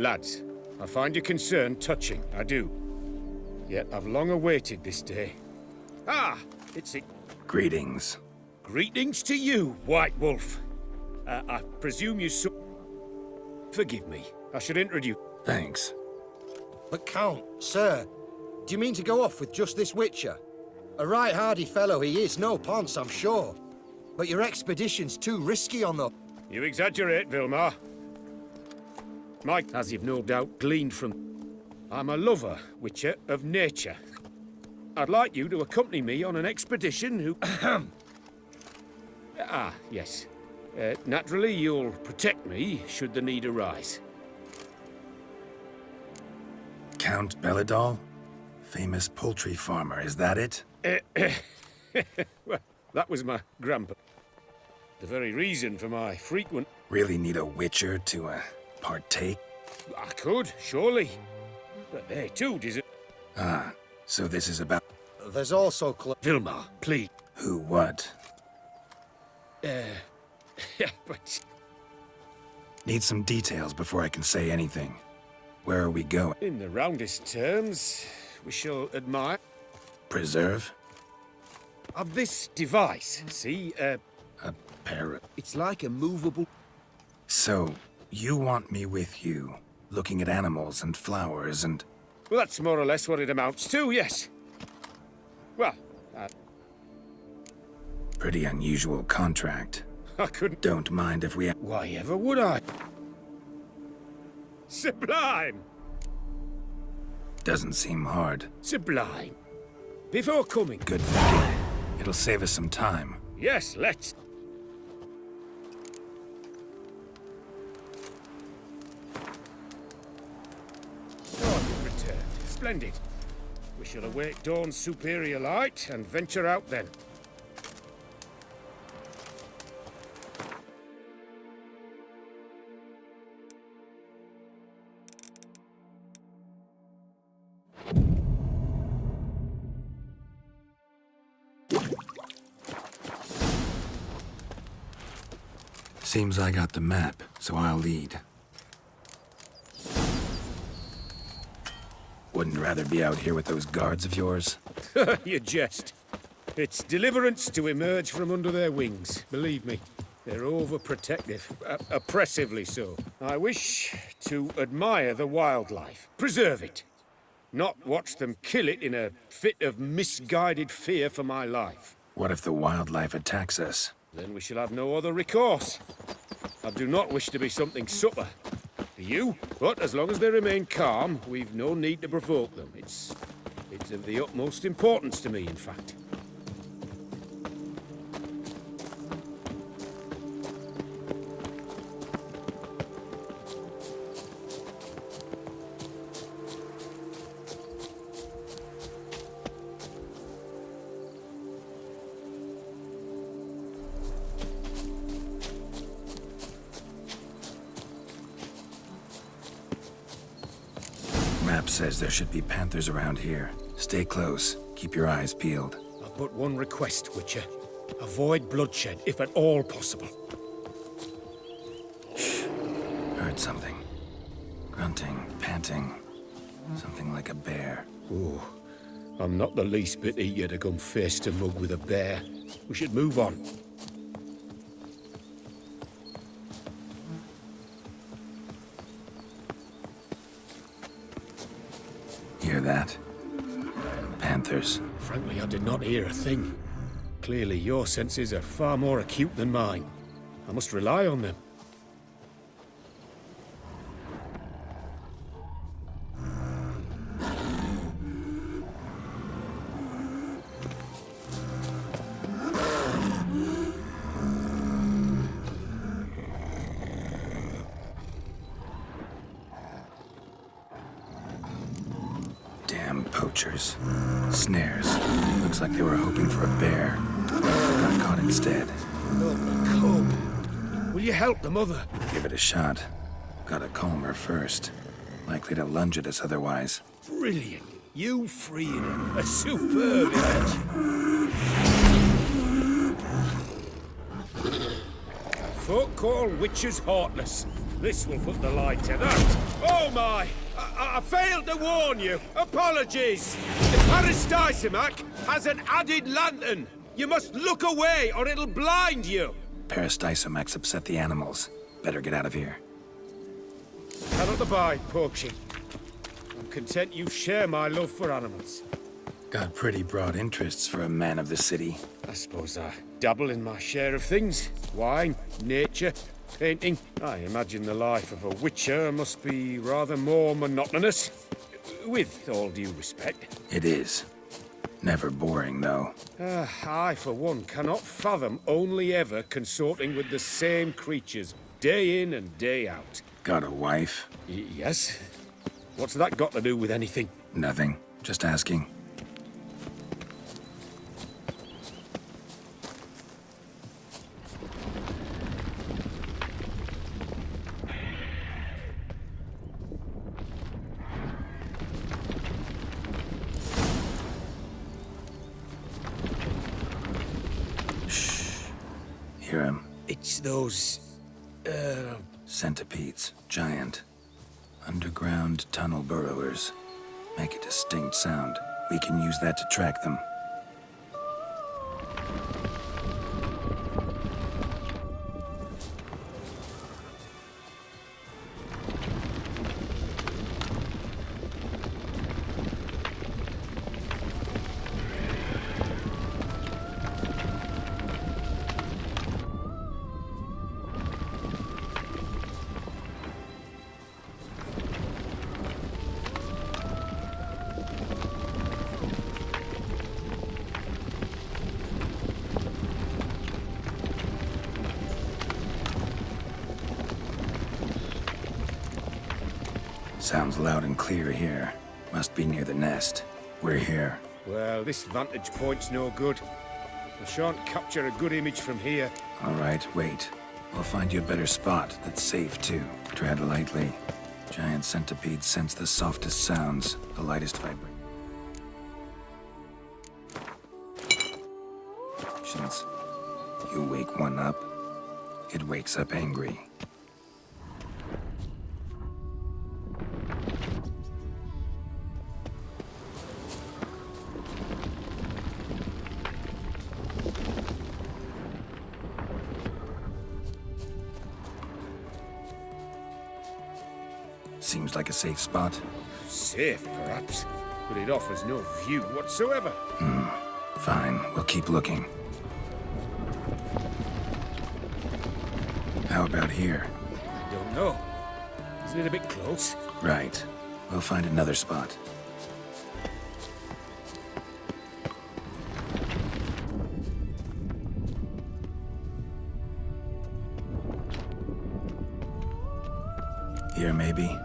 Speaker 11: Lads, I find your concern touching, I do. Yet I've long awaited this day. Ah, it's it.
Speaker 3: Greetings.
Speaker 11: Greetings to you, White Wolf. I presume you Forgive me. I should introduce...
Speaker 3: Thanks.
Speaker 4: But Count, sir, do you mean to go off with just this Witcher? A right hardy fellow he is, no ponce, I'm sure. But your expedition's too risky on the...
Speaker 11: You exaggerate, Vilmar. Mike, as you've no doubt gleaned from... I'm a lover, Witcher, of nature. I'd like you to accompany me on an expedition who... yes. Naturally, you'll protect me should the need arise.
Speaker 3: Count Belladol? Famous poultry farmer, is that it?
Speaker 11: Well, that was my grandpa. The very reason for my frequent...
Speaker 3: Really need a Witcher to, partake?
Speaker 11: I could, surely. But they too deserve...
Speaker 3: Ah, so this is about...
Speaker 4: There's also...
Speaker 11: Vilmar, please.
Speaker 3: Who, what?
Speaker 11: Yeah, but...
Speaker 3: Need some details before I can say anything. Where are we going?
Speaker 11: In the roundest terms, we shall admire...
Speaker 3: Preserve?
Speaker 11: Of this device, see,
Speaker 3: A parrot.
Speaker 11: It's like a movable...
Speaker 3: So, you want me with you, looking at animals and flowers and...
Speaker 11: Well, that's more or less what it amounts to, yes. Well,
Speaker 3: Pretty unusual contract.
Speaker 11: I couldn't...
Speaker 3: Don't mind if we...
Speaker 11: Why ever would I? Sublime!
Speaker 3: Doesn't seem hard.
Speaker 11: Sublime. Before coming...
Speaker 3: Good thinking. It'll save us some time.
Speaker 11: Yes, let's... Oh, you've returned. Splendid. We shall await dawn's superior light and venture out then.
Speaker 3: Seems I got the map, so I'll lead. Wouldn't rather be out here with those guards of yours?
Speaker 11: You jest. It's deliverance to emerge from under their wings, believe me. They're overprotective, oppressively so. I wish to admire the wildlife, preserve it. Not watch them kill it in a fit of misguided fear for my life.
Speaker 3: What if the wildlife attacks us?
Speaker 11: Then we shall have no other recourse. I do not wish to be something supper for you, but as long as they remain calm, we've no need to provoke them. It's of the utmost importance to me, in fact.
Speaker 3: Map says there should be panthers around here. Stay close. Keep your eyes peeled.
Speaker 11: I've but one request, Witcher. Avoid bloodshed, if at all possible.
Speaker 3: Shh. Heard something. Grunting, panting. Something like a bear.
Speaker 11: Ooh. I'm not the least bit eager to come face to mug with a bear. We should move on.
Speaker 3: Hear that? Panthers.
Speaker 11: Frankly, I did not hear a thing. Clearly, your senses are far more acute than mine. I must rely on them.
Speaker 3: Damn poachers. Snares. Looks like they were hoping for a bear. Got caught instead.
Speaker 11: Cub. Will you help the mother?
Speaker 3: Give it a shot. Gotta calm her first. Likely to lunge at us otherwise.
Speaker 11: Brilliant. You freeing her. A superb image. Folk call witches heartless. This will put the light to that. Oh my! I failed to warn you. Apologies. The Parasticimac has an added lantern. You must look away or it'll blind you.
Speaker 3: Parasticimacs upset the animals. Better get out of here.
Speaker 11: Cannot abide poaching. I'm content you share my love for animals.
Speaker 3: Got pretty broad interests for a man of the city.
Speaker 11: I suppose I dabble in my share of things. Wine, nature, painting. I imagine the life of a witcher must be rather more monotonous. With all due respect.
Speaker 3: It is. Never boring, though.
Speaker 11: I, for one, cannot fathom only ever consorting with the same creatures, day in and day out.
Speaker 3: Got a wife?
Speaker 11: Yes. What's that got to do with anything?
Speaker 3: Nothing. Just asking. Hear him?
Speaker 11: It's those...
Speaker 3: Centipedes. Giant. Underground tunnel burrowers. Make a distinct sound. We can use that to track them. Sounds loud and clear here. Must be near the nest. We're here.
Speaker 11: Well, this vantage point's no good. We shan't capture a good image from here.
Speaker 3: All right, wait. I'll find you a better spot that's safe, too. Tread lightly. Giant centipedes sense the softest sounds, the lightest vibrations. You wake one up, it wakes up angry. Seems like a safe spot.
Speaker 11: Safe, perhaps, but it offers no view whatsoever.
Speaker 3: Fine, we'll keep looking. How about here?
Speaker 11: I don't know. Isn't it a bit close?
Speaker 3: Right. We'll find another spot. Here, maybe?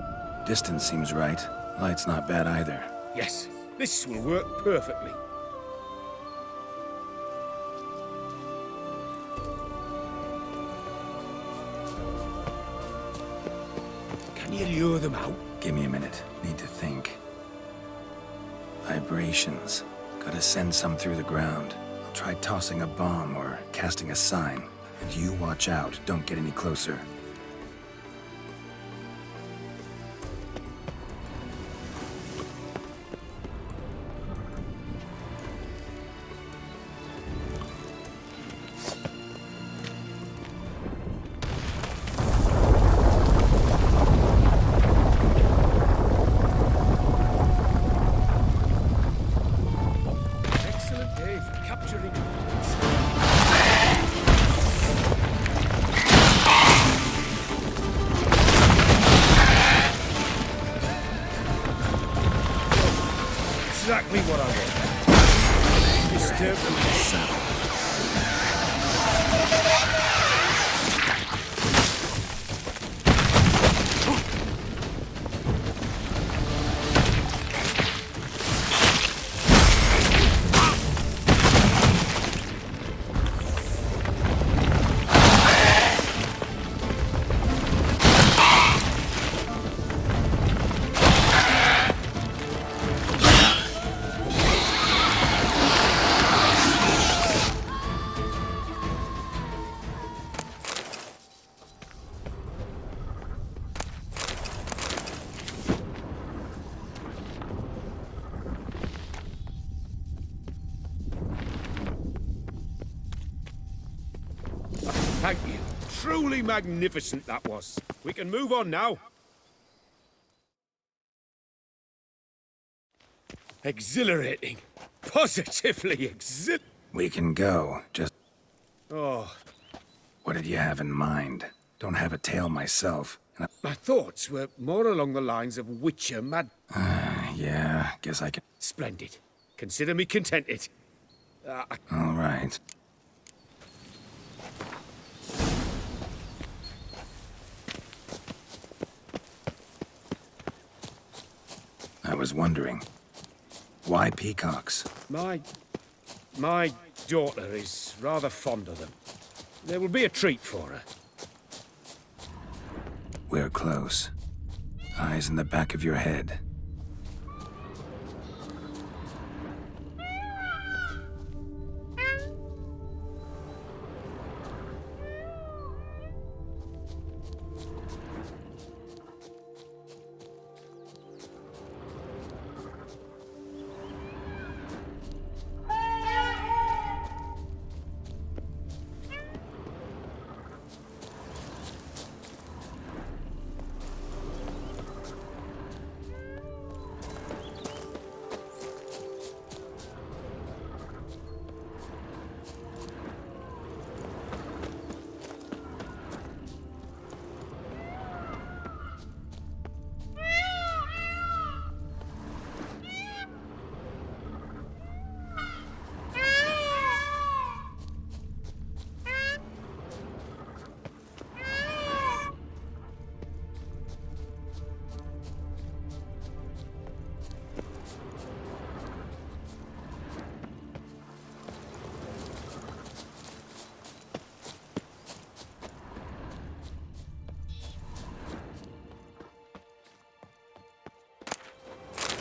Speaker 3: Distance seems right. Light's not bad either.
Speaker 11: Yes, this will work perfectly. Can you lure them out?
Speaker 3: Give me a minute. Need to think. Vibrations. Gotta send some through the ground. I'll try tossing a bomb or casting a sign. And you watch out. Don't get any closer.
Speaker 11: Excellent day for capturing. Exactly what I want. Disturb them in the saddle. Thank you. Truly magnificent that was. We can move on now. Exhilarating. Positively
Speaker 3: We can go. Just...
Speaker 11: Oh,
Speaker 3: What did you have in mind? Don't have a tale myself.
Speaker 11: my thoughts were more along the lines of Witcher mad...
Speaker 3: Yeah, guess I can...
Speaker 11: Splendid. Consider me contented.
Speaker 3: All right. I was wondering, why peacocks?
Speaker 11: My daughter is rather fond of them. There will be a treat for her.
Speaker 3: We're close. Eyes in the back of your head.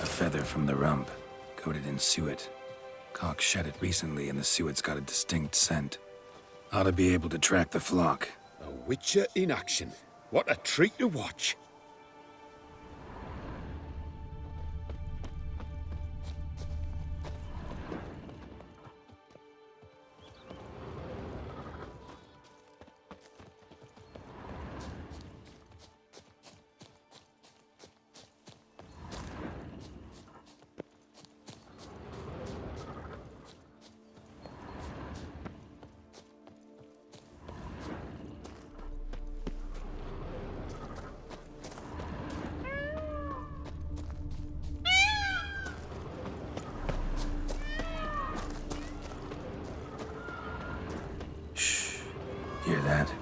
Speaker 3: Feather from the rump, coated in suet. Cock shed it recently and the suet's got a distinct scent. Ought to be able to track the flock.
Speaker 11: A Witcher in action. What a treat to watch.
Speaker 3: Hear that?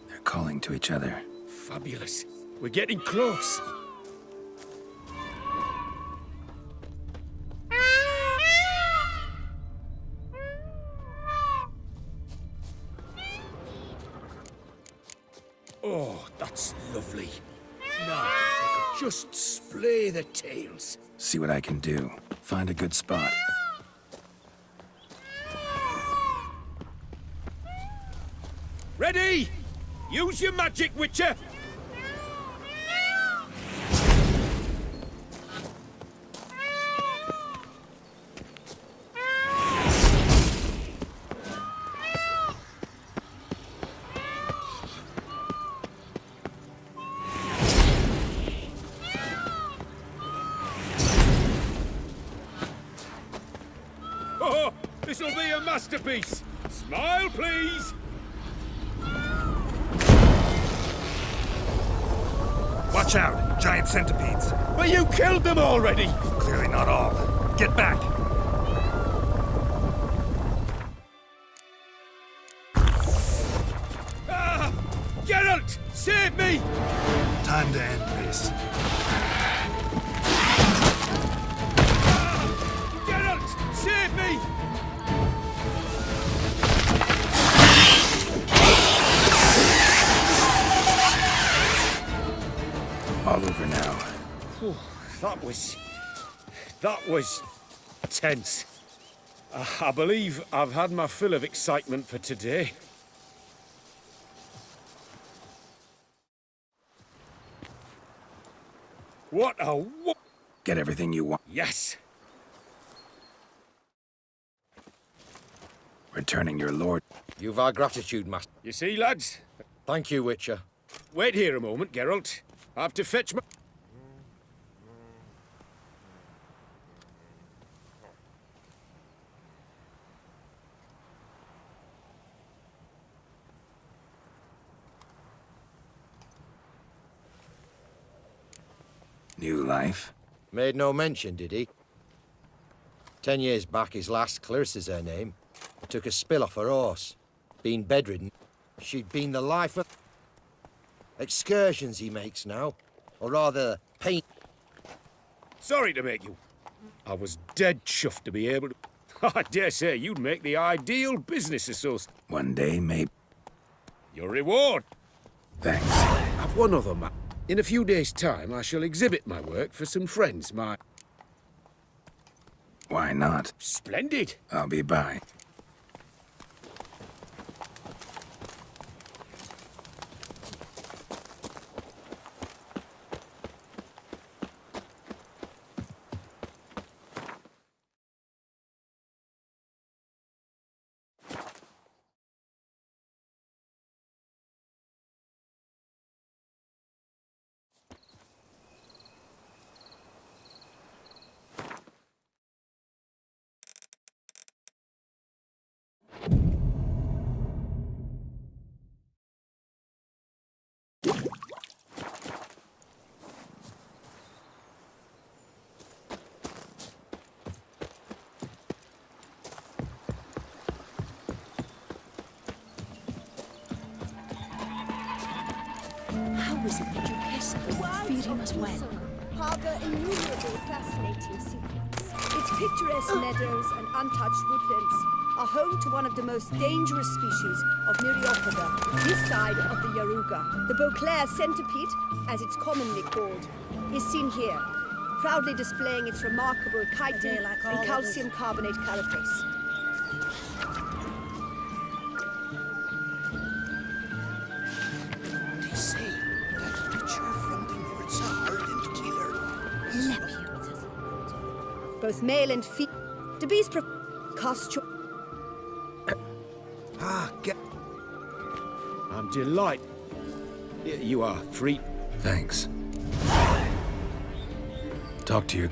Speaker 3: They're calling to each other.
Speaker 11: Fabulous. We're getting close. Oh, that's lovely. Now, if I could just splay the tails.
Speaker 3: See what I can do. Find a good spot.
Speaker 11: Ready? Use your magic, Witcher! Oh, this'll be a masterpiece! Smile, please!
Speaker 18: Watch out! Giant centipedes!
Speaker 11: But you killed them already!
Speaker 18: Clearly not all. Get back!
Speaker 11: Ah! Geralt! Save me!
Speaker 18: Time to end this.
Speaker 11: Ah! Geralt! Save me!
Speaker 3: All over now.
Speaker 11: Whew, that was tense. I believe I've had my fill of excitement for today. What a
Speaker 3: Get everything you want.
Speaker 11: Yes.
Speaker 3: Returning your lord.
Speaker 4: You've our gratitude, master.
Speaker 11: You see, lads?
Speaker 4: Thank you, Witcher.
Speaker 11: Wait here a moment, Geralt. I have to fetch my...
Speaker 3: New life?
Speaker 4: Made no mention, did he? 10 years back, his last, Clarissa's her name, took a spill off her horse. Been bedridden. She'd been the life of... Excursions he makes now. Or rather, paint...
Speaker 11: Sorry to make you... I was dead chuffed to be able to... I dare say you'd make the ideal business associate.
Speaker 3: One day, maybe.
Speaker 11: Your reward.
Speaker 3: Thanks.
Speaker 11: I've one other man. In a few days' time, I shall exhibit my work for some friends.
Speaker 3: Why not?
Speaker 11: Splendid.
Speaker 3: I'll be by.
Speaker 10: How is it that you kiss her, feeding us well?
Speaker 15: Harbor innumerable fascinating secrets. Its picturesque meadows and untouched woodlands are home to one of the most dangerous species of Myriapoda, this side of the Yaruga. The Beauclair centipede, as it's commonly called, is seen here, proudly displaying its remarkable chitin and calcium carbonate carapace. both male and female. The beast costume.
Speaker 11: I'm delighted. You are free.
Speaker 3: Thanks. Talk to your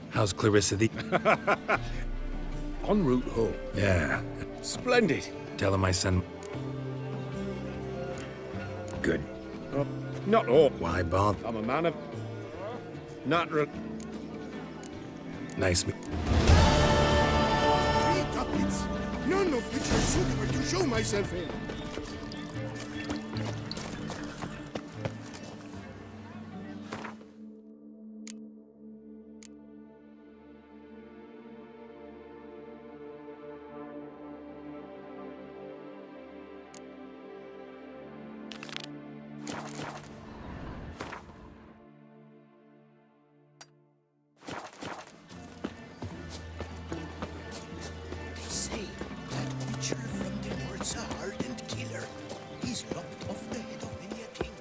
Speaker 3: How's Clarissa the...
Speaker 11: En route home.
Speaker 3: Yeah.
Speaker 11: Splendid.
Speaker 3: Tell him I send... Good.
Speaker 11: Not all.
Speaker 3: Why bother?
Speaker 11: I'm a man of... natural...
Speaker 3: Nice me...
Speaker 1: 3 couplets, none of which are suitable to show myself in.
Speaker 5: Say, that witcher from the North's a hardened killer. He's lopped off the head of many a king.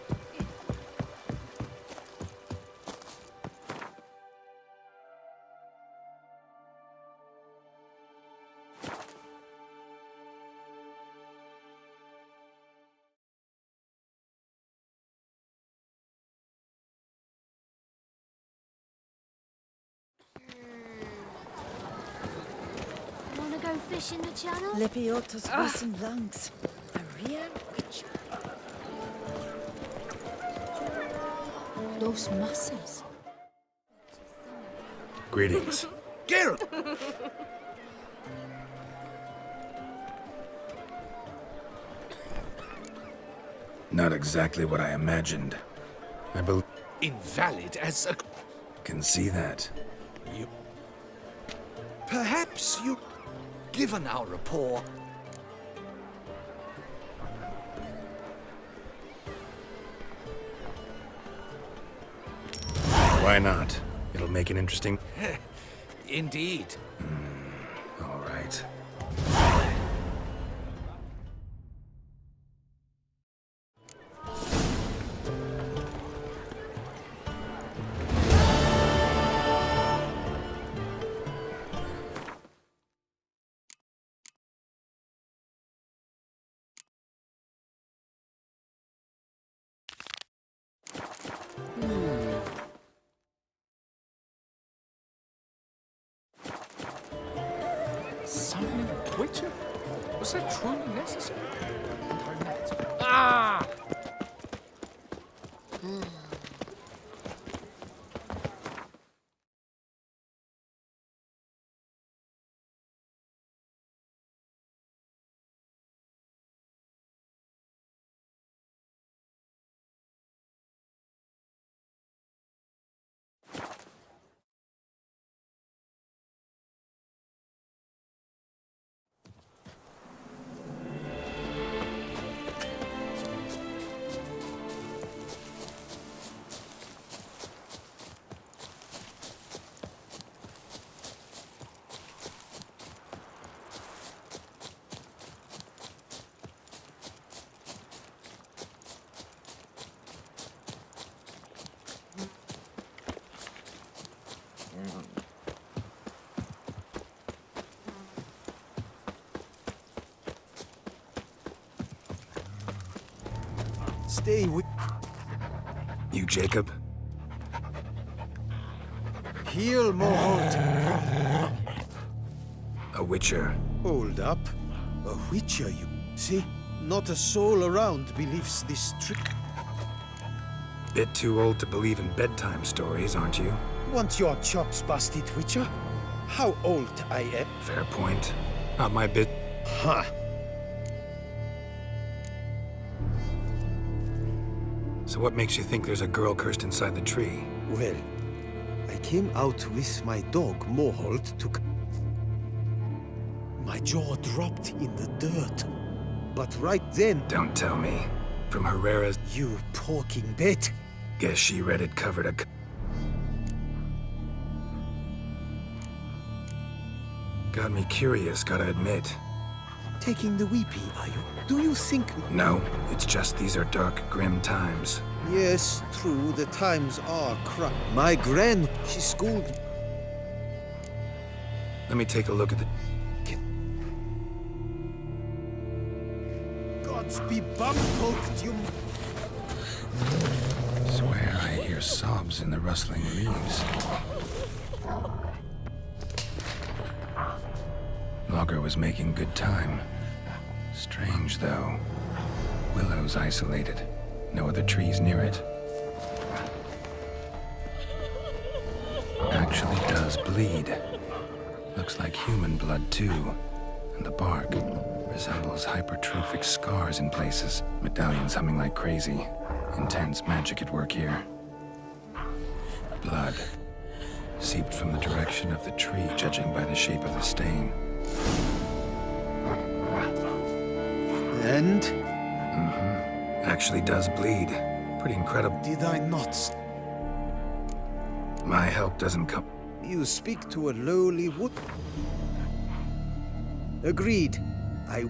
Speaker 10: Wanna go fish in the channel?
Speaker 16: Lepiota's recent lungs. A real witcher.
Speaker 10: Those muscles.
Speaker 3: Greetings.
Speaker 1: Geralt!
Speaker 3: Not exactly what I imagined. I believe...
Speaker 5: Invalid as a...
Speaker 3: Can see that.
Speaker 5: You... Perhaps you... Given our rapport...
Speaker 3: Why not? It'll make it interesting.
Speaker 5: Indeed.
Speaker 3: All right.
Speaker 12: Summoning a Witcher? Was that truly necessary? Ah!
Speaker 9: Stay with...
Speaker 3: You, Jacob?
Speaker 9: Heal, Moholt.
Speaker 3: A Witcher.
Speaker 9: Hold up. A Witcher, you see? Not a soul around believes this trick.
Speaker 3: Bit too old to believe in bedtime stories, aren't you?
Speaker 9: Want your chops busted, Witcher? How old I am?
Speaker 3: Fair point. Not my bit.
Speaker 9: Ha!
Speaker 3: So what makes you think there's a girl cursed inside the tree?
Speaker 9: Well, I came out with my dog, Moholt, to... My jaw dropped in the dirt. But right then...
Speaker 3: Don't tell me. From Herrera's...
Speaker 9: You porking bit.
Speaker 3: Guess she read it cover to... Got me curious, gotta admit.
Speaker 9: taking the weepy, are you? Do you think...
Speaker 3: No, it's just these are dark, grim times.
Speaker 9: Yes, true, the times are crap. My she schooled...
Speaker 3: Let me take a look at the...
Speaker 9: Gods be bum-poked, you...
Speaker 3: Swear I hear sobs in the rustling leaves. Logger was making good time. Strange, though. Willow's isolated. No other trees near it. Actually does bleed. Looks like human blood, too. And the bark resembles hypertrophic scars in places. Medallions humming like crazy. Intense magic at work here. Blood. Seeped from the direction of the tree, judging by the shape of the stain.
Speaker 9: And?
Speaker 3: Actually does bleed. Pretty incredible.
Speaker 9: Did I not?
Speaker 3: My help doesn't come...
Speaker 9: You speak to a lowly wood... Agreed. I...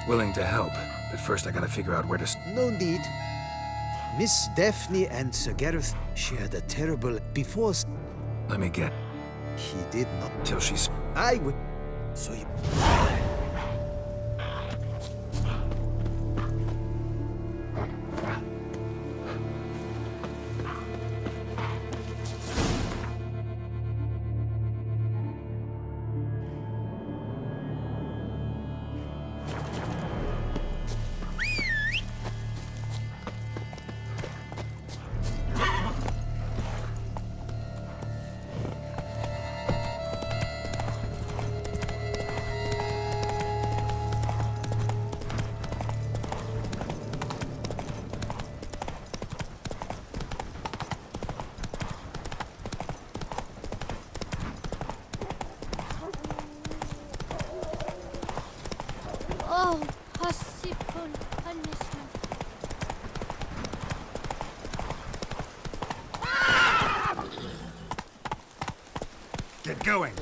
Speaker 3: Willing to help, but first I gotta figure out where to...
Speaker 9: No need. Miss Daphne and Sir Gareth shared a terrible... Before...
Speaker 3: Let me get...
Speaker 9: He did not...
Speaker 3: Till she's...
Speaker 9: I would... So you...
Speaker 19: Oh, possible punishment.
Speaker 18: Get going.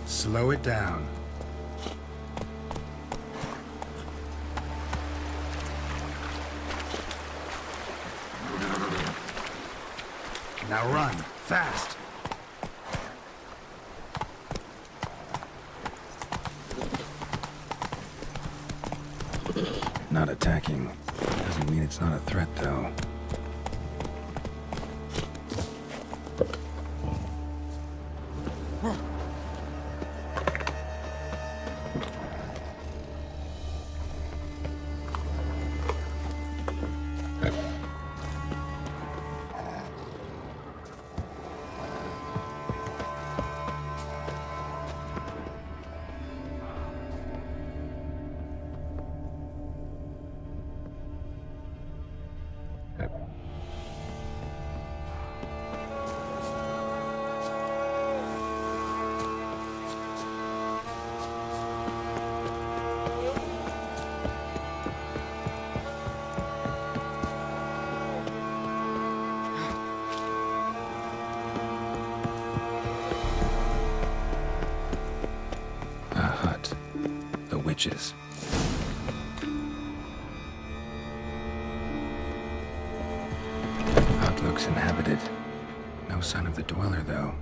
Speaker 18: Slow it down. Now run, fast.
Speaker 3: Not attacking. Doesn't mean it's not a threat, though. Witches. Hut looks inhabited. No sign of the dweller, though.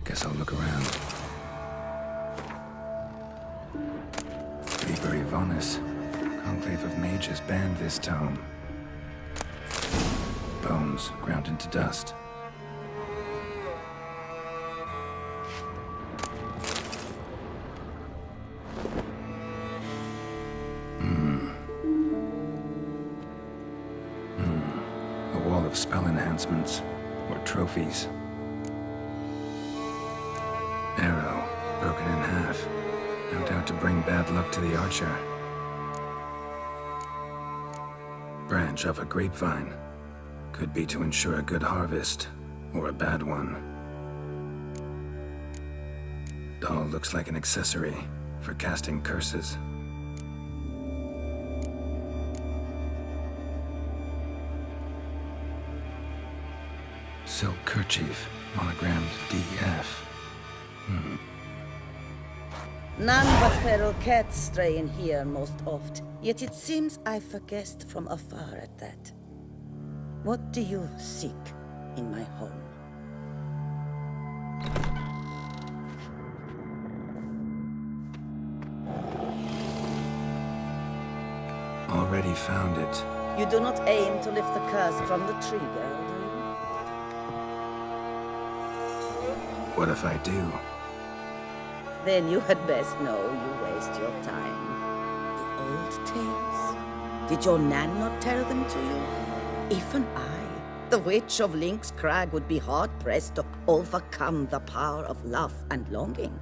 Speaker 3: Guess I'll look around. Liber Yvonis. Conclave of Mages banned this tome. Bones ground into dust. Spell enhancements, or trophies. Arrow, broken in half. No doubt to bring bad luck to the archer. Branch of a grapevine. Could be to ensure a good harvest, or a bad one. Doll looks like an accessory for casting curses. Silk kerchief, monogrammed DF.
Speaker 20: None but feral cats stray in here most oft, yet it seems I've guessed from afar at that. What do you seek in my home?
Speaker 3: Already found it.
Speaker 20: You do not aim to lift the curse from the tree, girl, do you?
Speaker 3: What if I do?
Speaker 20: Then you had best know you waste your time. The old tales? Did your Nan not tell them to you? Even I, the Witch of Lynx Crag, would be hard-pressed to overcome the power of love and longing.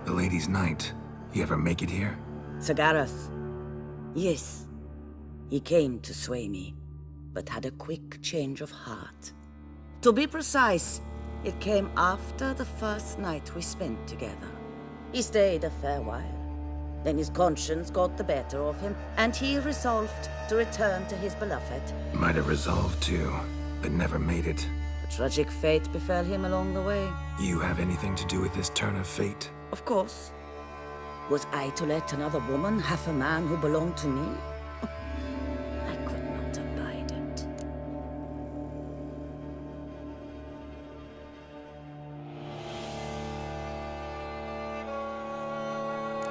Speaker 3: The Lady's Knight. You ever make it here?
Speaker 20: Sir Gareth. Yes. He came to sway me, but had a quick change of heart. To be precise, it came after the first night we spent together. He stayed a fair while. Then his conscience got the better of him, and he resolved to return to his beloved.
Speaker 3: Might have resolved to, but never made it.
Speaker 20: A tragic fate befell him along the way.
Speaker 3: You have anything to do with this turn of fate?
Speaker 20: Of course. Was I to let another woman have a man who belonged to me? I could not abide it.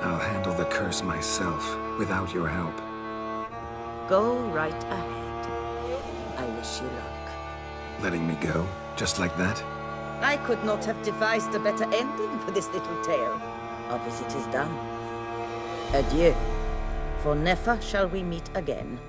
Speaker 3: I'll handle the curse myself, without your help.
Speaker 20: Go right ahead. I wish you luck.
Speaker 3: Letting me go? Just like that?
Speaker 20: I could not have devised a better ending for this little tale. Our visit is done. Adieu, for never shall we meet again.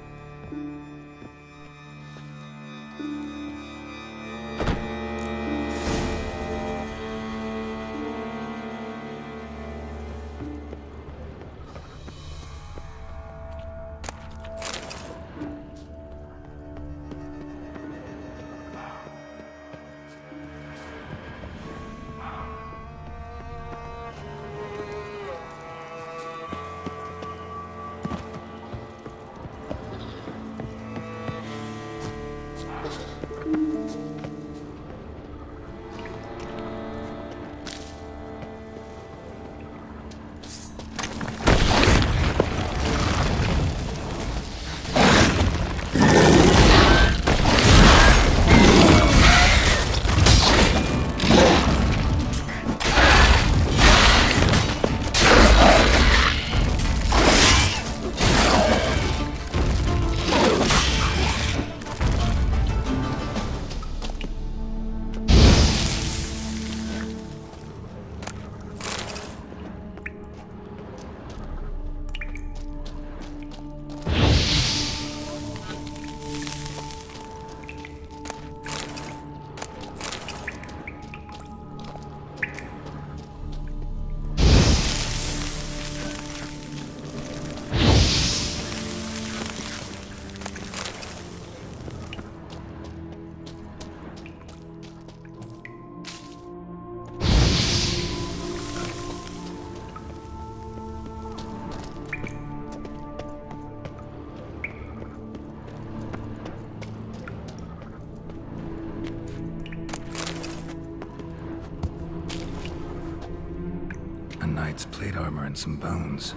Speaker 3: Knight's plate armor and some bones.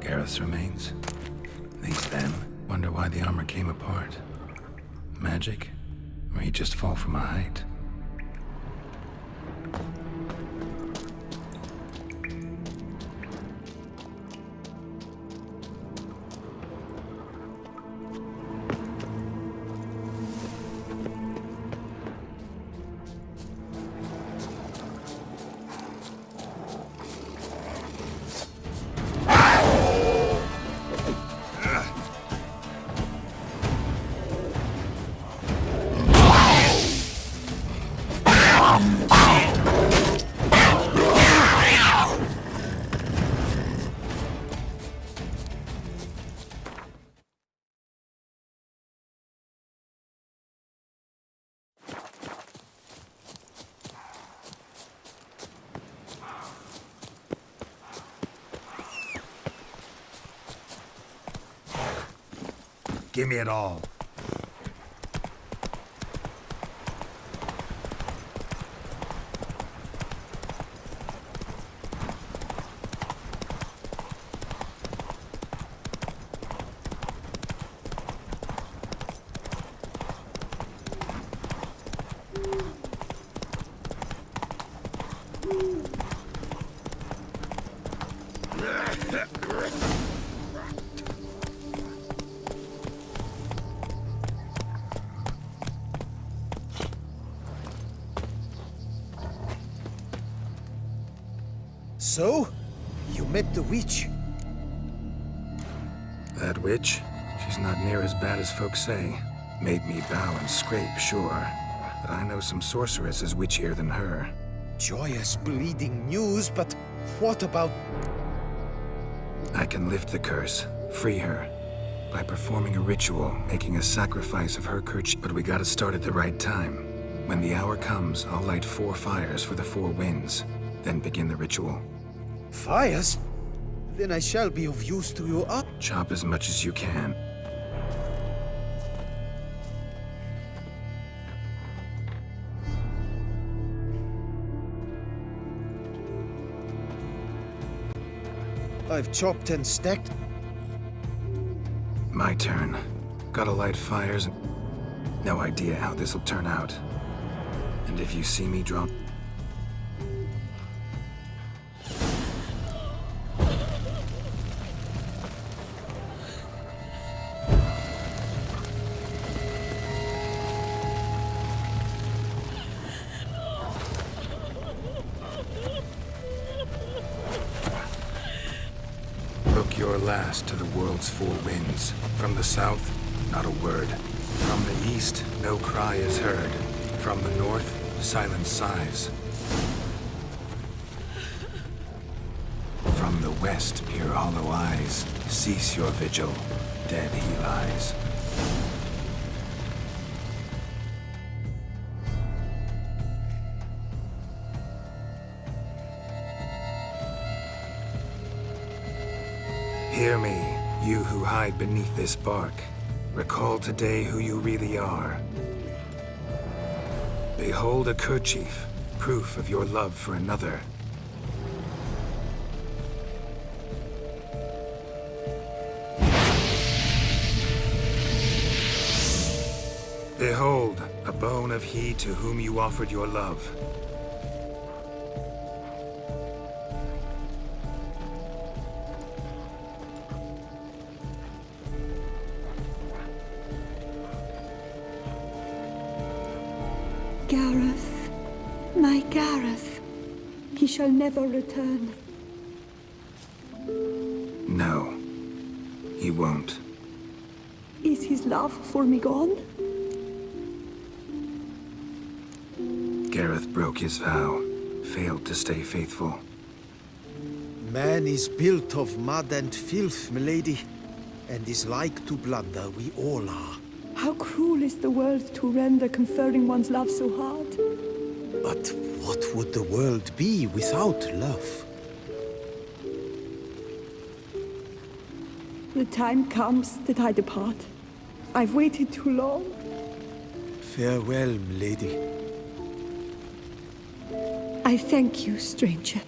Speaker 3: Gareth's remains? These them? Wonder why the armor came apart. Magic? Or he just fall from a height?
Speaker 18: Give me it all.
Speaker 9: So, you met the witch.
Speaker 3: That witch? She's not near as bad as folks say. Made me bow and scrape, sure. But I know some sorceresses witchier than her.
Speaker 9: Joyous bleeding news, but what about...
Speaker 3: I can lift the curse, free her, by performing a ritual, making a sacrifice of her kerchief. But we gotta start at the right time. When the hour comes, I'll light 4 fires for the 4 winds, then begin the ritual.
Speaker 9: Fires? Then I shall be of use to you up.
Speaker 3: Chop as much as you can.
Speaker 9: I've chopped and stacked.
Speaker 3: My turn. Gotta light fires. No idea how this'll turn out. And if you see me drop... Your last to the world's 4 winds. From the south, not a word. From the east, no cry is heard. From the north, silence sighs. From the west, peer hollow eyes. Cease your vigil, dead he lies. Hear me, you who hide beneath this bark. Recall today who you really are. Behold a kerchief, proof of your love for another. Behold, a bone of he to whom you offered your love.
Speaker 15: Gareth, my Gareth, he shall never return.
Speaker 3: No, he won't.
Speaker 15: Is his love for me gone?
Speaker 3: Gareth broke his vow, failed to stay faithful.
Speaker 9: Man is built of mud and filth, milady, and is like to blunder, we all are.
Speaker 15: How cruel is the world to render conferring one's love so hard.
Speaker 9: But what would the world be without love?
Speaker 15: The time comes that I depart. I've waited too long.
Speaker 9: Farewell, milady.
Speaker 15: I thank you, stranger.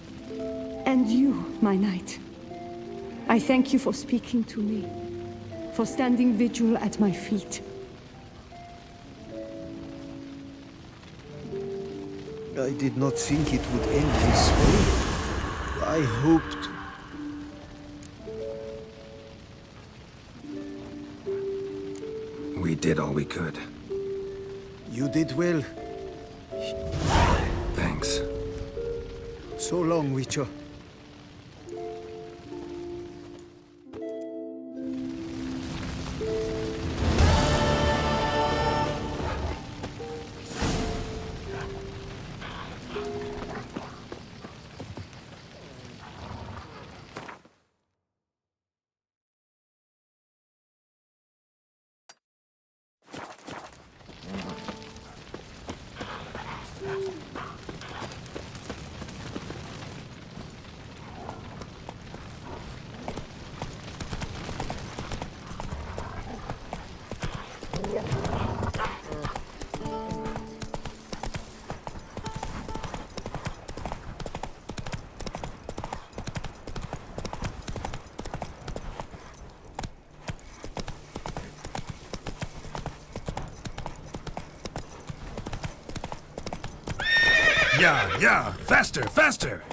Speaker 15: And you, my knight. I thank you for speaking to me, for standing vigil at my feet.
Speaker 9: I did not think it would end this way. I hoped...
Speaker 3: We did all we could.
Speaker 9: You did well.
Speaker 3: Thanks.
Speaker 9: So long, Witcher.
Speaker 18: Yeah, faster, faster!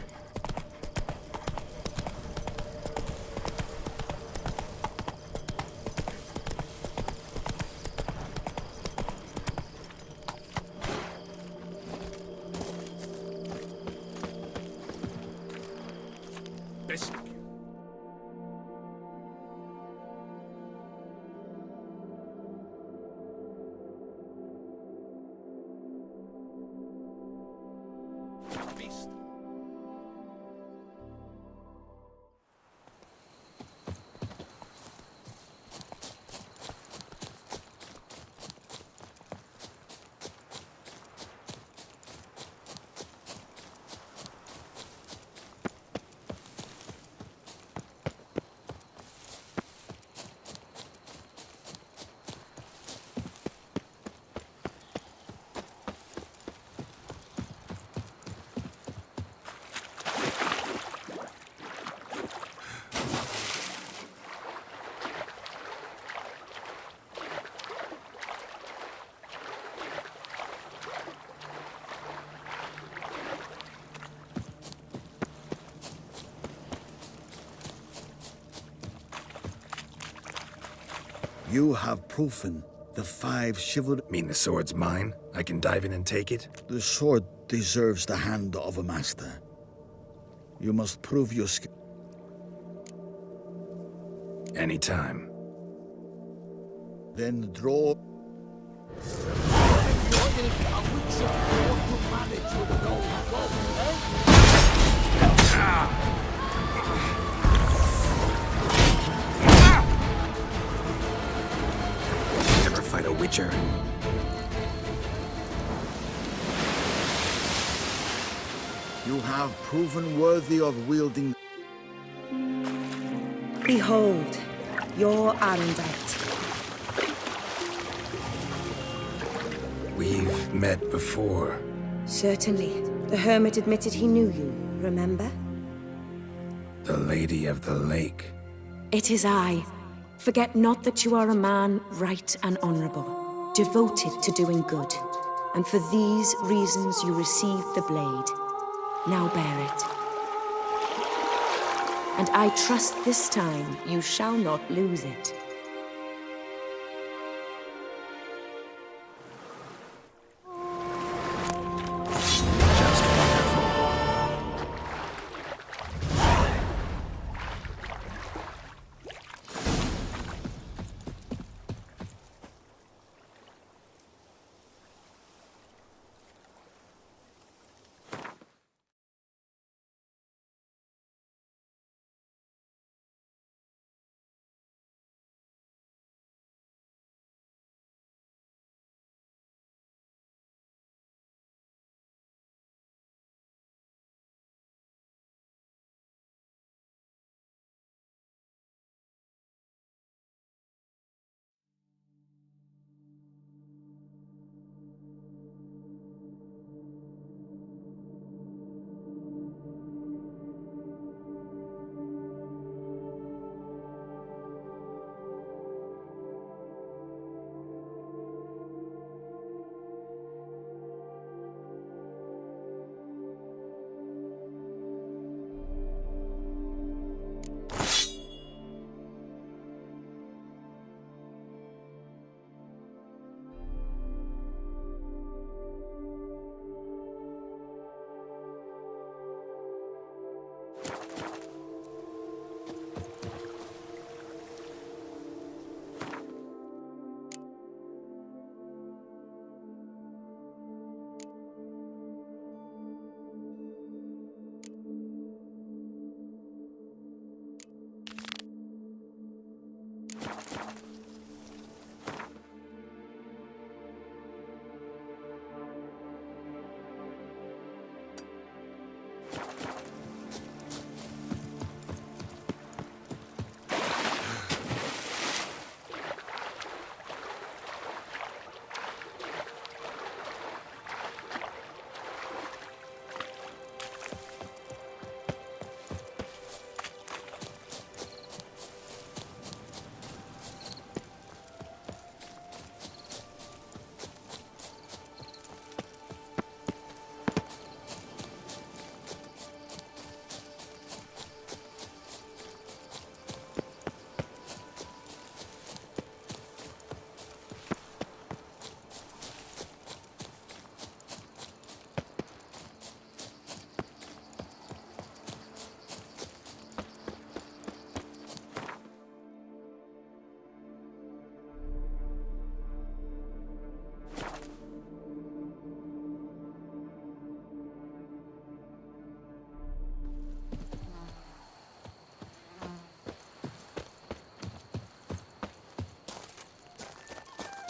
Speaker 11: Best.
Speaker 13: You have proven the 5 chivalry.
Speaker 3: Mean the sword's mine? I can dive in and take it?
Speaker 13: The sword deserves the hand of a master. You must prove your skill.
Speaker 3: Anytime.
Speaker 13: Then draw.
Speaker 3: Never fight a witcher.
Speaker 13: You have proven worthy of wielding.
Speaker 20: Behold, your Andite.
Speaker 3: We've met before.
Speaker 20: Certainly. The hermit admitted he knew you, remember?
Speaker 3: The Lady of the Lake.
Speaker 20: It is I. Forget not that you are a man right and honorable, devoted to doing good. And for these reasons you received the blade. Now bear it. And I trust this time you shall not lose it.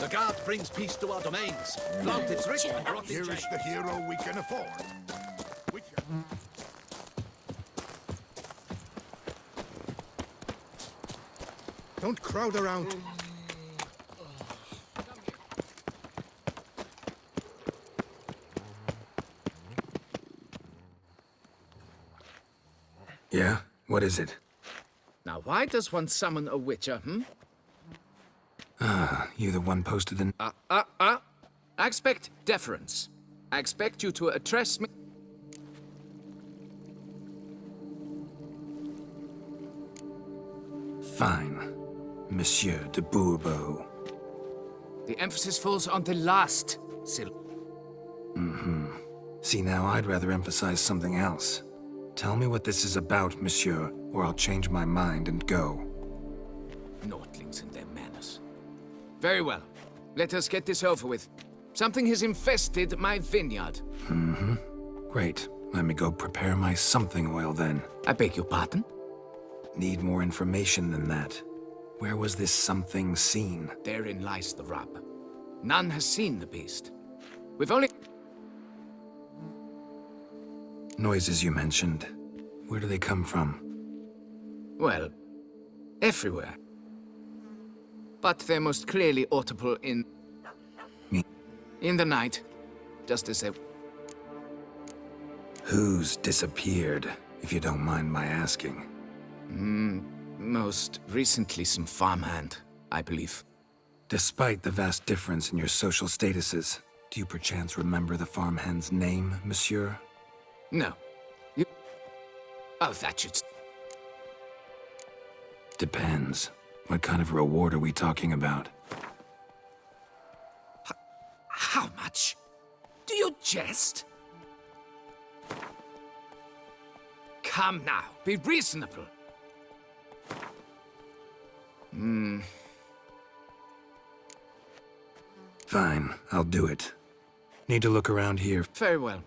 Speaker 4: The guard brings peace to our domains. Flaunt its rich and brought
Speaker 1: Here is the hero we can afford. Don't crowd around.
Speaker 3: Yeah? What is it?
Speaker 12: Now, why does one summon a witcher,
Speaker 3: Ah, you the one posted the...
Speaker 12: I expect deference. I expect you to address me...
Speaker 3: Fine. Monsieur de Bourbeau.
Speaker 12: The emphasis falls on the last syllable.
Speaker 3: Mm-hmm. See, now I'd rather emphasize something else. Tell me what this is about, monsieur, or I'll change my mind and go.
Speaker 12: Naughtlings and their manners. Very well. Let us get this over with. Something has infested my vineyard.
Speaker 3: Mm-hmm. Great. Let me go prepare my something oil then.
Speaker 12: I beg your pardon?
Speaker 3: Need more information than that. Where was this something seen?
Speaker 12: Therein lies the rub. None has seen the beast. We've only...
Speaker 3: Noises you mentioned. Where do they come from?
Speaker 12: Well, everywhere. But they're most clearly audible in...
Speaker 3: Me?
Speaker 12: In the night. Just as they...
Speaker 3: Who's disappeared, if you don't mind my asking?
Speaker 12: Most recently some farmhand, I believe.
Speaker 3: Despite the vast difference in your social statuses, do you perchance remember the farmhand's name, monsieur?
Speaker 12: No. You... Oh, that should...
Speaker 3: Depends. What kind of reward are we talking about?
Speaker 12: How much? Do you jest? Come now, be reasonable.
Speaker 3: Fine, I'll do it. Need to look around here.
Speaker 12: Very well.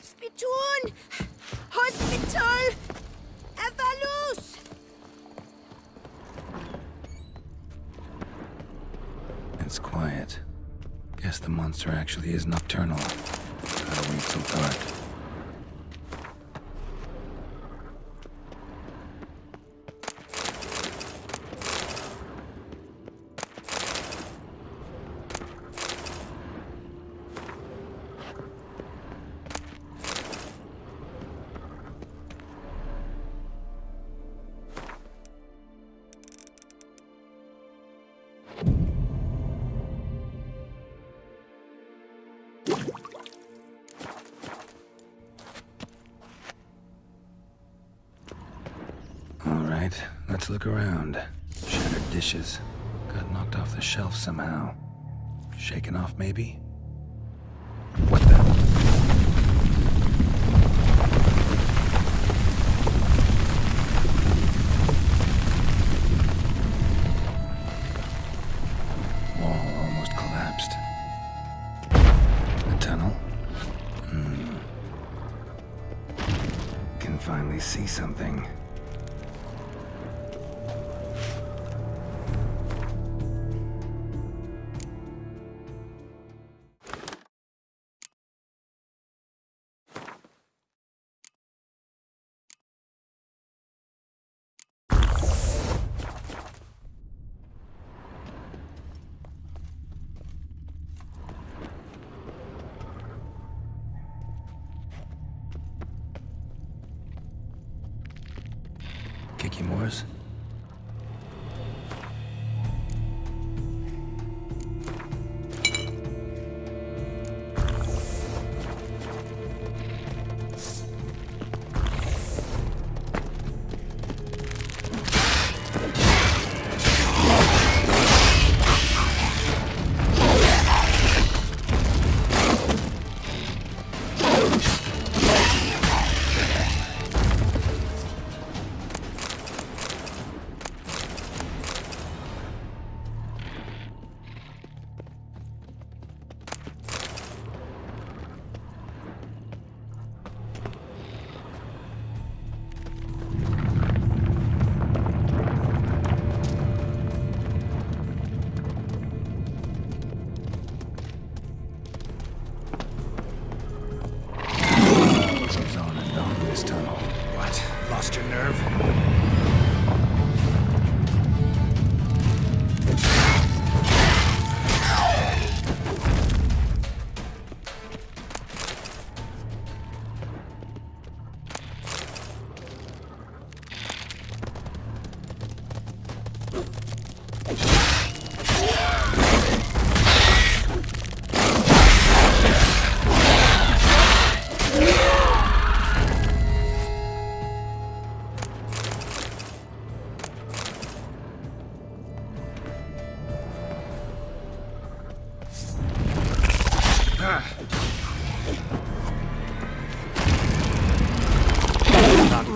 Speaker 15: Spittoon! Hospital! Evalus!
Speaker 3: It's quiet. Guess the monster actually is nocturnal. Gotta wait till dark. Alright, let's look around. Shattered dishes. Got knocked off the shelf somehow. Shaken off, maybe? What the? Wall almost collapsed. A tunnel? Can finally see something. Kiki Moores?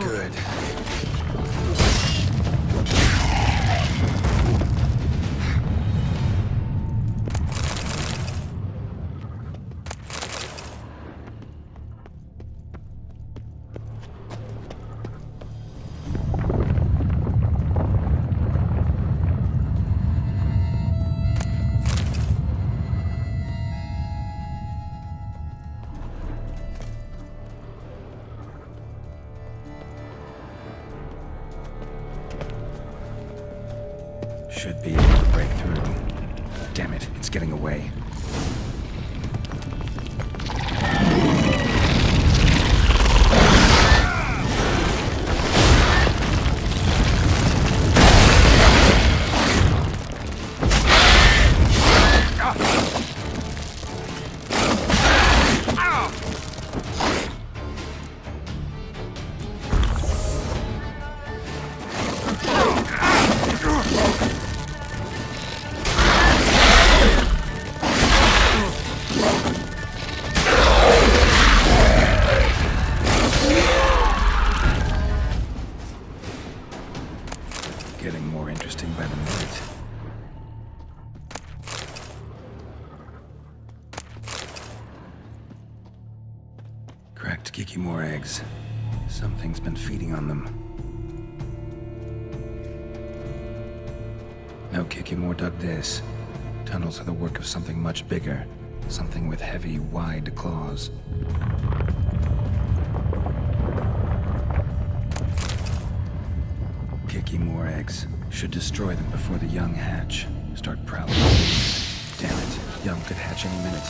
Speaker 3: Good. Should be able to break through. Damn it, it's getting away. Getting more interesting by the minute. Cracked Kikimore eggs. Something's been feeding on them. No Kikimore dug this. Tunnels are the work of something much bigger. Something with heavy, wide claws. Kikimore eggs. Should destroy them before the young hatch. Start prowling. Damn it. Young could hatch any minute.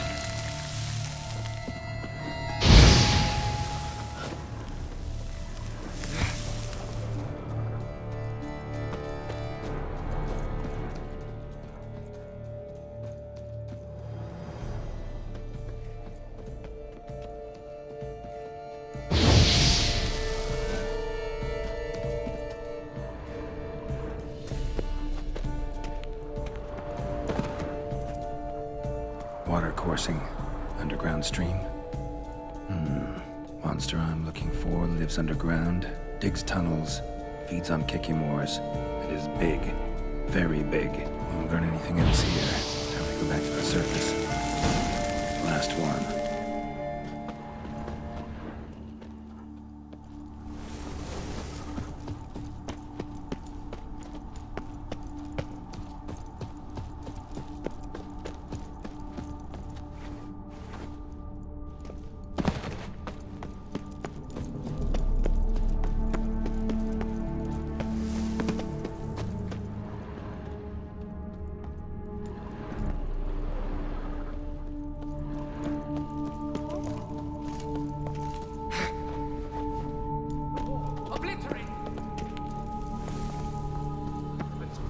Speaker 3: Water coursing. Underground stream. Monster I'm looking for lives underground, digs tunnels, feeds on Kikimores. It is big. Very big. Won't learn anything else here. Time to go back to the surface. Last one.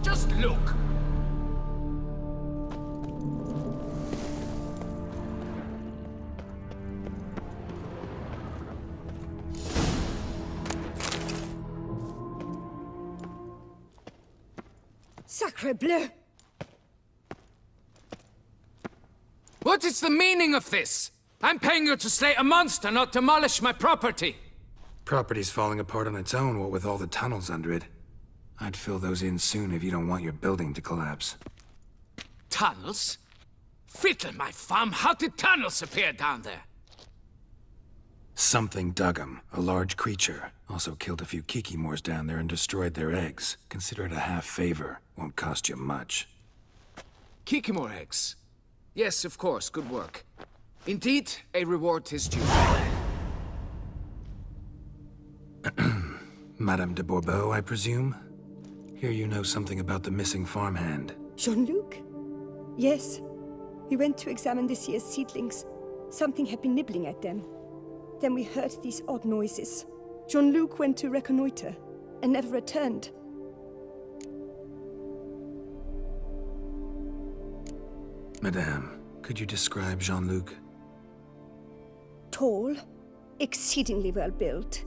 Speaker 12: Just look!
Speaker 15: Sacre bleu!
Speaker 12: What is the meaning of this? I'm paying you to slay a monster, not demolish my property.
Speaker 3: Property's falling apart on its own, what with all the tunnels under it. I'd fill those in soon if you don't want your building to collapse.
Speaker 12: Tunnels? Fiddle my thumb, how did tunnels appear down there?
Speaker 3: Something dug 'em. A large creature. Also killed a few Kikimores down there and destroyed their eggs. Consider it a half favor. Won't cost you much.
Speaker 12: Kikimore eggs. Yes, of course, good work. Indeed, a reward is due.
Speaker 3: Madame de Bourbeau, I presume? Hear you know something about the missing farmhand.
Speaker 15: Jean-Luc? Yes. We went to examine this year's seedlings. Something had been nibbling at them. Then we heard these odd noises. Jean-Luc went to reconnoiter and never returned.
Speaker 3: Madame, could you describe Jean-Luc?
Speaker 15: Tall, exceedingly well built,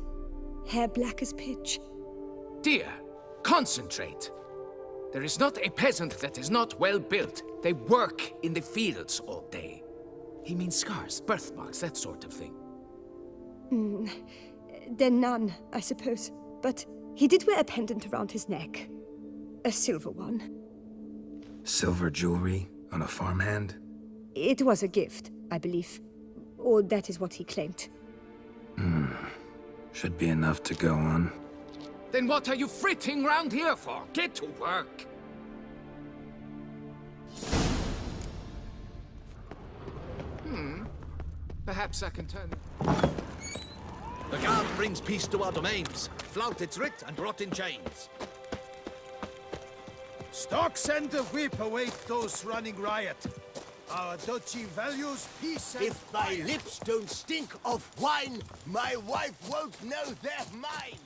Speaker 15: hair black as pitch.
Speaker 12: Dear, concentrate. There is not a peasant that is not well built. They work in the fields all day. He means scars, birthmarks, that sort of thing.
Speaker 15: Then none, I suppose. But he did wear a pendant around his neck. A silver one.
Speaker 3: Silver jewelry on a farmhand?
Speaker 15: It was a gift, I believe. Or that is what he claimed.
Speaker 3: Should be enough to go on.
Speaker 12: Then what are you fritting round here for? Get to work! Perhaps I can turn...
Speaker 4: The guard brings peace to our domains. Flout its writ and rot in chains.
Speaker 1: Stocks and the whip await those running riot. Our duchy values peace and
Speaker 14: If thy lips don't stink of wine, my wife won't know they're mine.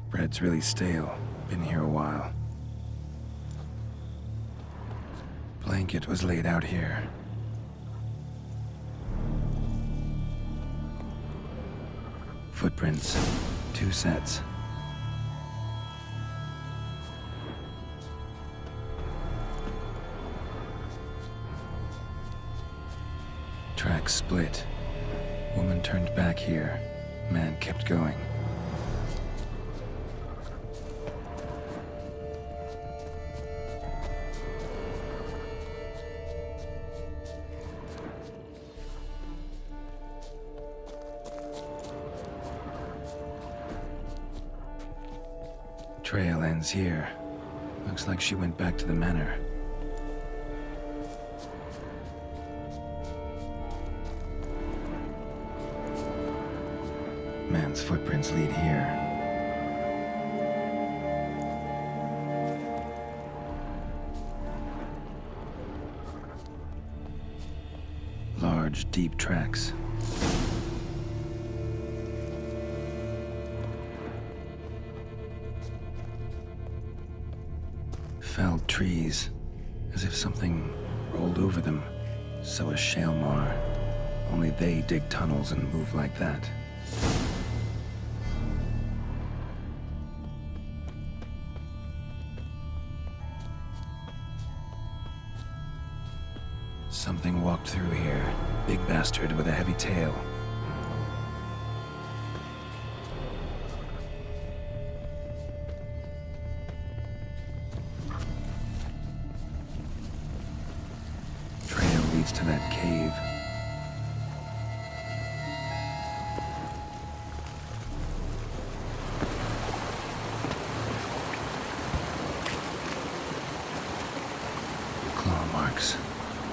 Speaker 3: Bread's really stale. Been here a while. Blanket was laid out here. Footprints. 2 sets. Tracks split. Woman turned back here. Man kept going. Trail ends here. Looks like she went back to the manor. Man's footprints lead here. Large, deep tracks. Felled trees, as if something rolled over them. So is Shaelmar. Only they dig tunnels and move like that. Something walked through here. Big bastard with a heavy tail. Trail leads to that cave. Claw marks.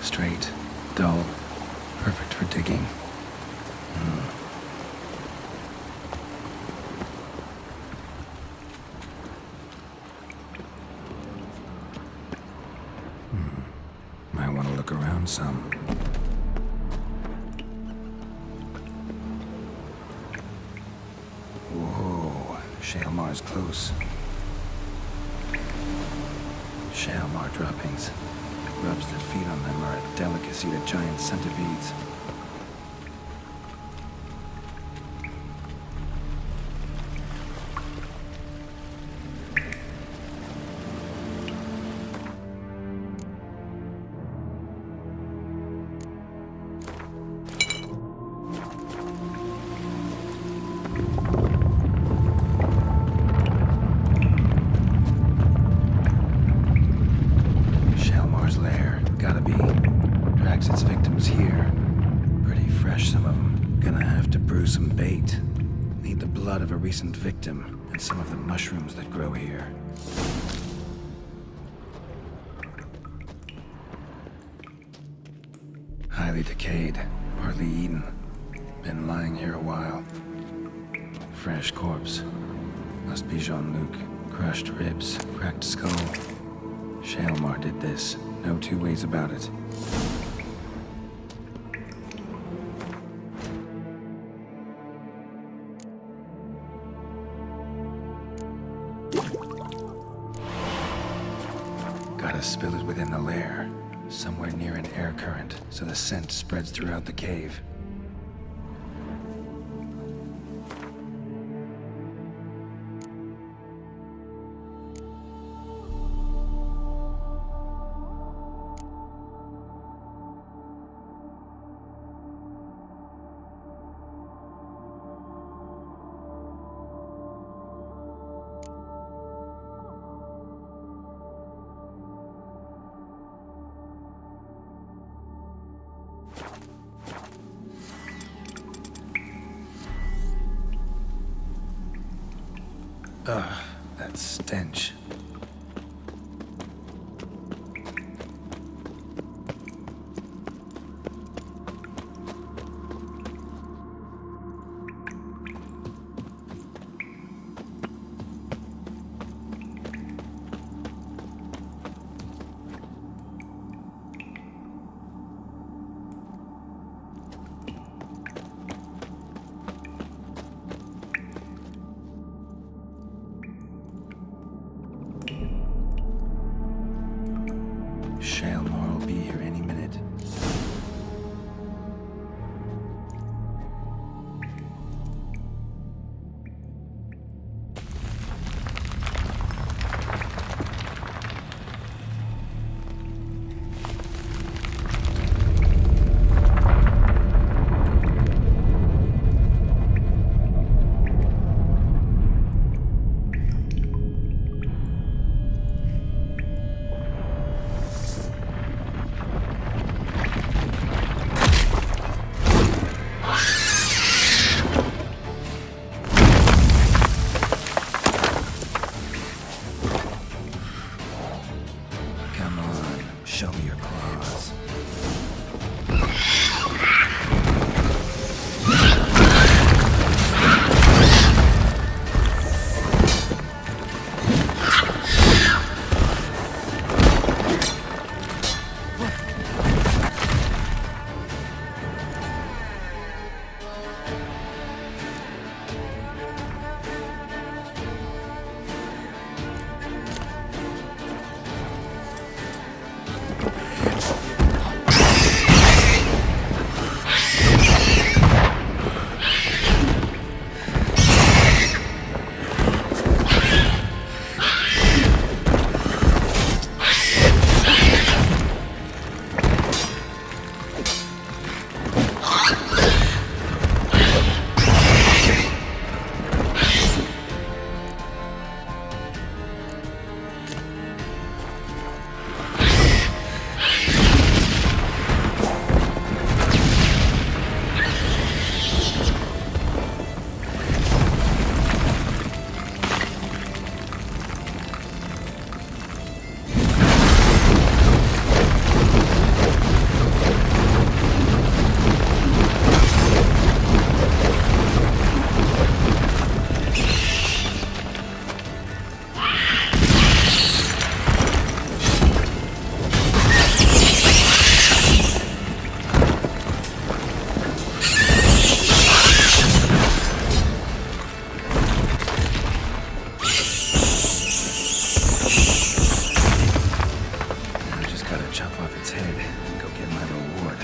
Speaker 3: Straight, dull, perfect for digging. Might want to look around some. Whoa, Shaelmar's close. Shaelmar droppings. Grubs that feed on them are a delicacy to giant centipedes. Lair, gotta be. Drags its victims here. Pretty fresh, some of them. Gonna have to brew some bait. Need the blood of a recent victim, and some of the mushrooms that grow here. Highly decayed, partly eaten. Been lying here a while. Fresh corpse. Must be Jean-Luc. Crushed ribs, cracked skull. Shaelmar did this. No two ways about it. Gotta spill it within the lair. Somewhere near an air current, so the scent spreads throughout the cave. Ugh, that stench. Shalmar will be here any minute. Come on, show me your claws. Chop off its head. Go get my reward.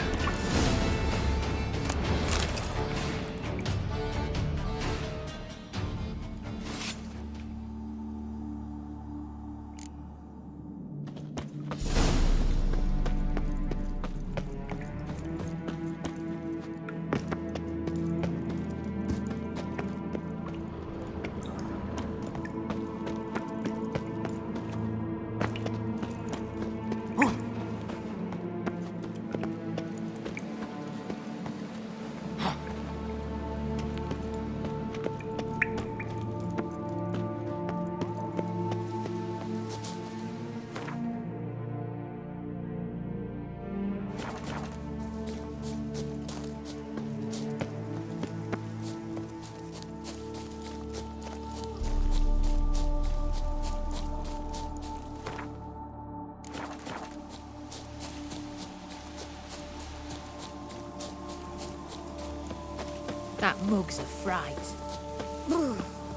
Speaker 10: That mug's a fright.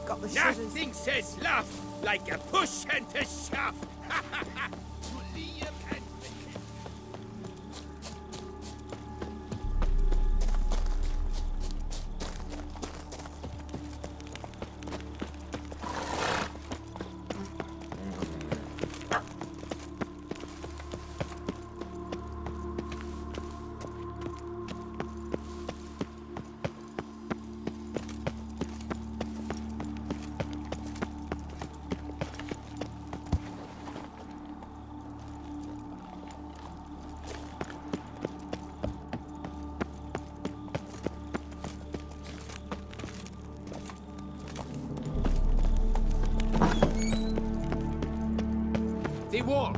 Speaker 15: Got the shudders.
Speaker 11: Nothing says love like a push and a shove.
Speaker 12: wall.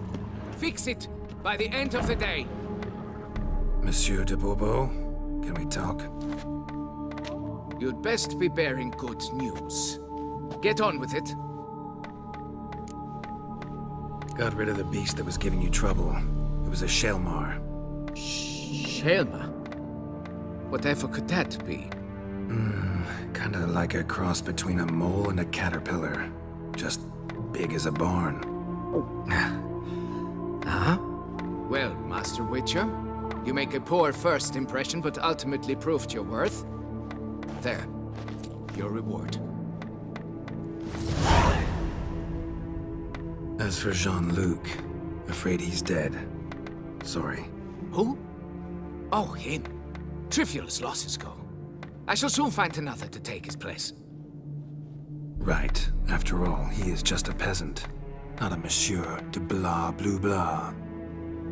Speaker 12: Fix it by the end of the day.
Speaker 3: Monsieur de Bourbeau, can we talk?
Speaker 12: You'd best be bearing good news. Get on with it.
Speaker 3: Got rid of the beast that was giving you trouble. It was a Shelmar.
Speaker 12: Shelma? Whatever could that be?
Speaker 3: Kinda like a cross between a mole and a caterpillar. Just big as a barn.
Speaker 12: Huh? Well, Master Witcher, you make a poor first impression, but ultimately proved your worth. There. Your reward.
Speaker 3: As for Jean-Luc, afraid he's dead. Sorry.
Speaker 12: Who? Oh, him. Trivial as losses go. I shall soon find another to take his place.
Speaker 3: Right. After all, he is just a peasant. Not a monsieur de blah blue blah.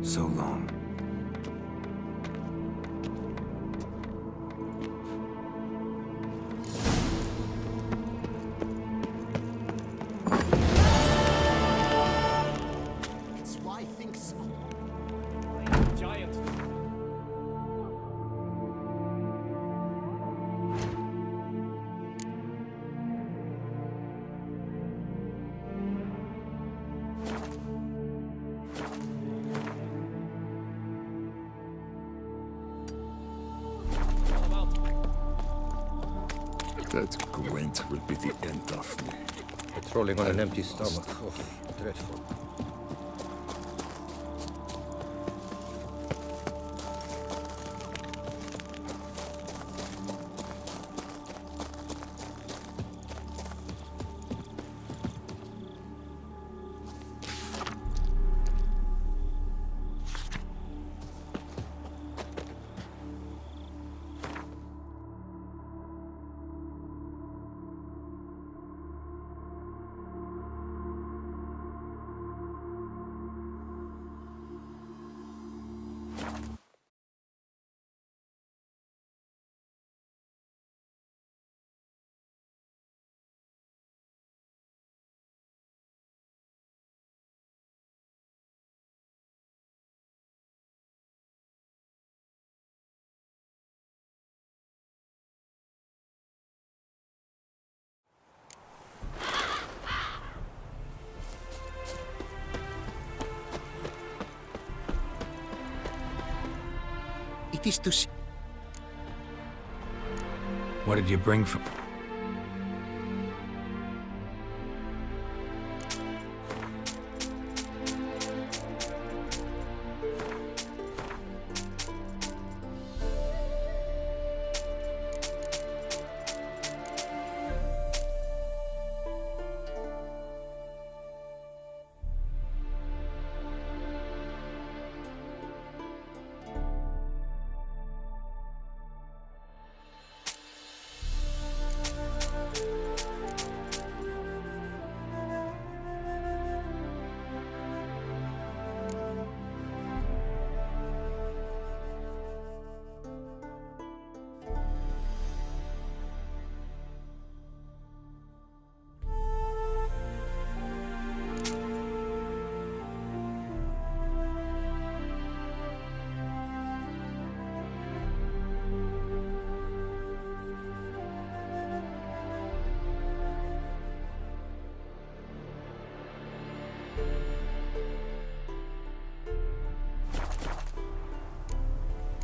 Speaker 3: So long.
Speaker 14: It's why things...
Speaker 2: Giant.
Speaker 17: That Gwent will be the end of me.
Speaker 4: Patrolling on an empty stomach. Oh, dreadful.
Speaker 5: It is to see.
Speaker 3: What did you bring from...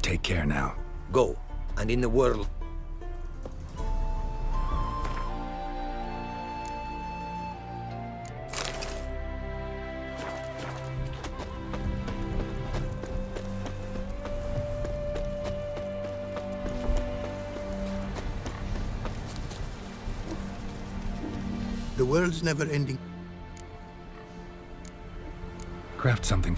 Speaker 3: Take care now.
Speaker 5: Go, and in the world... The world's never ending.
Speaker 3: Craft something.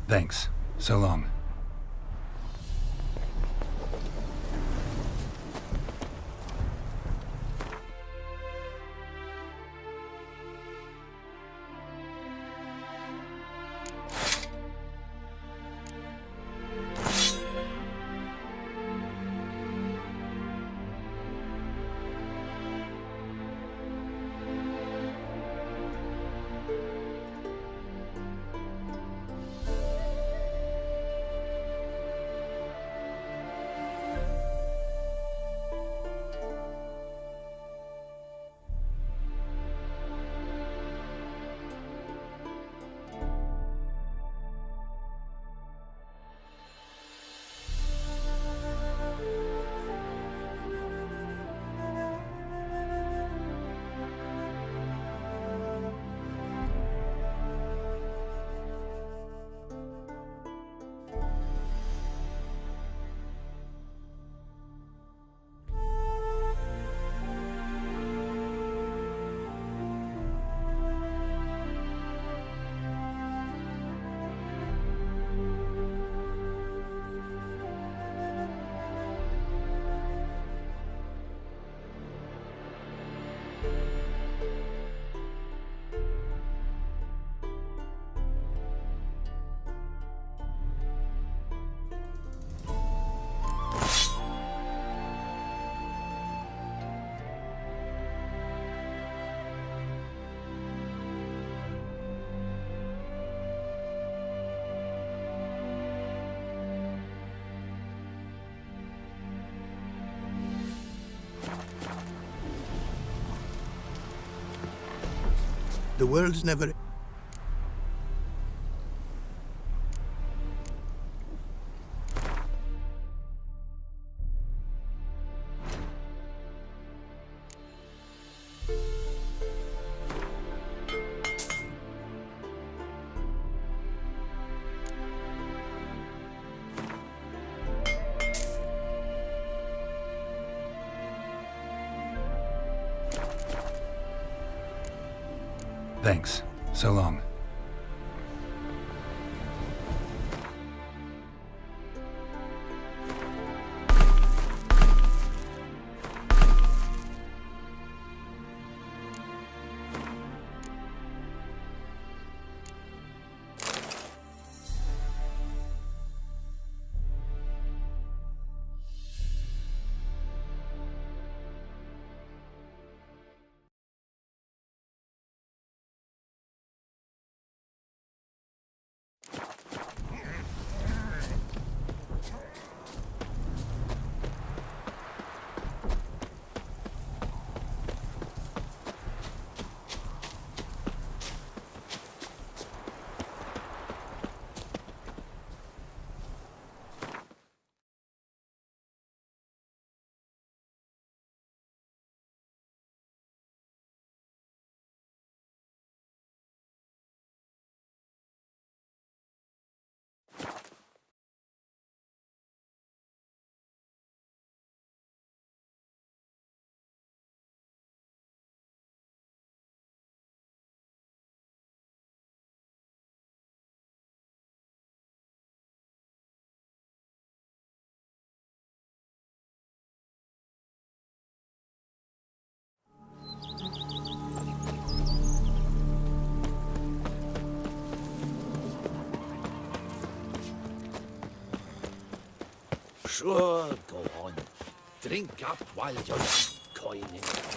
Speaker 3: Thanks. So long.
Speaker 1: The world's never...
Speaker 3: Thanks. So long.
Speaker 17: Sure, go on. Drink up while you're coin in it.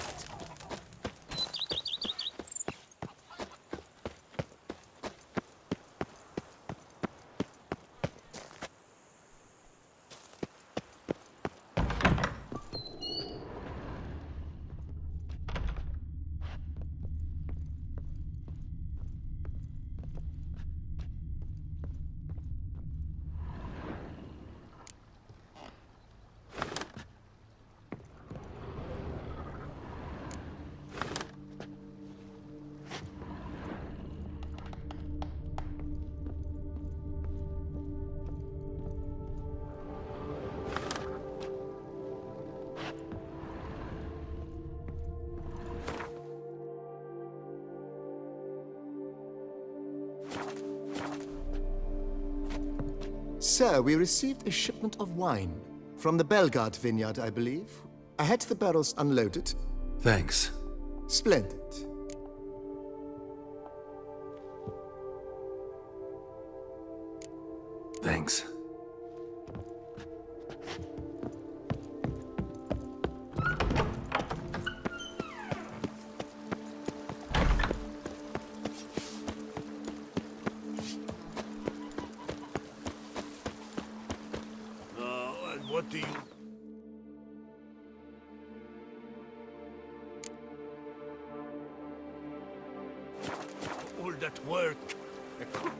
Speaker 21: Sir, we received a shipment of wine. From the Belgard vineyard, I believe. I had the barrels unloaded.
Speaker 3: Thanks.
Speaker 21: Splendid.
Speaker 3: Thanks.
Speaker 11: And what do you... All that work. The cook.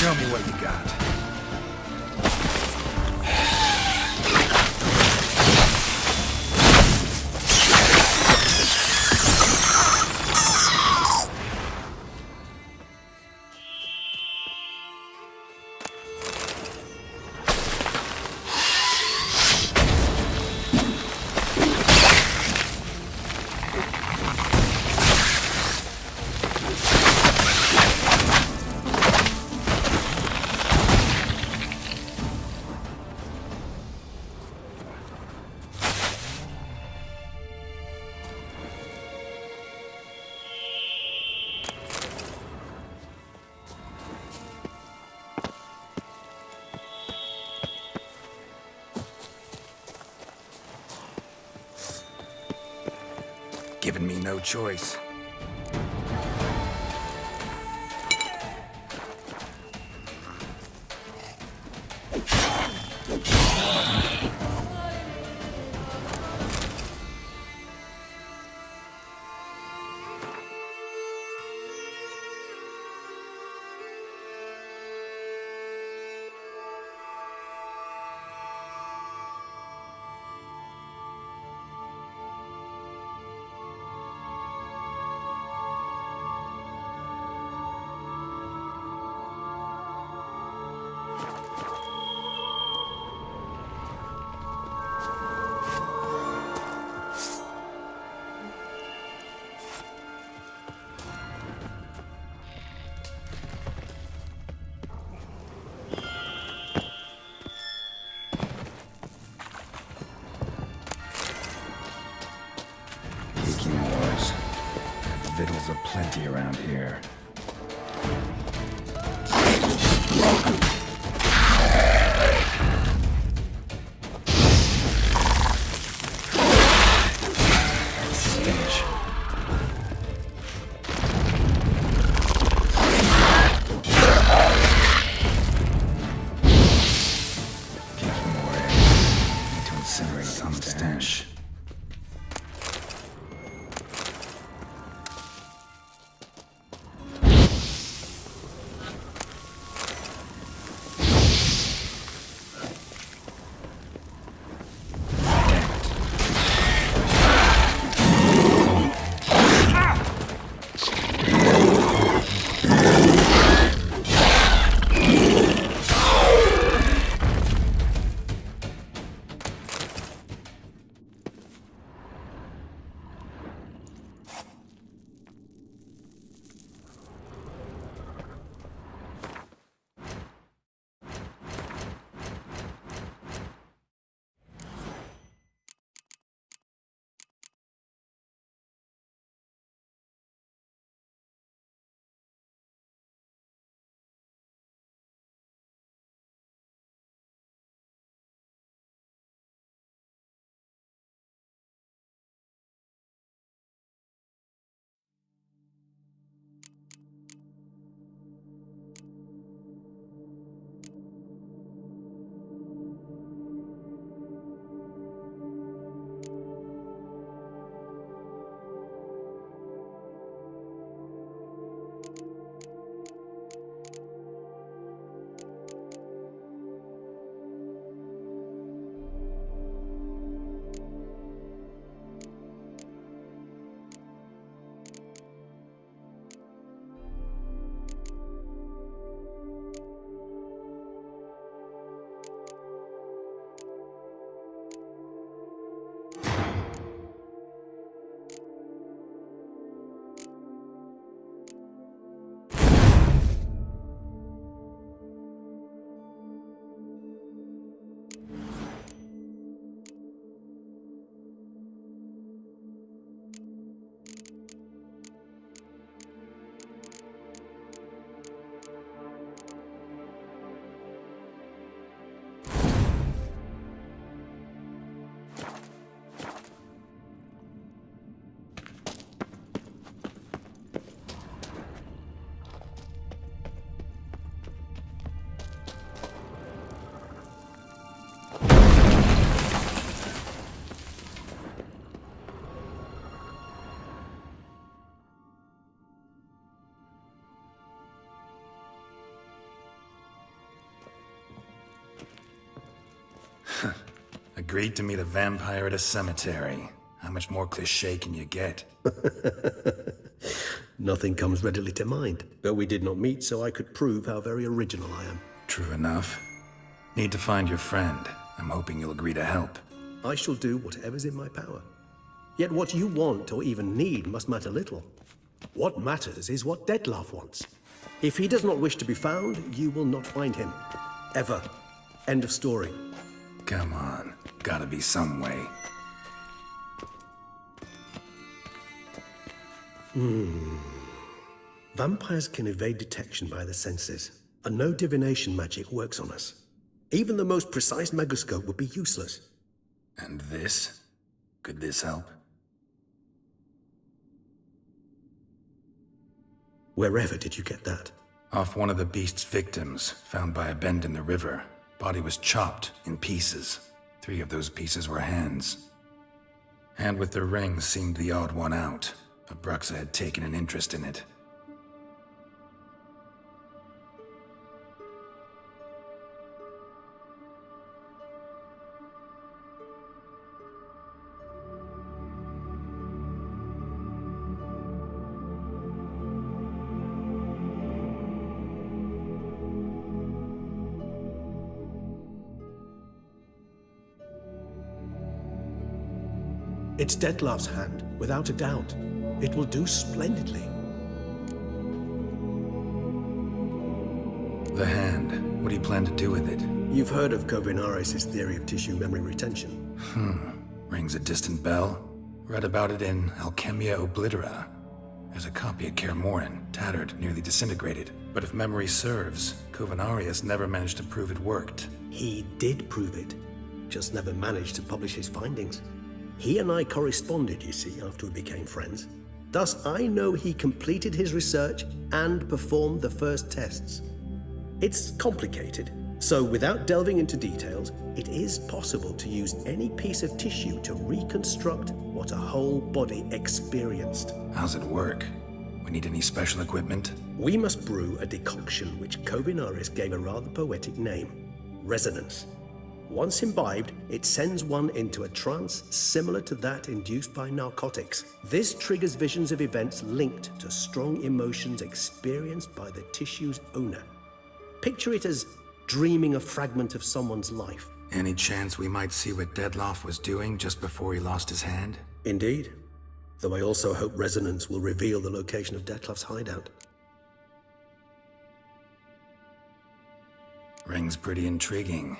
Speaker 3: Show me what you got. Giving me no choice. Victuals are plenty around here. Stench. Get more in. Need to incinerate some stench. agreed to meet a vampire at a cemetery. How much more cliché can you get?
Speaker 6: Nothing comes readily to mind. But we did not meet, so I could prove how very original I am.
Speaker 3: True enough. Need to find your friend. I'm hoping you'll agree to help.
Speaker 6: I shall do whatever's in my power. Yet what you want or even need must matter little. What matters is what Dettlaff wants. If he does not wish to be found, you will not find him. Ever. End of story.
Speaker 3: Come on. Gotta be some way.
Speaker 6: Vampires can evade detection by the senses, and no divination magic works on us. Even the most precise megoscope would be useless.
Speaker 3: And this? Could this help?
Speaker 6: Wherever did you get that?
Speaker 3: Off one of the beast's victims, found by a bend in the river. Body was chopped in pieces. 3 of those pieces were hands. Hand with the ring seemed the odd one out. Abruxa had taken an interest in it.
Speaker 6: It's Dettlaff's hand, without a doubt. It will do splendidly.
Speaker 3: The hand. What do you plan to do with it?
Speaker 6: You've heard of Kovinaris' theory of tissue memory retention.
Speaker 3: Rings a distant bell. Read about it in Alchemia Oblitera. There's a copy at Kaer Morhen, tattered, nearly disintegrated. But if memory serves, Kovinaris never managed to prove it worked.
Speaker 6: He did prove it, just never managed to publish his findings. He and I corresponded, you see, after we became friends. Thus, I know he completed his research and performed the first tests. It's complicated, so without delving into details, it is possible to use any piece of tissue to reconstruct what a whole body experienced.
Speaker 3: How's it work? We need any special equipment?
Speaker 6: We must brew a decoction which Kovinaris gave a rather poetic name: resonance. Once imbibed, it sends one into a trance similar to that induced by narcotics. This triggers visions of events linked to strong emotions experienced by the tissue's owner. Picture it as dreaming a fragment of someone's life.
Speaker 3: Any chance we might see what Dettlaff was doing just before he lost his hand?
Speaker 6: Indeed. Though I also hope resonance will reveal the location of Dettlaff's hideout.
Speaker 3: Ring's pretty intriguing.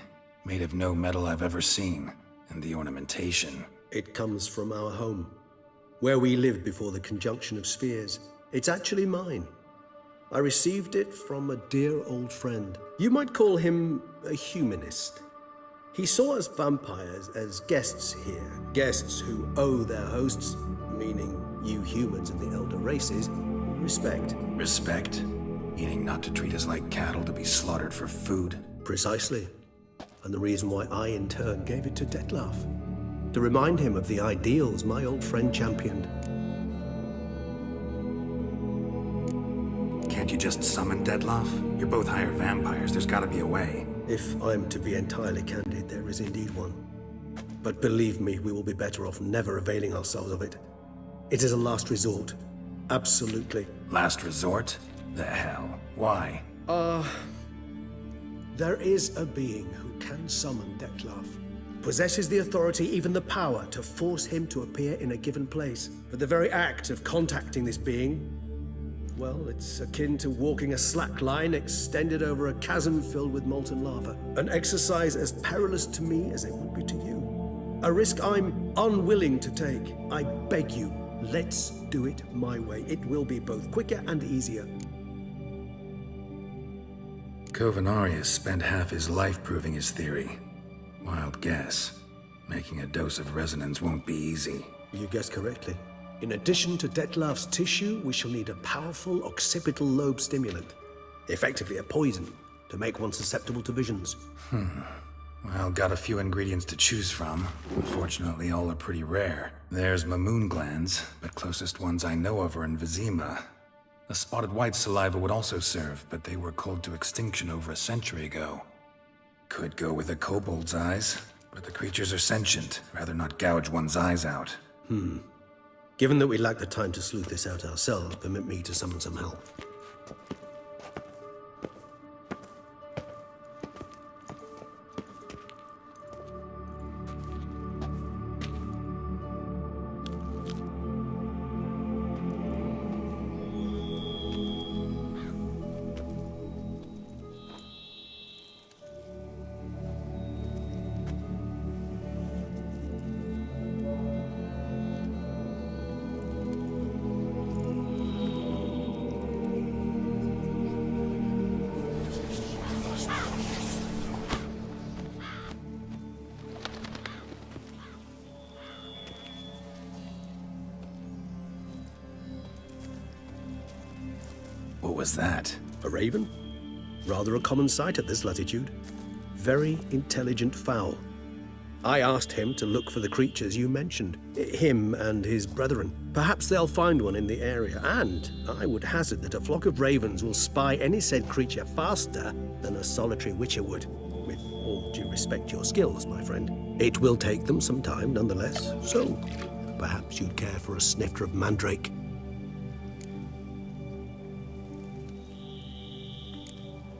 Speaker 3: Made of no metal I've ever seen, and the ornamentation.
Speaker 6: It comes from our home, where we lived before the conjunction of spheres. It's actually mine. I received it from a dear old friend. You might call him a humanist. He saw us vampires as guests here, guests who owe their hosts, meaning you humans and the elder races, respect.
Speaker 3: Respect? Meaning not to treat us like cattle to be slaughtered for food?
Speaker 6: Precisely. And the reason why I, in turn, gave it to Dettlaff. To remind him of the ideals my old friend championed.
Speaker 3: Can't you just summon Dettlaff? You're both hired vampires. There's gotta be a way.
Speaker 6: If I'm to be entirely candid, there is indeed one. But believe me, we will be better off never availing ourselves of it. It is a last resort. Absolutely.
Speaker 3: Last resort? The hell? Why?
Speaker 6: There is a being who can summon Dettlaff. Possesses the authority, even the power, to force him to appear in a given place. But the very act of contacting this being, well, it's akin to walking a slack line extended over a chasm filled with molten lava. An exercise as perilous to me as it would be to you. A risk I'm unwilling to take. I beg you, let's do it my way. It will be both quicker and easier.
Speaker 3: Kovinaris spent half his life proving his theory. Wild guess. Making a dose of resonance won't be easy.
Speaker 6: You guessed correctly. In addition to Dettlaff's tissue, we shall need a powerful occipital lobe stimulant. Effectively a poison, to make one susceptible to visions.
Speaker 3: Well, got a few ingredients to choose from. Unfortunately, all are pretty rare. There's Mamoon glands, but closest ones I know of are in Vizima. The spotted white saliva would also serve, but they were culled to extinction over a century ago. Could go with a kobold's eyes. but the creatures are sentient. Rather not gouge one's eyes out.
Speaker 6: Given that we lack the time to sleuth this out ourselves, permit me to summon some help.
Speaker 3: What was that?
Speaker 6: A raven? Rather a common sight at this latitude. Very intelligent fowl. I asked him to look for the creatures you mentioned. Him and his brethren. Perhaps they'll find one in the area, and I would hazard that a flock of ravens will spy any said creature faster than a solitary witcher would. With all due respect to your skills, my friend. It will take them some time, nonetheless, so perhaps you'd care for a snifter of mandrake.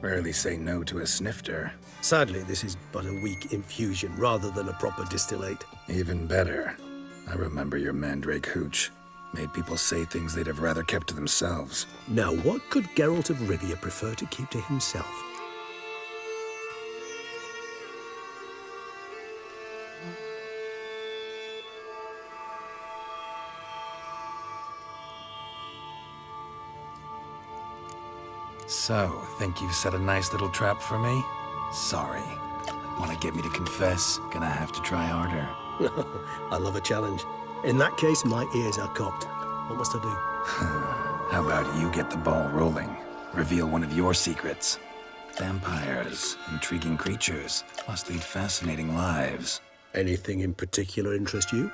Speaker 3: Rarely say no to a snifter.
Speaker 6: Sadly, this is but a weak infusion rather than a proper distillate.
Speaker 3: Even better. I remember your mandrake hooch. Made people say things they'd have rather kept to themselves.
Speaker 6: Now, what could Geralt of Rivia prefer to keep to himself?
Speaker 3: So, think you've set a nice little trap for me? Sorry. Want to get me to confess? Gonna have to try harder.
Speaker 6: I love a challenge. In that case, my ears are cocked. What must I do?
Speaker 3: How about you get the ball rolling? Reveal one of your secrets. Vampires, intriguing creatures, must lead fascinating lives.
Speaker 6: Anything in particular interest you?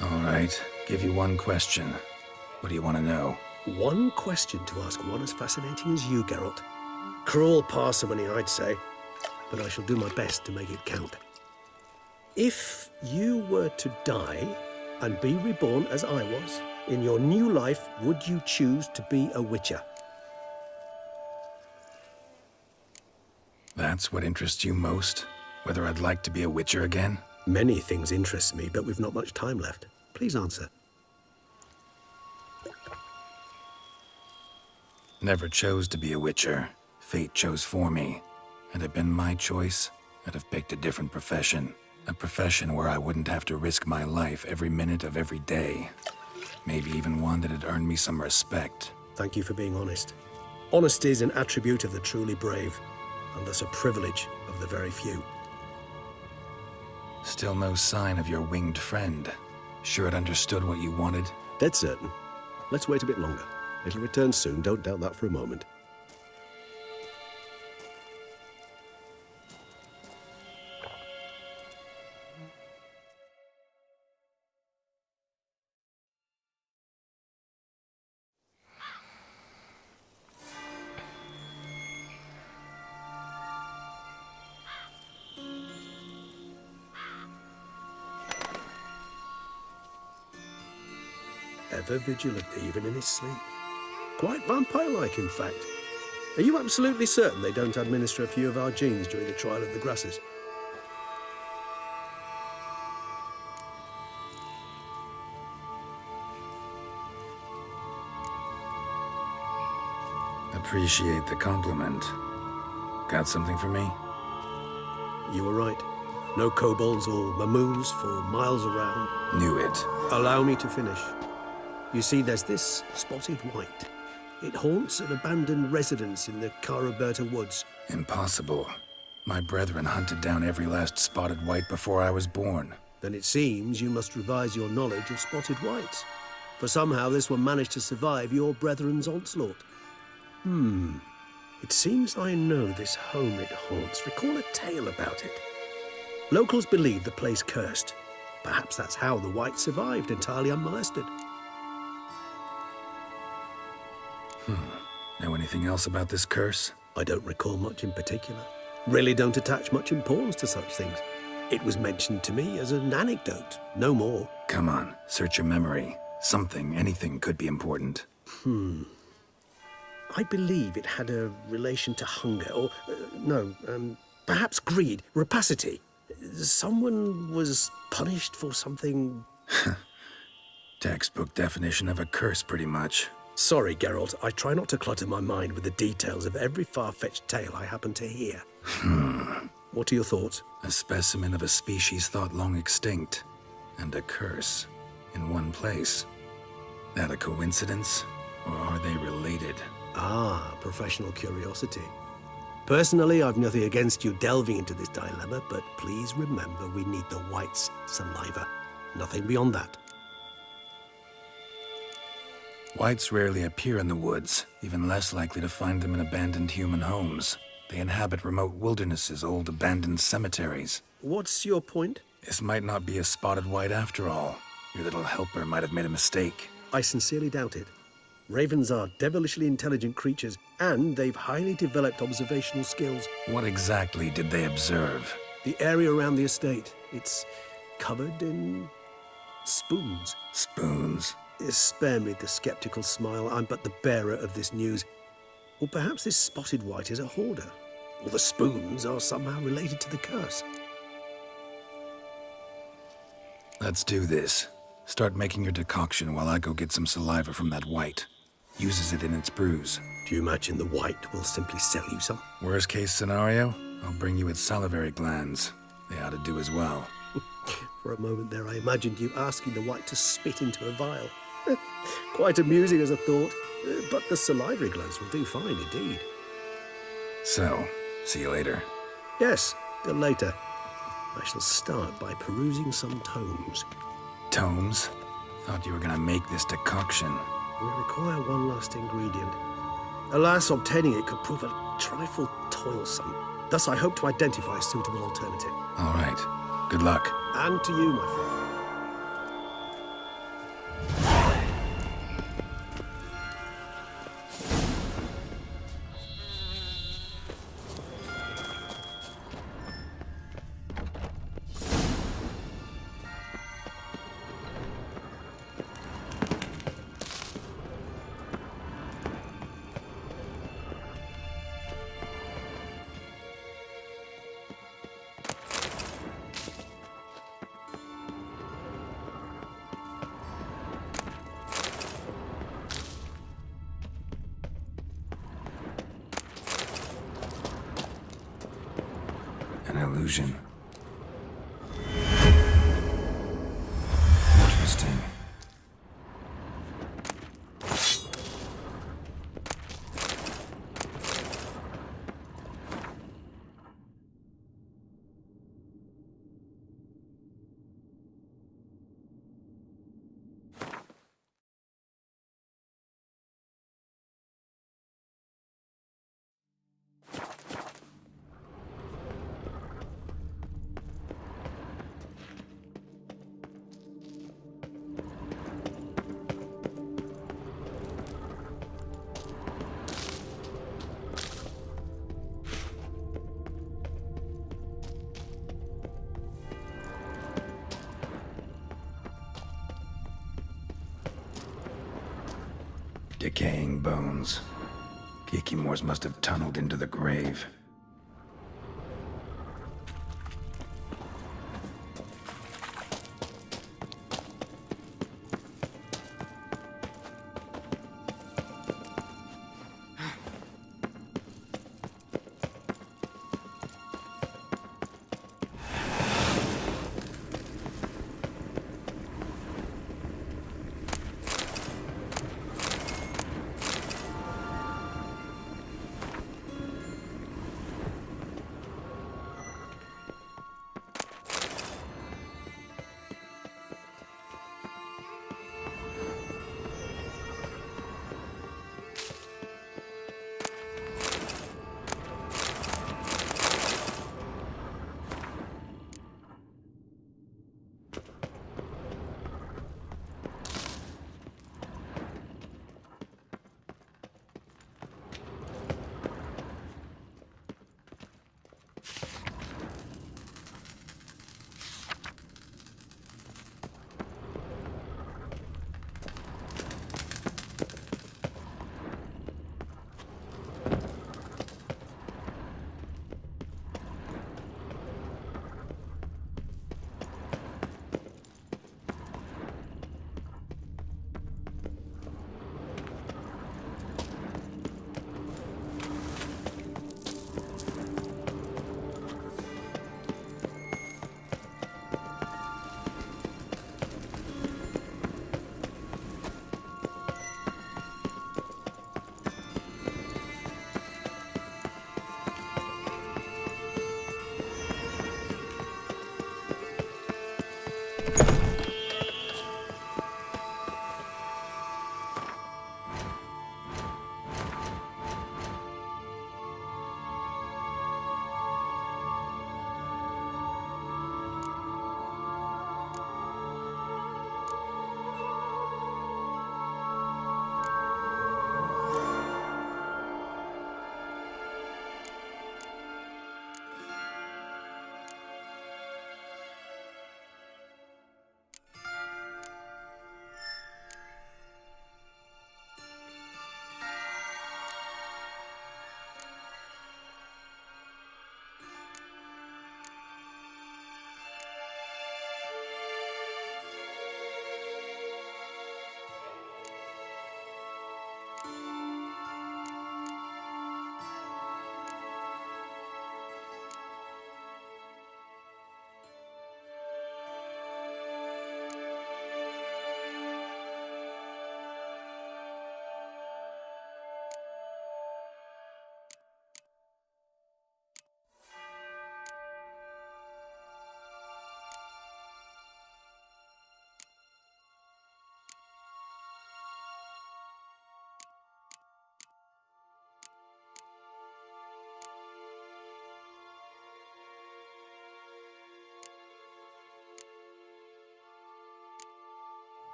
Speaker 3: All right, give you one question. What do you want to know?
Speaker 6: One question to ask one as fascinating as you, Geralt. Cruel parsimony, I'd say, but I shall do my best to make it count. If you were to die and be reborn as I was, in your new life, would you choose to be a witcher?
Speaker 3: That's what interests you most? Whether I'd like to be a witcher again?
Speaker 6: Many things interest me, but we've not much time left. Please answer.
Speaker 3: Never chose to be a witcher. Fate chose for me. Had it been my choice, I'd have picked a different profession. A profession where I wouldn't have to risk my life every minute of every day. Maybe even one that had earned me some respect.
Speaker 6: Thank you for being honest. Honesty is an attribute of the truly brave, and thus a privilege of the very few.
Speaker 3: Still no sign of your winged friend. Sure it understood what you wanted?
Speaker 6: Dead certain. Let's wait a bit longer. It'll return soon, don't doubt that for a moment. Ever vigilant, even in his sleep. Quite vampire-like, in fact. Are you absolutely certain they don't administer a few of our genes during the trial of the grasses?
Speaker 3: Appreciate the compliment. Got something for me?
Speaker 6: You were right. No kobolds or mamoons for miles around.
Speaker 3: Knew it.
Speaker 6: Allow me to finish. You see, there's this spotted white. It haunts an abandoned residence in the Caraberta woods.
Speaker 3: Impossible. My brethren hunted down every last spotted white before I was born.
Speaker 6: Then it seems you must revise your knowledge of spotted whites. For somehow this one managed to survive your brethren's onslaught. It seems I know this home it haunts. Recall a tale about it. Locals believe the place cursed. Perhaps that's how the White survived entirely unmolested.
Speaker 3: Know anything else about this curse?
Speaker 6: I don't recall much in particular. Really don't attach much importance to such things. It was mentioned to me as an anecdote, no more.
Speaker 3: Come on, search your memory. Something, anything could be important.
Speaker 6: I believe it had a relation to hunger, or, perhaps greed, rapacity. Someone was punished for something...
Speaker 3: Textbook definition of a curse, pretty much.
Speaker 6: Sorry, Geralt, I try not to clutter my mind with the details of every far-fetched tale I happen to hear. What are your thoughts?
Speaker 3: A specimen of a species thought long extinct, and a curse in one place. That a coincidence, or are they related?
Speaker 6: Ah, professional curiosity. Personally, I've nothing against you delving into this dilemma, but please remember we need the White's saliva. Nothing beyond that.
Speaker 3: Whites rarely appear in the woods, even less likely to find them in abandoned human homes. They inhabit remote wildernesses, old abandoned cemeteries.
Speaker 6: What's your point?
Speaker 3: This might not be a spotted white after all. Your little helper might have made a mistake.
Speaker 6: I sincerely doubt it. Ravens are devilishly intelligent creatures, and they've highly developed observational skills.
Speaker 3: What exactly did they observe?
Speaker 6: The area around the estate. It's covered in spoons.
Speaker 3: Spoons?
Speaker 6: Spare me the skeptical smile. I'm but the bearer of this news. Or perhaps this spotted white is a hoarder. Or the spoons are somehow related to the curse.
Speaker 3: Let's do this. Start making your decoction while I go get some saliva from that white. Uses it in its brews.
Speaker 6: Do you imagine the white will simply sell you some?
Speaker 3: Worst case scenario, I'll bring you its salivary glands. They ought to do as well.
Speaker 6: For a moment there, I imagined you asking the white to spit into a vial. Quite amusing as a thought, but the salivary glands will do fine indeed.
Speaker 3: So, see you later.
Speaker 6: Yes, till later. I shall start by perusing some tomes.
Speaker 3: Tomes? Thought you were gonna make this decoction.
Speaker 6: We require one last ingredient. Alas, obtaining it could prove a trifle toilsome. Thus, I hope to identify a suitable alternative.
Speaker 3: All right. Good luck.
Speaker 6: And to you, my friend.
Speaker 3: An illusion. Interesting. Decaying bones. Kikimors must have tunneled into the grave.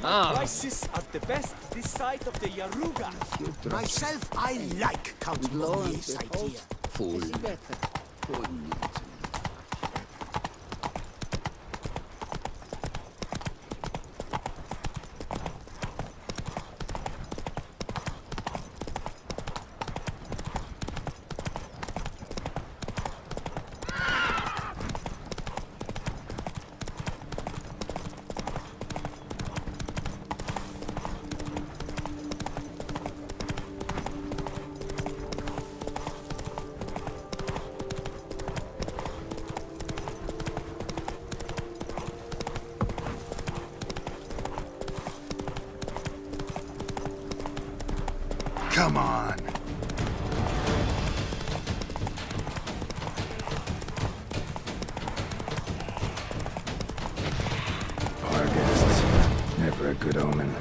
Speaker 2: Prices are the best this side of the Yaruga.
Speaker 14: Myself, I like Count Glorier's idea.
Speaker 17: Fool.
Speaker 18: Come on.
Speaker 3: Our guests. Never a good omen.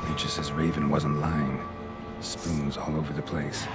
Speaker 3: Regis' raven wasn't lying. Spoons all over the place.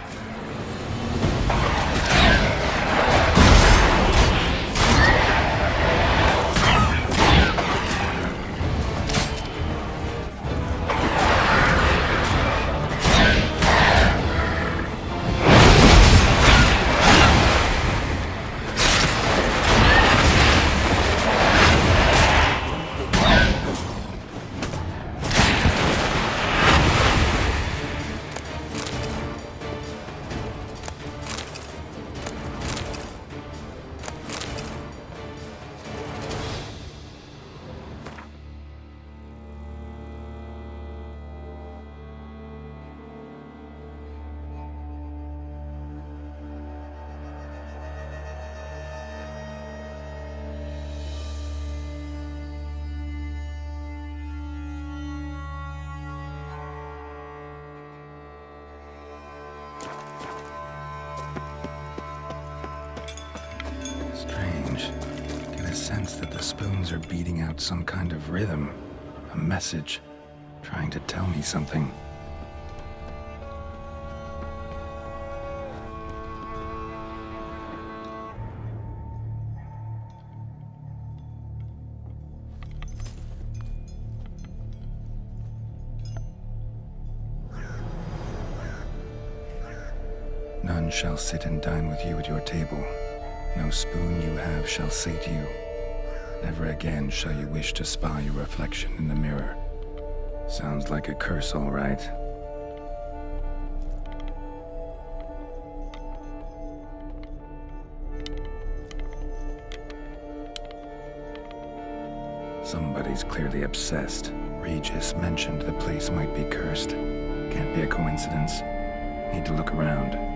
Speaker 3: Sense that the spoons are beating out some kind of rhythm, a message, trying to tell me something. None shall sit and dine with you at your table. No spoon you have shall sate you. Never again shall you wish to spy your reflection in the mirror. Sounds like a curse, all right. Somebody's clearly obsessed. Regis mentioned the place might be cursed. Can't be a coincidence. Need to look around.